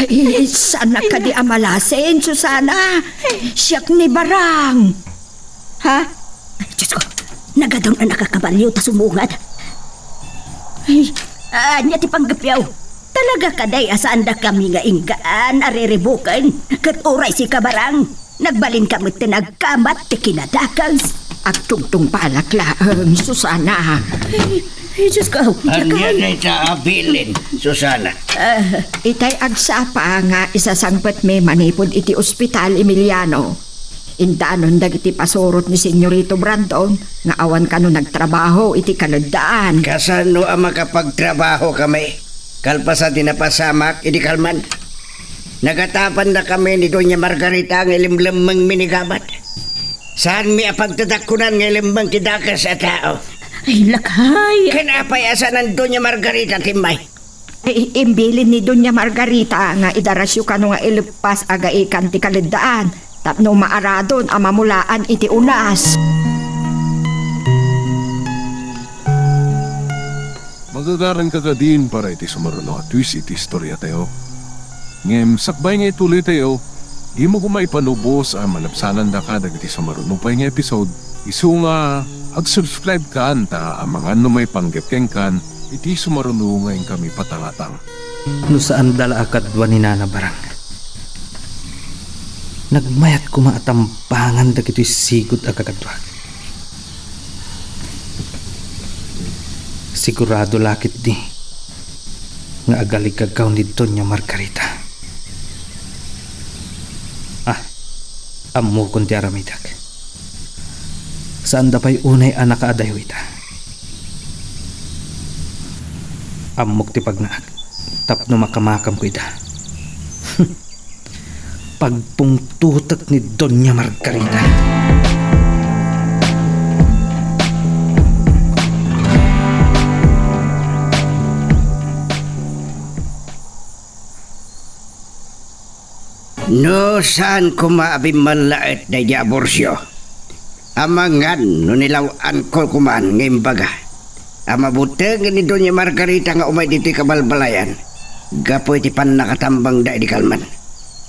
Ay, sana ka di amalasin, Susana. Siyak ni Barang. Ha? Ay, Diyos ko, nagadong na nakakabalyo ta sumungad. Ay, anya ti panggapyaw. Talaga kaday asaan da kami nga inggaan, ariribukan. Kat oray si Kabarang. Nagbalin kami tinagkamat ti kinadakas. Agtungtong palaklaang, Susana. Ay, Diyos ko. Anya na sa abilin, Susana. Itay agsapa nga isasangpat may manipod iti ospital Emiliano. Indanon dagiti pasurot ni Senyorito Brandon nga awan kano nagtrabaho iti kanadaan. Kasano ang makapagtrabaho kami? Kalpasa dinapasamak, iti kalman. Nagatapan na kami ni Doña Margarita ang ilimlamang minigabat. Saan mi apagtatakunan ng ilimang kidakas sa tao? Ay, lakay. Kanapayasan ng Doña Margarita, Timbay. Imbilin ni Doña Margarita nga idarasyo kano nga ilipas agaikan ti kalidaan. Tapno maaradon ang mamulaan iti unas. Magagaran ka din para iti sumaruno at twist iti istorya tayo. Ngem, sakbay nga ituloy tayo, di mo kumaipanubos ang malapsanan da ka dagiti sumaruno pa nga episode. Isu nga, ag-subscribe ka anta ang mga may panggapkeng kan, iti sumaruno ngayon kami patangatang. No saan dala akadwa ni Nana Barang. Nagmayat ko maatampangan dagito'y sigod akakadwag. Sigurado lakit di. nga agaligagaw ni Doña Margarita. Ammo kon ti aramidak. Saan da pa'y unay anak kaadayo ita? Ammok ti pagnaag. Tapno makamakam ko ita. Pagpungtutak ni Doña Margarita. No, saan ko maabim manlaet na diaborsyo? Amangan no nilawan ko kumaan ngayon baga. Amabuteng ni Doña Margarita nga umay dito'y kabalbalayan. Gapoy ti pan nakatambang da di kalman.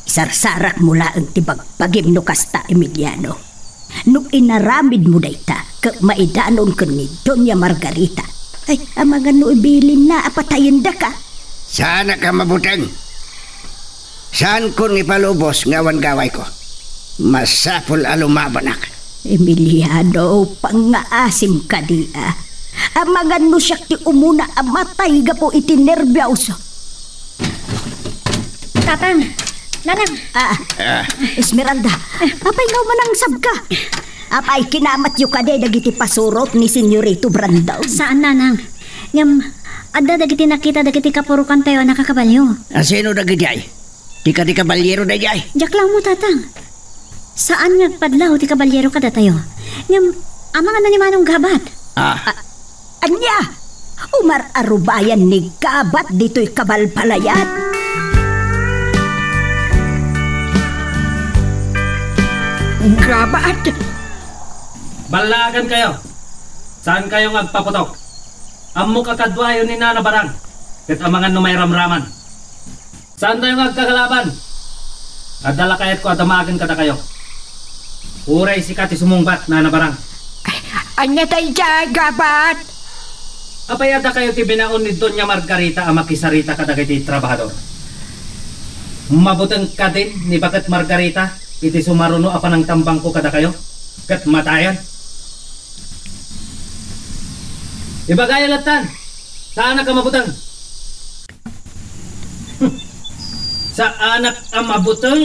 Sarsarak mula ang tibagpagim no kasta Emiliano. Nung inaramid mo dayta, kag maidanon ka ni Doña Margarita. Ay, amangan no ibilin na apatayin da ka. Sana ka mabuteng. Saan ko ni palubos ngawan gaway ko? Masapul alumabanak. Emiliano, pangaasim ka dia. Amangan no siya ti umuna amatay ga po itinerbiyauso. Tatang, nanang. Esmeralda, apay nga manang sabka. Apay kinamat yu ka de dagiti pasurot ni Senyorito Brandon. Saan, nanang? Ngam, adda dagiti nakita dagiti kapurukan tayo nakakabalyo. Sino dagiti ay? Di ka kabalyero na jay. Jak lang mo, tatang. Saan nga padlaw ti kabalyero kada tayo? Ngam, amangan na ni Manong Gabat. Anya, umar arubayan ni Gabat dito'y kabalpalayat. Gabat? Balagan kayo. Saan kayo ngagpaputok? Ammo kakadwayo ni Nana Barang. Ket amangan no may ramraman. Saan tayo ngagkakalaban? Adala kayat ko adamagan kada kayo. Uray si Kati sumungbat, Nana Barang. Anya tayo dyan, Gabat? Apayada kayo ti binaon ni Doña Margarita ang makisarita kada kiti trabahador. Mabutang ka din ni Bakat Margarita iti sumaruno apa ng tambang ko kada kayo. Kat matayan. Ibagay latan. Saan ka mabutang? Sa anak ang mabutang.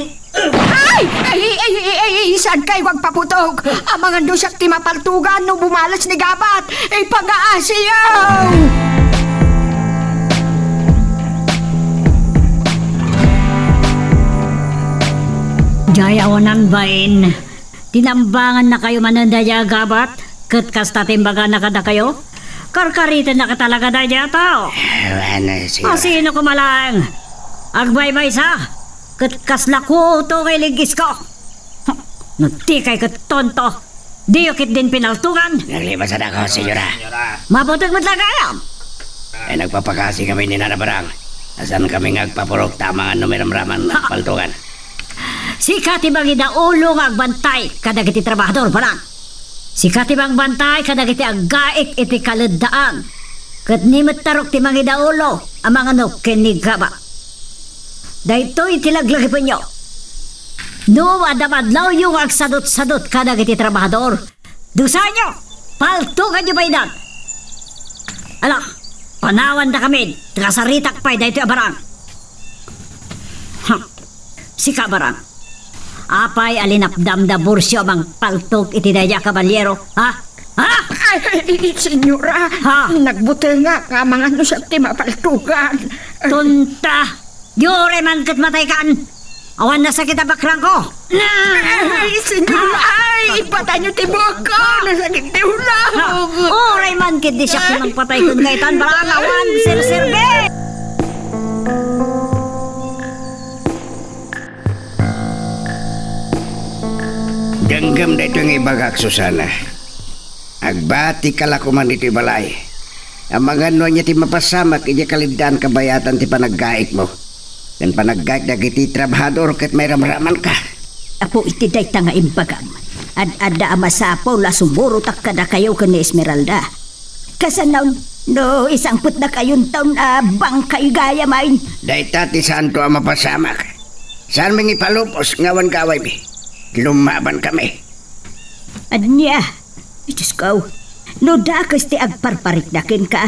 Ay, saan kayo magpaputog? Amangan do siya ti mapaltugan no bumalas ni Gabat. Ay, pag-aasiyaw! Jayawanan bain. Tinambangan na kayo manandaya Gabat. Kat kasta timbaga na kada kayo. Karkaritan na ka talaga daya tao. Sino kumalang? Agbaybay sa, kat kasla ko to kay ligis ko. Nuti kay kat tonto, diyokit din pinaltungan. Naglibasan ako, senyora. Mabutag matlagayam. Ay nagpapakasi kami ni Nana Barang. Asan kami ngagpapurok tama nga numiramraman na paltungan. Si Katibang idaulo nga agbantay kadagiti trabahador parang. Si Katibang bantay kadagiti aggaik iti kaledaan. Kat nimot tarok ti mga idaulo amang ano kinigaba. Dahito itilaglag pa nyo. No, adamadlaw yung agsadot-sadot kada kiti trabahador. Dusa nyo, paltungan nyo ba idan? Ala, panawan na kami, kasaritak pa'y dahito abarang. Sika barang, apay alinapdam da bursyo bang paltog iti daya kabalyero, ha? Ha? Ay, senyora, nagbutil nga kamangan no siya ti mapaltugan. Tunta! Yore man kat matay kaan. Awan na sakit ang bakrang ko. Ay, senyora, ay, ipatay nyo tibok ko. Nasakit ti ulang. Oray man kit di siya pinang patay kung gaitan. Barang awan, sir-sirbe. Ganggam na ito ng ibagak, Susana. Agbati kalakuman ito balay. Ang mga ano niya ti mapasamak, iya kalidaan kabayatan ti panaggaik mo. Dan panaggaik na kiti trabahador kat may ramraman ka. Apo iti dayta nga imbagam. Ad-ada amasapaw la sumurutak kada kayo ka ni Esmeralda. Kasanaw, no, isang put na kayon taon bangkay gaya main. Dayta ti saan to ang mapasamak. Saan mga ipalupos ngawan kaway mi? Lumaban kami. Anya, Diyos ko, no dakas ti agparparik nakin ka.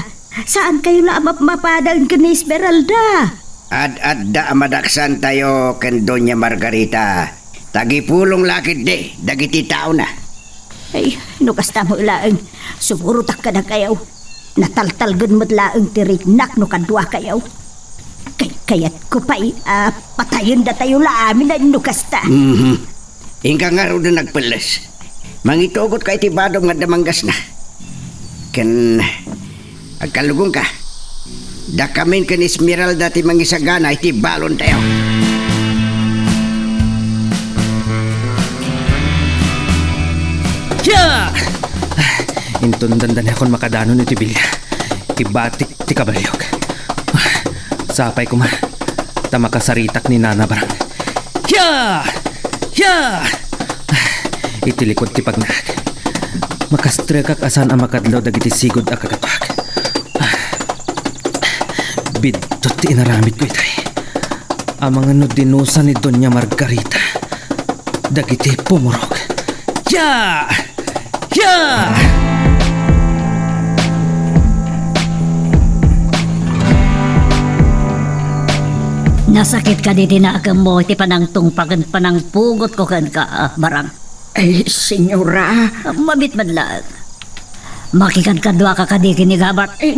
Saan kayo na mapadang ka ni Esmeralda? Ad-adda amadaksan tayo ken Doña Margarita. Tagipulong lakit de, dagiti tao na. Ay, nukasta mo ilaang. Sumurutak ka na kayaw. Nataltalgan mo't laang tiriknak no kadwa kayaw. Kayat ko pa'y patayin na tayo laamin na nukasta. Ingka nga ro na nagpeles. Mangitugot ka itibadong nga damanggas na. Ken agkalugong ka. Dakamin ken Esmeralda ti mangisagana iti balon tayo. Yeah! Inton dandan akon makadanon iti bilya. Ibatik ti kabalyog. Sapay ko tamakasaritak ni Nana Barang. Yeah! Yeah! Iti likod ti pagnag. Makastrekak asan ang makadlaw dagiti sigod a kagapag. Bidtot ti inaramid ko itay. Ang mga nudinusa ni Doña Margarita. Dagiti pumurog. Yeah! Yeah! Nasakit ka diti na agam mo, iti panangtong panang pugot ko kan ka, Barang. Ay, senyora. Mabit man lang. Makikan kadwa ka kadiki ni Gabat. Eh,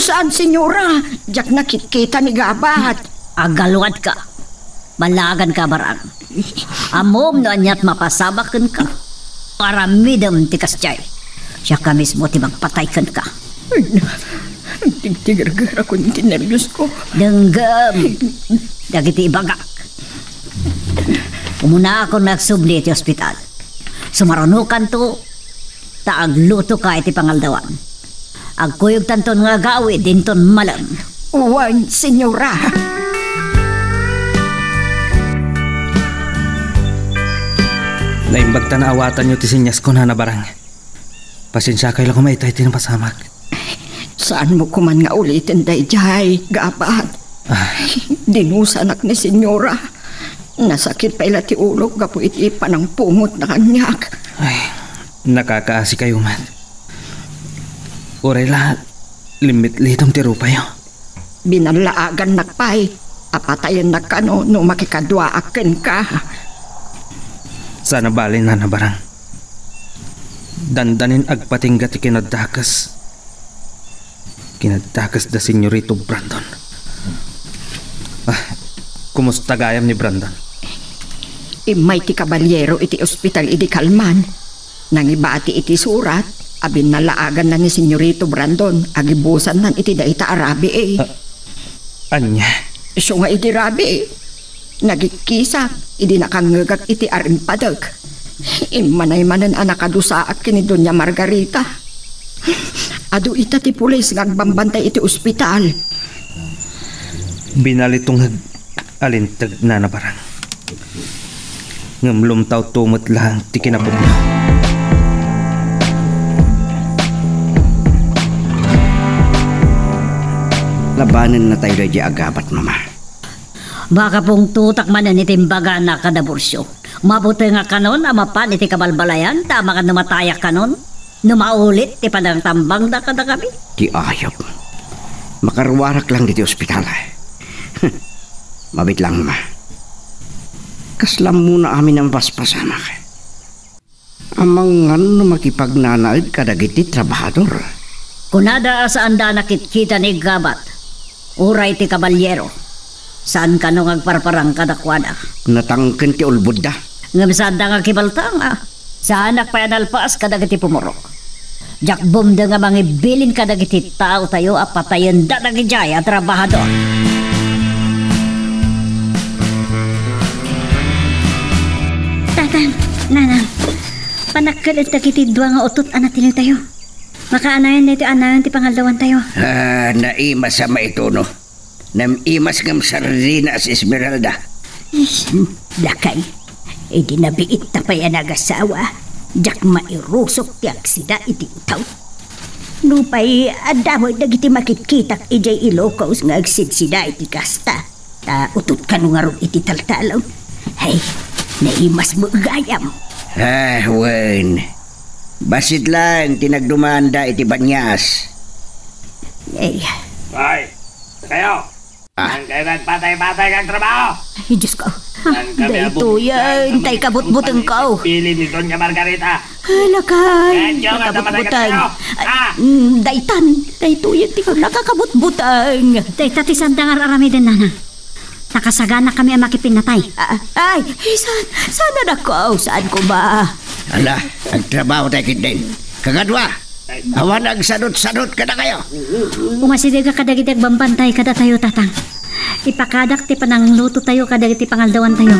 saan, senyora? Diyak nakikita ni Gabat. Agaluat ka. Malagan ka, Barang. Amom no anyat mapasabakan ka. Para midam ti kasjay. Siya ka mismo ti magpataykan ka. Tigtigar-gar ako ng tinervyos ko. Denggam. Dagiti ibagak. Umuna ako nagsubli ti ospital. Sumarunukan to, taagluto ka iti pangaldawan. Agkuyog tanton nga gawi, dinton malam. Uwan, senyora. Naimbag na awatan nyo ti sinyas ko na Barang. Pasensya kayo lang kumaitay ti napasamak. Saan mo kuman nga ulitin day jay, Gabat? Dinusanak ni senyora. Nasakit pa ila ti ulog gapu iti panang pungot na kanyak. Ay, nakakaasi kayo man. Uray lahat, limit litong ti rupayo. Binalaagan nakpay, apatayan na kano no makikadwa akin ka. Sana balin na Barang. Dandanin agpatingga ti kinadakas. Kinadakas da Senyorito Brandon. Kumusta gayam ni Brandon? Imay ti kabalyero iti ospital iti Kalman. Nangibati iti surat, abin nalaagan na ni Senyorito Brandon, agibusan nan iti daita arabi eh. Anya? So nga iti rabi eh. Nagikisa, iti nakangagak iti arimpadag. Imanay-manan anakadusaak kini Doña Margarita. Adu ita ti pulis ngagbambantay iti ospital. Binalitong alintag na Barang. Ngamlumtaw tumot lang ti kinapugno. Labanan na tayo di Agabat, Mama. Baka pong tutak man na nitimbaga na kadabursyo. Mabuti nga kanon, amapan iti kabalbalayan, tama ka numatayak kanon. Numaulit, ti padang tambang da kada kami. Di ayop. Makarwarak lang dito ospital. Mabit lang, Ma. Kaslam muna amin ang paspasamak. Amang nga makipagnanaid kadagiti trabahador. Kunada saan da nakitkita ni Gabat, uray ti kabalyero. Saan ka nung agparparang kadakwada? Natangken ti ulbud da. Ngamisad da nga kibaltang Saan nakpayanalpaas kadagiti pumurok. Jakbom da nga mangibilin kadagiti tao tayo apatayan da nagijay at trabahador. Tatang, nanang, panakkalit na kiti dua nga utot anatin tayo. Makaanayan na ito anayan ti pangaldawan tayo. Naimas sa maituno. Namimas ngam sardina as Esmeralda. Lakay, di nabiit na pa yan nagasawa. Jak mairusok ti aksida iti utaw. Nupay, adamoy nagiti makitkitak ijay Ilocos nga agsidsida iti kasta. Ta utot ka nung nga iti taltalaw. Hey, naimas mo gayam. Wen. Basit lang tinagdumanda iti banyas. Eh, Hoy, kayo! Ang kayo nagpatay-patay kang trabaho! ay, Diyos ko. Ang kami Dahito yan, tay kabut-butang ka. Pili ni Doña Margarita. Halakay, Medyo nga nakabut-butang. Ah! Daytan, dahito yan, tingnan nakakabut-butang. Day tati sandang ararami din nanang. Nakasagana kami ang makipinatay. Ay, sana na ko, saan ko ba? Ala, ang trabaho tayo din. Kagadwa, awan ang sadot-sadot ka na kayo. Umasidig ka kadagitag bambantay kada tayo tatang. Ipakadak ti panang luto tayo kadagiti pangaldawan tayo.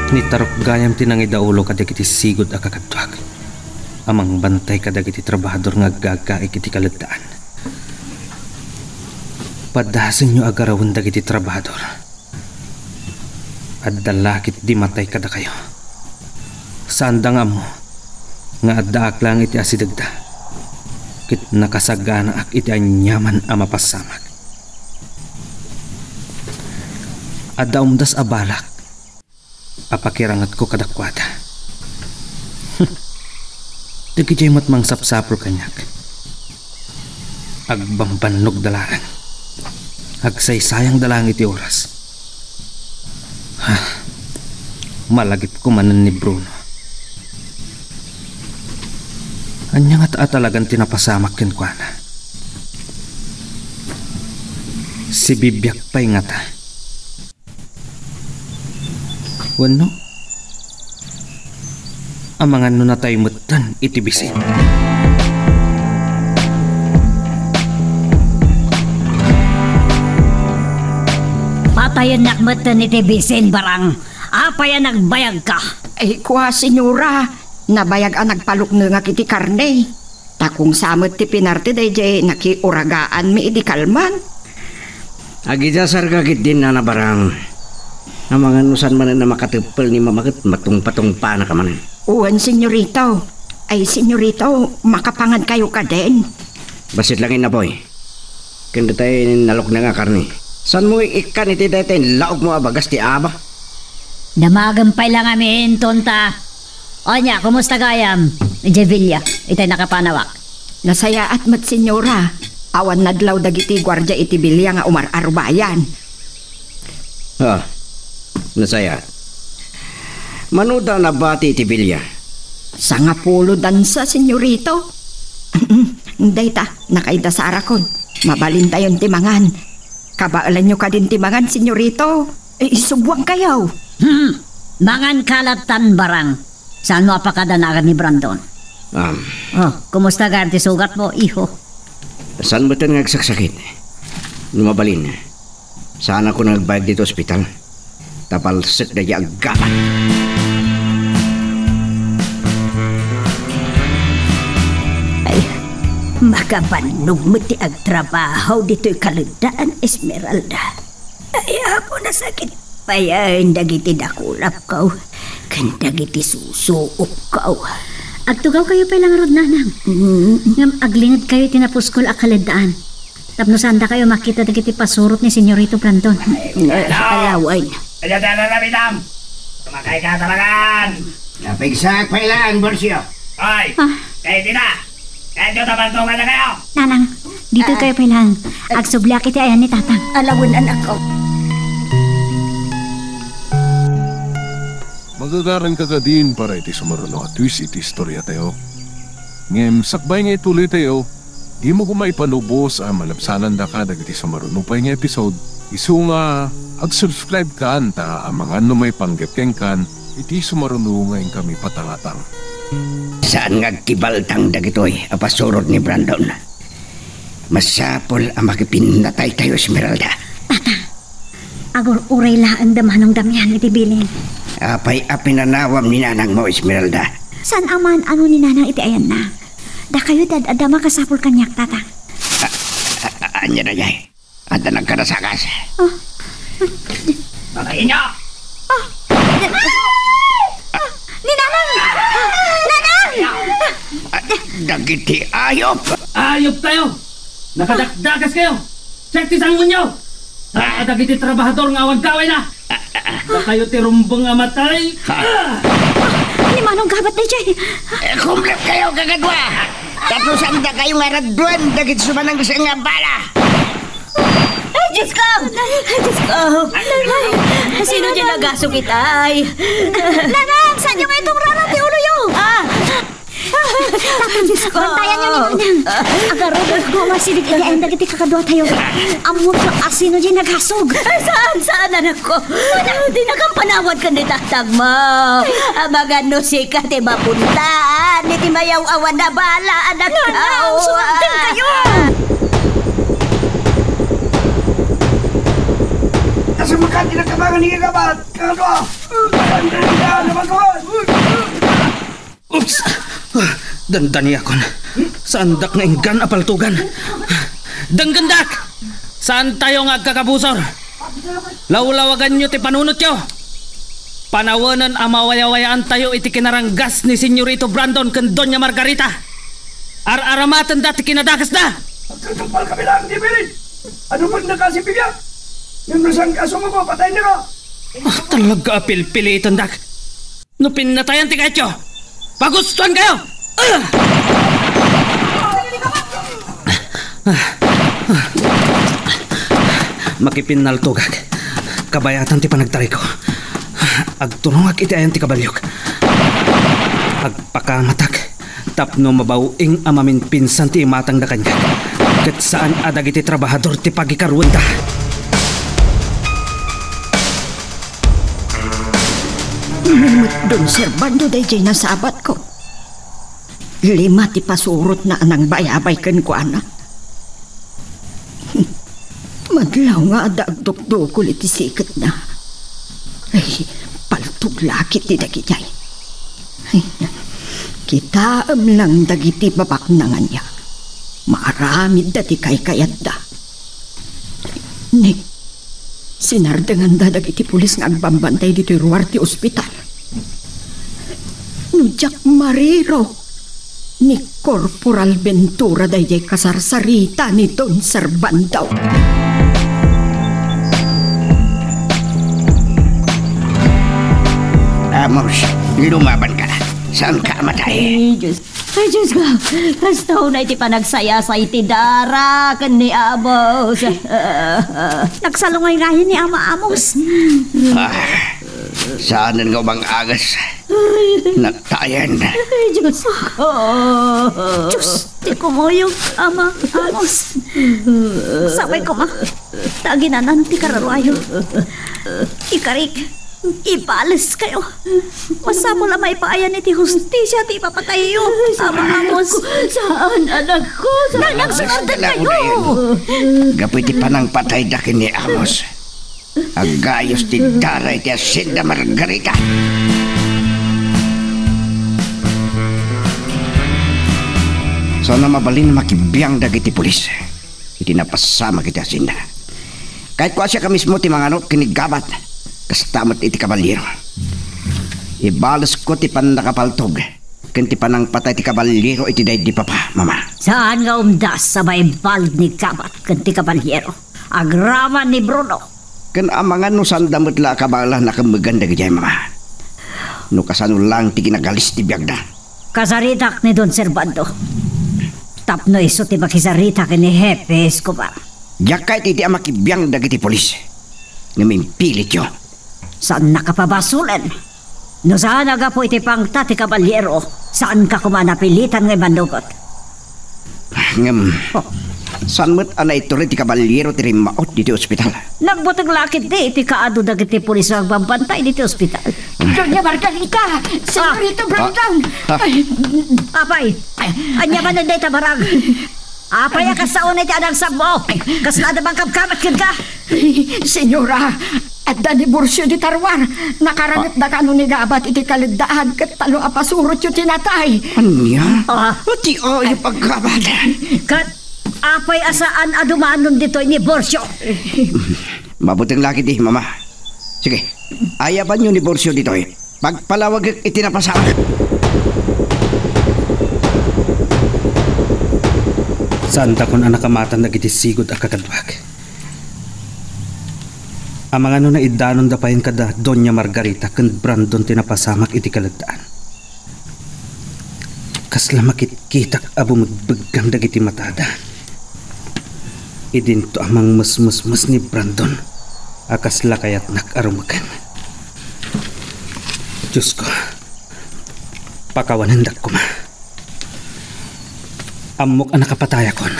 Ni tarok gayam tinangidaulo kadagiti sigod a kakadwag. Amang bantay kadagiti trabahador nga gagaik iti kaladaan. Padasin nyo agarawon dagiti trabahador. At dalakit di matay kada kayo. Sanda nga mo nga addaak lang iti asidagda. Kit nakasagana ak iti anyaman a mapasamag. Adda umdas abalak. Apakirangat ko kadakwada. Dagiti matmang sapsapro kanyak. Agbambanog dalaan. Agsaysayang dalang iti oras. Malagip ko manan ni Bruno. Anya nga talagang tinapasamak ken kuana. Si bibyak pa'y nga ta. Wano? Amangan no na tayo mutan iti bisin. Patayan nakmatan iti bisin barang. Apayan nagbayag ka. Ay, kuha, senyora. Nabayag ang nagpalukno nga kiti karne. Takong samot ti pinarte day nakiuragaan mi iti kalman. Agidasar kagit din na nabarang. Ang mga nusan man na makatipel ni mamakit matong-patong pa na ka man. Uwan, senyorito. Ay, senyorito, makapangan kayo ka din. Basit langin na boy. Kanda tayo nalok na nga karni. San mo ikan iti tayo laog mo abagas ti aba? Damagampay lang amin, tonta. Onya, kumusta gayam? Jevilla, itay nakapanawak. Nasaya at mat, senyora. Awan nadlaw dagiti gwardya iti bilya nga umar-arubayan. Nasaya. Manuda na bati iti bilya. Sa nga pulo dansa, senyorito. Dayta, nakaida sa arakon. Mabalin tayon timangan. Kabaalan nyo ka din timangan, senyorito. Isubwang kayo. Mangan kalatan barang. Saan mo apakadanagan ni Brandon? Kumusta ganti sugat mo, iho? Saan ba ito nagsaksakit? Lumabalin. Saan ako nagbayag dito ospital? Tapalsik na yung agapan. Ay, makabanog mo ti agtrabaho dito'y kaludaan, Esmeralda. Ay, ako nasakit pa yan, dagiti dakulap ka. Kandagiti susuok ka. Agtugaw kayo pa lang rod nanang. Ngam aglingad kayo tinapuskol akaladaan. Tapno sanda kayo makita dagiti pasurot ni Senyorito Brandon. Alaway. Kaya na na, Bidam! Tumakay ka talagaan! Napigsak pa ilan, Borsio. Hoy! Kayo din na! Kaya nyo tabantungan na kayo! Nanang, dito kayo pa lang. Agsublak iti ayan ni tatang. Alawin anak ko. Magagaran ka ka din para iti sumaruno at twist iti istorya tayo. Ngem, sakbay nga ituloy tayo, di mo kumaipanubos ang malabsanan da ka dagiti sumaruno pa nga episode. Isu nga, ag-subscribe ka anta ang mga may panggepkeng kan, iti sumaruno ngayon kami patangatang. Saan nga kibaltang dagitoy apasurot ni Brandon? Masapol ang makipinatay tayo, Esmeralda. Tatang, agur-uray laang damanong damihan iti bilin. Apay apinanawam ni nanang mo, Esmeralda. San aman ano ni nanang iti ayan na? Da kayo dadadama kasapul kanyak, tatang. Anya na yay. Anda nagkarasakas. Patayin nyo! Ni nanang! Nanang! Dagiti ayop! Ayop tayo! Nakadakdakas kayo! Check ti sangon nyo! Dagiti trabahador nga awag kaway na! Da kayo ti rumbong nga matay! Ni manong gabat DJ. Kumplot kayo kagadwa. Tapos anda kayong aradwan dagit sumanang gusto nga bala. Ay, Diyos ko! Ay, Diyos ko! Sino dyan nagasok itay? Nanang, saan yung itong rarati ulo yung? Tapos, Diyos ko, bantayan niyo ni Manang. Agarod ko, masilig kaya ang dagiti kakadwa tayo. Amo sa asino dyan naghasog. Ay, saan, anak ko? Di nakampanawad ka ni tatag mo. Mga nusika, ti mapuntaan. Ti mayaw awan na bala, anak ko. Nanang, sumagtin kayo! Nasumakan din ang kamangan ni Gabat. Kagadwa. Oops! Dandani akon. Sandak na inggan apaltugan. Danggandak! Saan tayo nga kakabusor? Lawlawagan nyo ti panunot nyo. Panawanan amawayawayaan tayo iti kinaranggas ni Senyorito Brandon kan Doña Margarita. Ar-aramatan dati kinadakas na. Magkatumpal kami lang, di bilin. Ano pag nakasipigyan? Yung nasang kaso mo ko, patay na ka. Talaga apil-pili itondak. No pinatayan ti kayo. Pagustuhan kayo! Makipinal tugag. Kabayatan ti panagtaray ko. Agturungag iti ayan ti kabalyok. Agpakamatak. Tapno mabawing amamin pinsan ti imatang na kanya. Kat saan adag iti trabahador ti pagikarwanda. Nimot dun, Sir Bando, dahil na sabat ko. 5 ti pasurot na anang bayabay kan ko, anak. Madlaw nga adagdok-dokol iti sikat na. Ay, paltog lakit ti dagitay. Kitaam lang dagiti babaknangan niya. Maaramid dati kay kayat da. Nick, sinardangan da dagiti pulis nga agbambantay dito ruwar ti ospital. Nujak Mariro ni Corporal Ventura dayay kasarsarita ni Don Serbandaw. Amos, lumaban ka na. Saan ka matay? Ay, Diyos ko. Kastaw na iti panagsaya sa iti dara kan ni Amos. Nagsalungay ngayon ni Ama Amos. Saan nga bang agas? Nagtayan. Ay, Diyos ko. Diyos, di ko mo yung Ama Amos. Sabay ko ma. Taginanan ti kararwayo. Ikarik. Ibalas kayo. Masamo lang may paayan iti hustisya ti ipapatay yo. Ama Amos. Saan, anak ko? Nanang sunundan kayo. Gapoy ti panang patay dakin ni Amos. Agayos ti daray ti Hacienda Margarita. Sana mabalin makibiyang dagiti pulis. Iti napasama kiti Hacienda. Kahit kwa siya ka mismo ti mga kinigabat. Kastamat iti kabalyero. Ibalas ko ti panakapaltog. Kanti panang patay ti kabalyero iti day di papa, mama. Saan nga umdas sa may bald ni Kabat kanti kabalyero? Agraman ni Bruno. Kan amangan no sandamot la kabala na kamaganda gajay, mama. No kasano lang ti kinagalis ti biyagda. Kasaritak ni Don Servando. Tapno iso ti makisaritak ni Hepe Escobar. Yakay ti amakibiyang dagiti polis. Namimpilit yo. Saan nakapabasulan? No saan aga po iti pangta ti kabalyero? Saan ka kumanapilitan ng bandugot? Saan mo't anay ito rin ti kabalyero ti rimaot dito ospital? Nagbutang lakit di iti kaado dagiti pulis ang bambantay dito ospital. Doña Margarita! Senyorito Brandon! Apay! Anya ba nanday tabarag? Apay ka sa unay ti adang sabmo! Kaslada bang kabkamat ka? Senyora, at danibursyo di tarwar, nakarangat da kano ni Gabat iti kalagdaan kat talo apasurot yung tinatay. Anya? Ti yung pagkabat. Kat, apay asaan adumanon dito ni Borsyo? Mabuting laki di, mama. Sige, ayaban nyo ni Borsyo dito eh. Pagpalawag itinapasama. Santa kon anak kamatan na gitisigod a kakadwag. Ang mga na idanon da payin kada Doña Margarita kan Brandon tinapasamak iti kalagdaan. Kasla makitkitak abo magbagam dagiti matada. Idinto amang mas ni Brandon. Akasla kayat nakarumakan. Diyos ko, pakawanan dak ko ma. Amok ang nakapataya kon.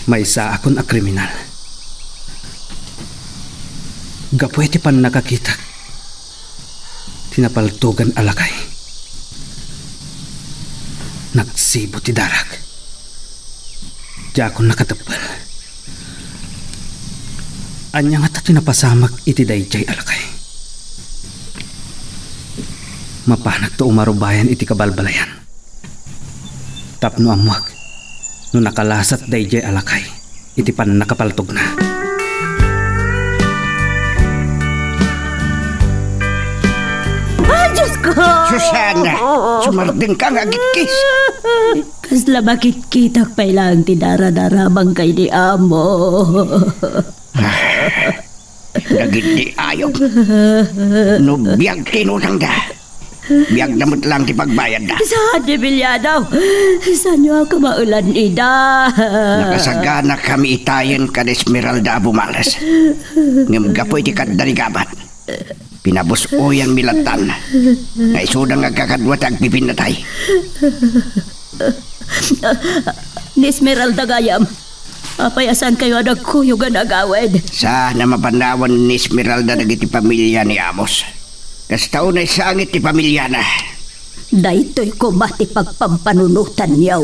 May isa akon a kriminal. Gapoy ti pan nakakita. Tinapaltugan alakay. Nagsibo ti darag. Di akon nakatapal. Anya nga ta tinapasamag iti dayjay alakay. Mapanag to umarubayan iti kabalbalayan. Tapno amwag. No nakalasat dayjay alakay. Iti pan nakapaltog na. Diyos ko! Susana, sumardeng ka nga gitkis. Kasla bakit kitak pa ilang tidara-darabang kay di amo. Dagit di ayok. No biyag tinutang da. Biyag namot lang ti pagbayad da. Saan di Bilyadaw? Saan nyo ako maulan ida? Nakasagana kami itayin ka Esmeralda Abumalas. Ngamgapoy ti kadarigabat. Pinabos o yang milatan. Ngay sudang agkakadwat ang pipinatay. Ni Esmeralda Gayam, apayasan kayo nagkuyugan agawid. Sana mapanawan ni Esmeralda nagiti pamilya ni Amos. Kastaw na isangit ti pamilya na. Daytoy ko mati pagpampanunutan niyaw.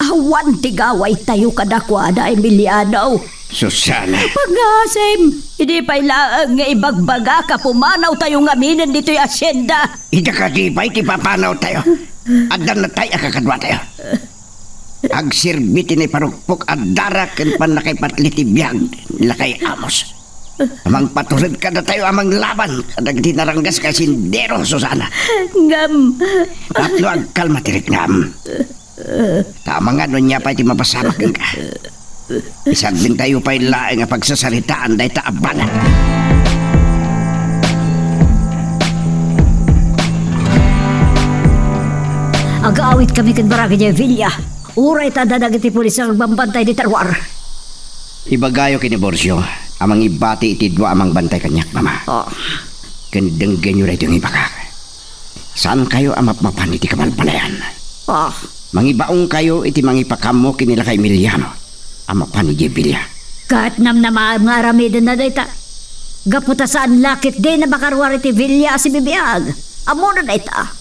Awan tigaway tayo kadakwada Emiliano. Susana. Pag-asim, hindi pa ilaang nga ibagbaga ka pumanaw tayo ngaminan dito'y asyenda. Ida ka di ba'y ti papanaw tayo. Adan na tayo kakadwa tayo. Agsirbiti ni parukpok at darak kan pan nakipatli ti biyag nila kay Amos. Amang patulad ka na tayo amang laban kadag tinaranggas ka sindero, Susana. Ngam. Tatlo ang kalma tirik ngam. Tama nga nun niya pa iti mapasamak ka. Isang din tayo pa ilaing nga pagsasalitaan dahi taabana. Agaawit kami kan Barangay niya, Villa. Uray tadadag iti pulis ang bambantay di Tarwar. Ibagayo kini Borsyo, amang ibati iti dua amang bantay kanyak, mama. Kendenggen nyo rito yung ibakak. Saan kayo amap-mapan iti kamalpalayan? Mangibaong kayo iti mangipakamo kinila kay Emiliano. Amapan ni Jebilia. Kahit namnamaan nga aramidin na dayta. Gaputa saan lakit din na bakarwar iti Villa si Bibiyag. Amo na dayta.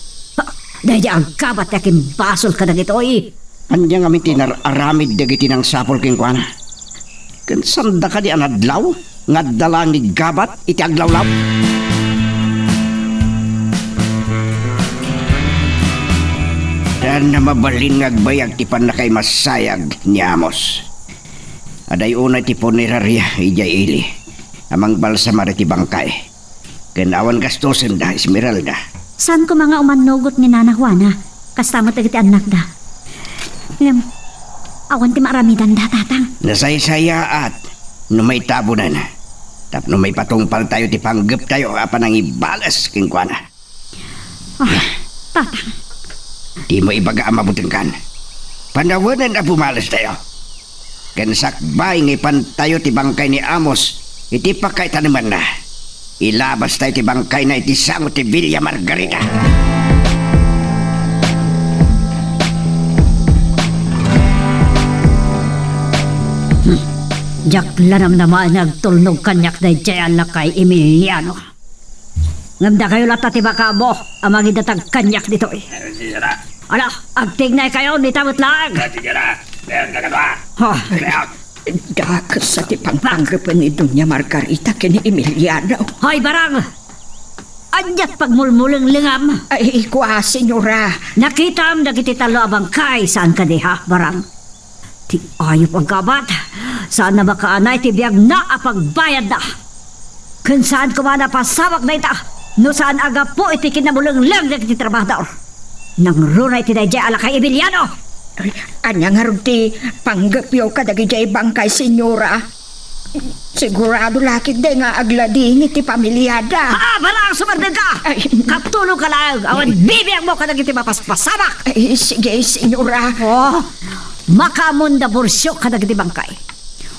Dahil ang kabat na kimbasol ka na gito'y. Andiyan kami tinararamid dagiti ng sapol king kuana. Kansanda ka di anadlaw? Ngadala ni gabat iti aglawlaw? Dan na mabalin ngagbayag ti pan na kay masayag ni Amos. Aday una ti poneraria ijay ili. Amang balsamar ti bangkay. Kanawan gastosen da Esmeralda. Saan ko mga umanugot ni Nana Juana? Kastamot agiti anak da. Ngam, awan ti maramidan da, tatang. Nasaysayaat, no may tabunan. Tapno may patungpal tayo ti panggap tayo apan ang ibalas king kuana. Tatang. Di mo ibaga ang mabutengkan. Panawanan na bumalas tayo. Kansakbay ngipan tayo ti bangkay ni Amos. Iti pakay tanaman na. Ilabas tayo ti bangkay na iti sango ti Villa Margarita. Jak lanam naman nagtulnog kanyak na ijay kay Emiliano. Ngamda kayo lata ti baka mo, amang idatag kanyak dito eh. Ala, agtignay kayo, ni tamot lang. Dakas sa ti pangpanggapan ni Dunya Margarita kini Emiliano. Hoy, barang! Anyat pagmulmulang lingam. Ay, kuha, senyora. Nakitam dagiti talo abang kay saan ka diha, barang. Ti ayop ang kabat. Saan na makaanay ti biyag na apagbayad na. Kung saan ko man napasawag na ita. No saan aga po iti kinamulang lang dagiti trabahador. Nang runay ti dayjay ala kay Emiliano. Anya nga rin ti panggapyo ka dagi jay bangkay, senyora. Sigurado lakit day nga aglading iti pamilyada. Balang sumardan ka! Katulong ka lang! Awan bibiyang mo ka na iti mapaspasamak! Sige, senyora. Makamunda bursyo ka na iti bangkay.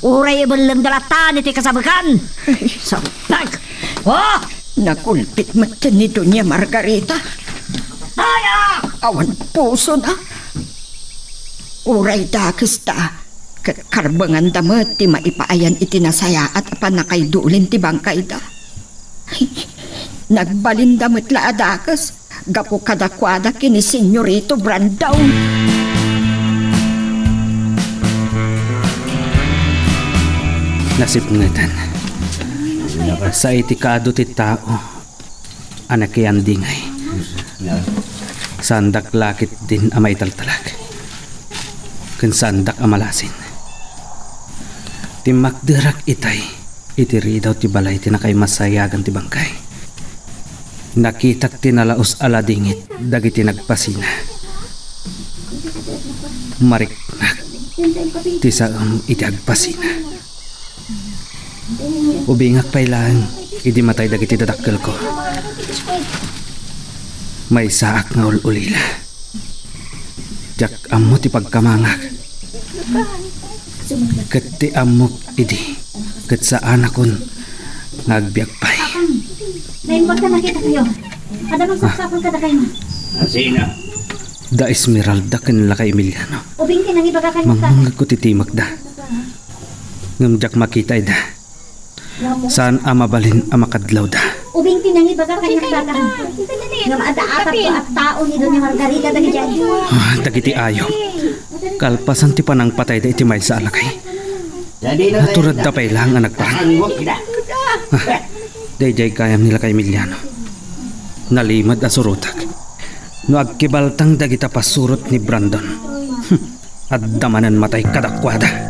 Uray ibalang dalatan iti kasabakan! Sampag! Nakulpit matan ni Doña Margarita. Awan puso na. Uray dakes ta. Karbangan damat ti maipaayan iti nasaya at panakaidulin ti bangkay da. Nagbalin damat la adakas. Gapo kadakwada kini Senyorito Brandown. Nasipngetan. Sa itikado ti tao, anak yan dingay. Sandak lakit din amay taltalag. Kan sandak amalasin. Ti makderak itay, itiri daw ti balay ti nakay masayagan ti bangkay. Nakitak ti nalaos aladingit, dagiti nagpasina. Mariknak, ti saang iti agpasina. Ubingak pay lang, idi matay dagiti dadakkel ko. May saak nga ulila. Jak amo ti pagkamangak. Ket ti amok idi. Ket saan akon ngagbiag pay. Naimbag ka nakita kayo. Kada magsapsapon ka na kayo. Sino? Da Esmeralda ken laka Emiliano. Ubing tinangibaga kayo. Mangungag ko titimak da. Ngamjak makita da. Saan amabalin amakadlaw da. Ubing tinangibaga kayo tata. Ngam ada-atat ko at tao ni Doña Margarita dagi dyan. Dagiti ayo. Kalpasan ti panang patay da iti may sa alakay. Naturad da pay lang ang nagparang. Dayjay kayam nila kay Emiliano. Nalimad a surutak. No agkibaltang dagita pasurot ni Brandon. At damanan matay kadakwada.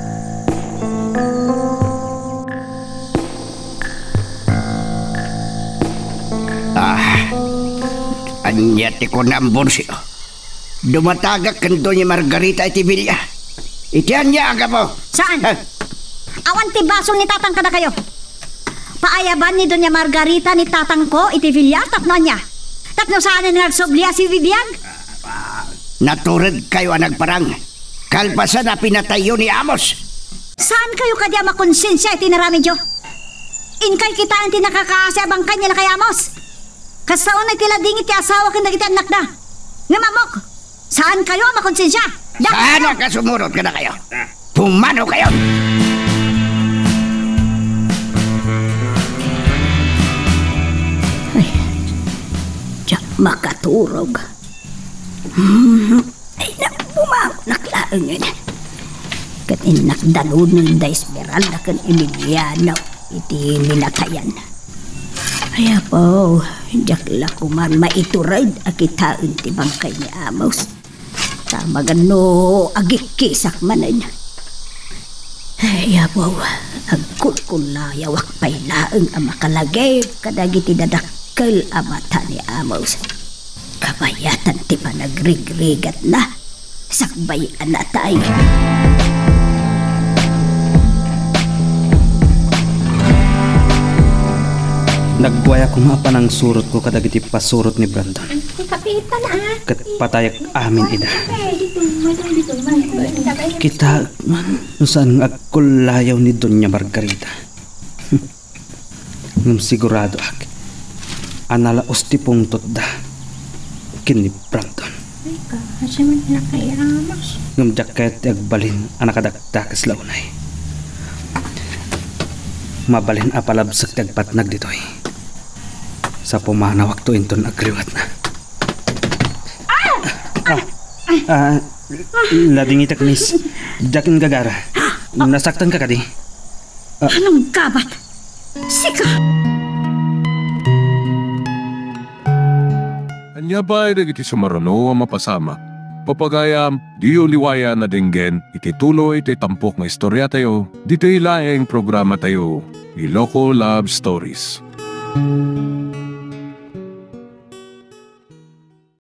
Anyati ko na ang bursyo. Dumatagak kan Doña Margarita iti Villa. Itian niya aga mo. Saan? Awan ti baso ni tatang kada kayo. Paayaban ni Doña Margarita ni tatang ko iti Villa tapno niya. Tapno saan na nagsobliya si Vivian? Naturad kayo ang nagparang. Kalpasan na pinatayo ni Amos. Saan kayo kadya makonsensya iti naramid yo? Inkay kita ang tinakakaasabang kanya na kay Amos. Kasaon ay tiladingit ti asawa ken dagiti anak na. Ngamamok. Saan kayo makonsensya? Saan ang kasumurot ka na kayo? Pumano kayo! Ay, diyak makaturog. Ay, napumango naklaan yun. Kat inakdalunan da Esmeralda kan Emiliano iti minatayan. Ay po, diyak lakuman maiturad akitaan ti bangkay ni Amos. Tamagan no agikisak manan. Ay po, agkulkulayawak pay laeng ang makalagay kadagiti dadakkel amata ni Amos. Kabayatan ti panagrigrigat na, sakbayan na tayo. Nagbuaya ko mapa ng surot ko kadagiti pasurot ni Brandon. Kapitan Kat patayak amin ida. Kita man saan agkulayaw ni Doña Margarita. Ngam sigurado ak. Analaos ti pungtot da. Kini Brandon. Kasi man nakayamas. Ngam jaket agbalin anakadaktakas launay. Mabalin apalabsak ti agpatnag ditoy. Sa pumanawak to inton agriwat na. Lading itak miss. Jakin gagara. Nasaktan ka kadi. Anong gabat? Sika! Anya ba ay iti sumarano ang mapasama? Papagayam, di uliwaya na dinggen, iti tuloy iti tampok nga istorya tayo, dito ilaeng programa tayo, Iloko Love Stories.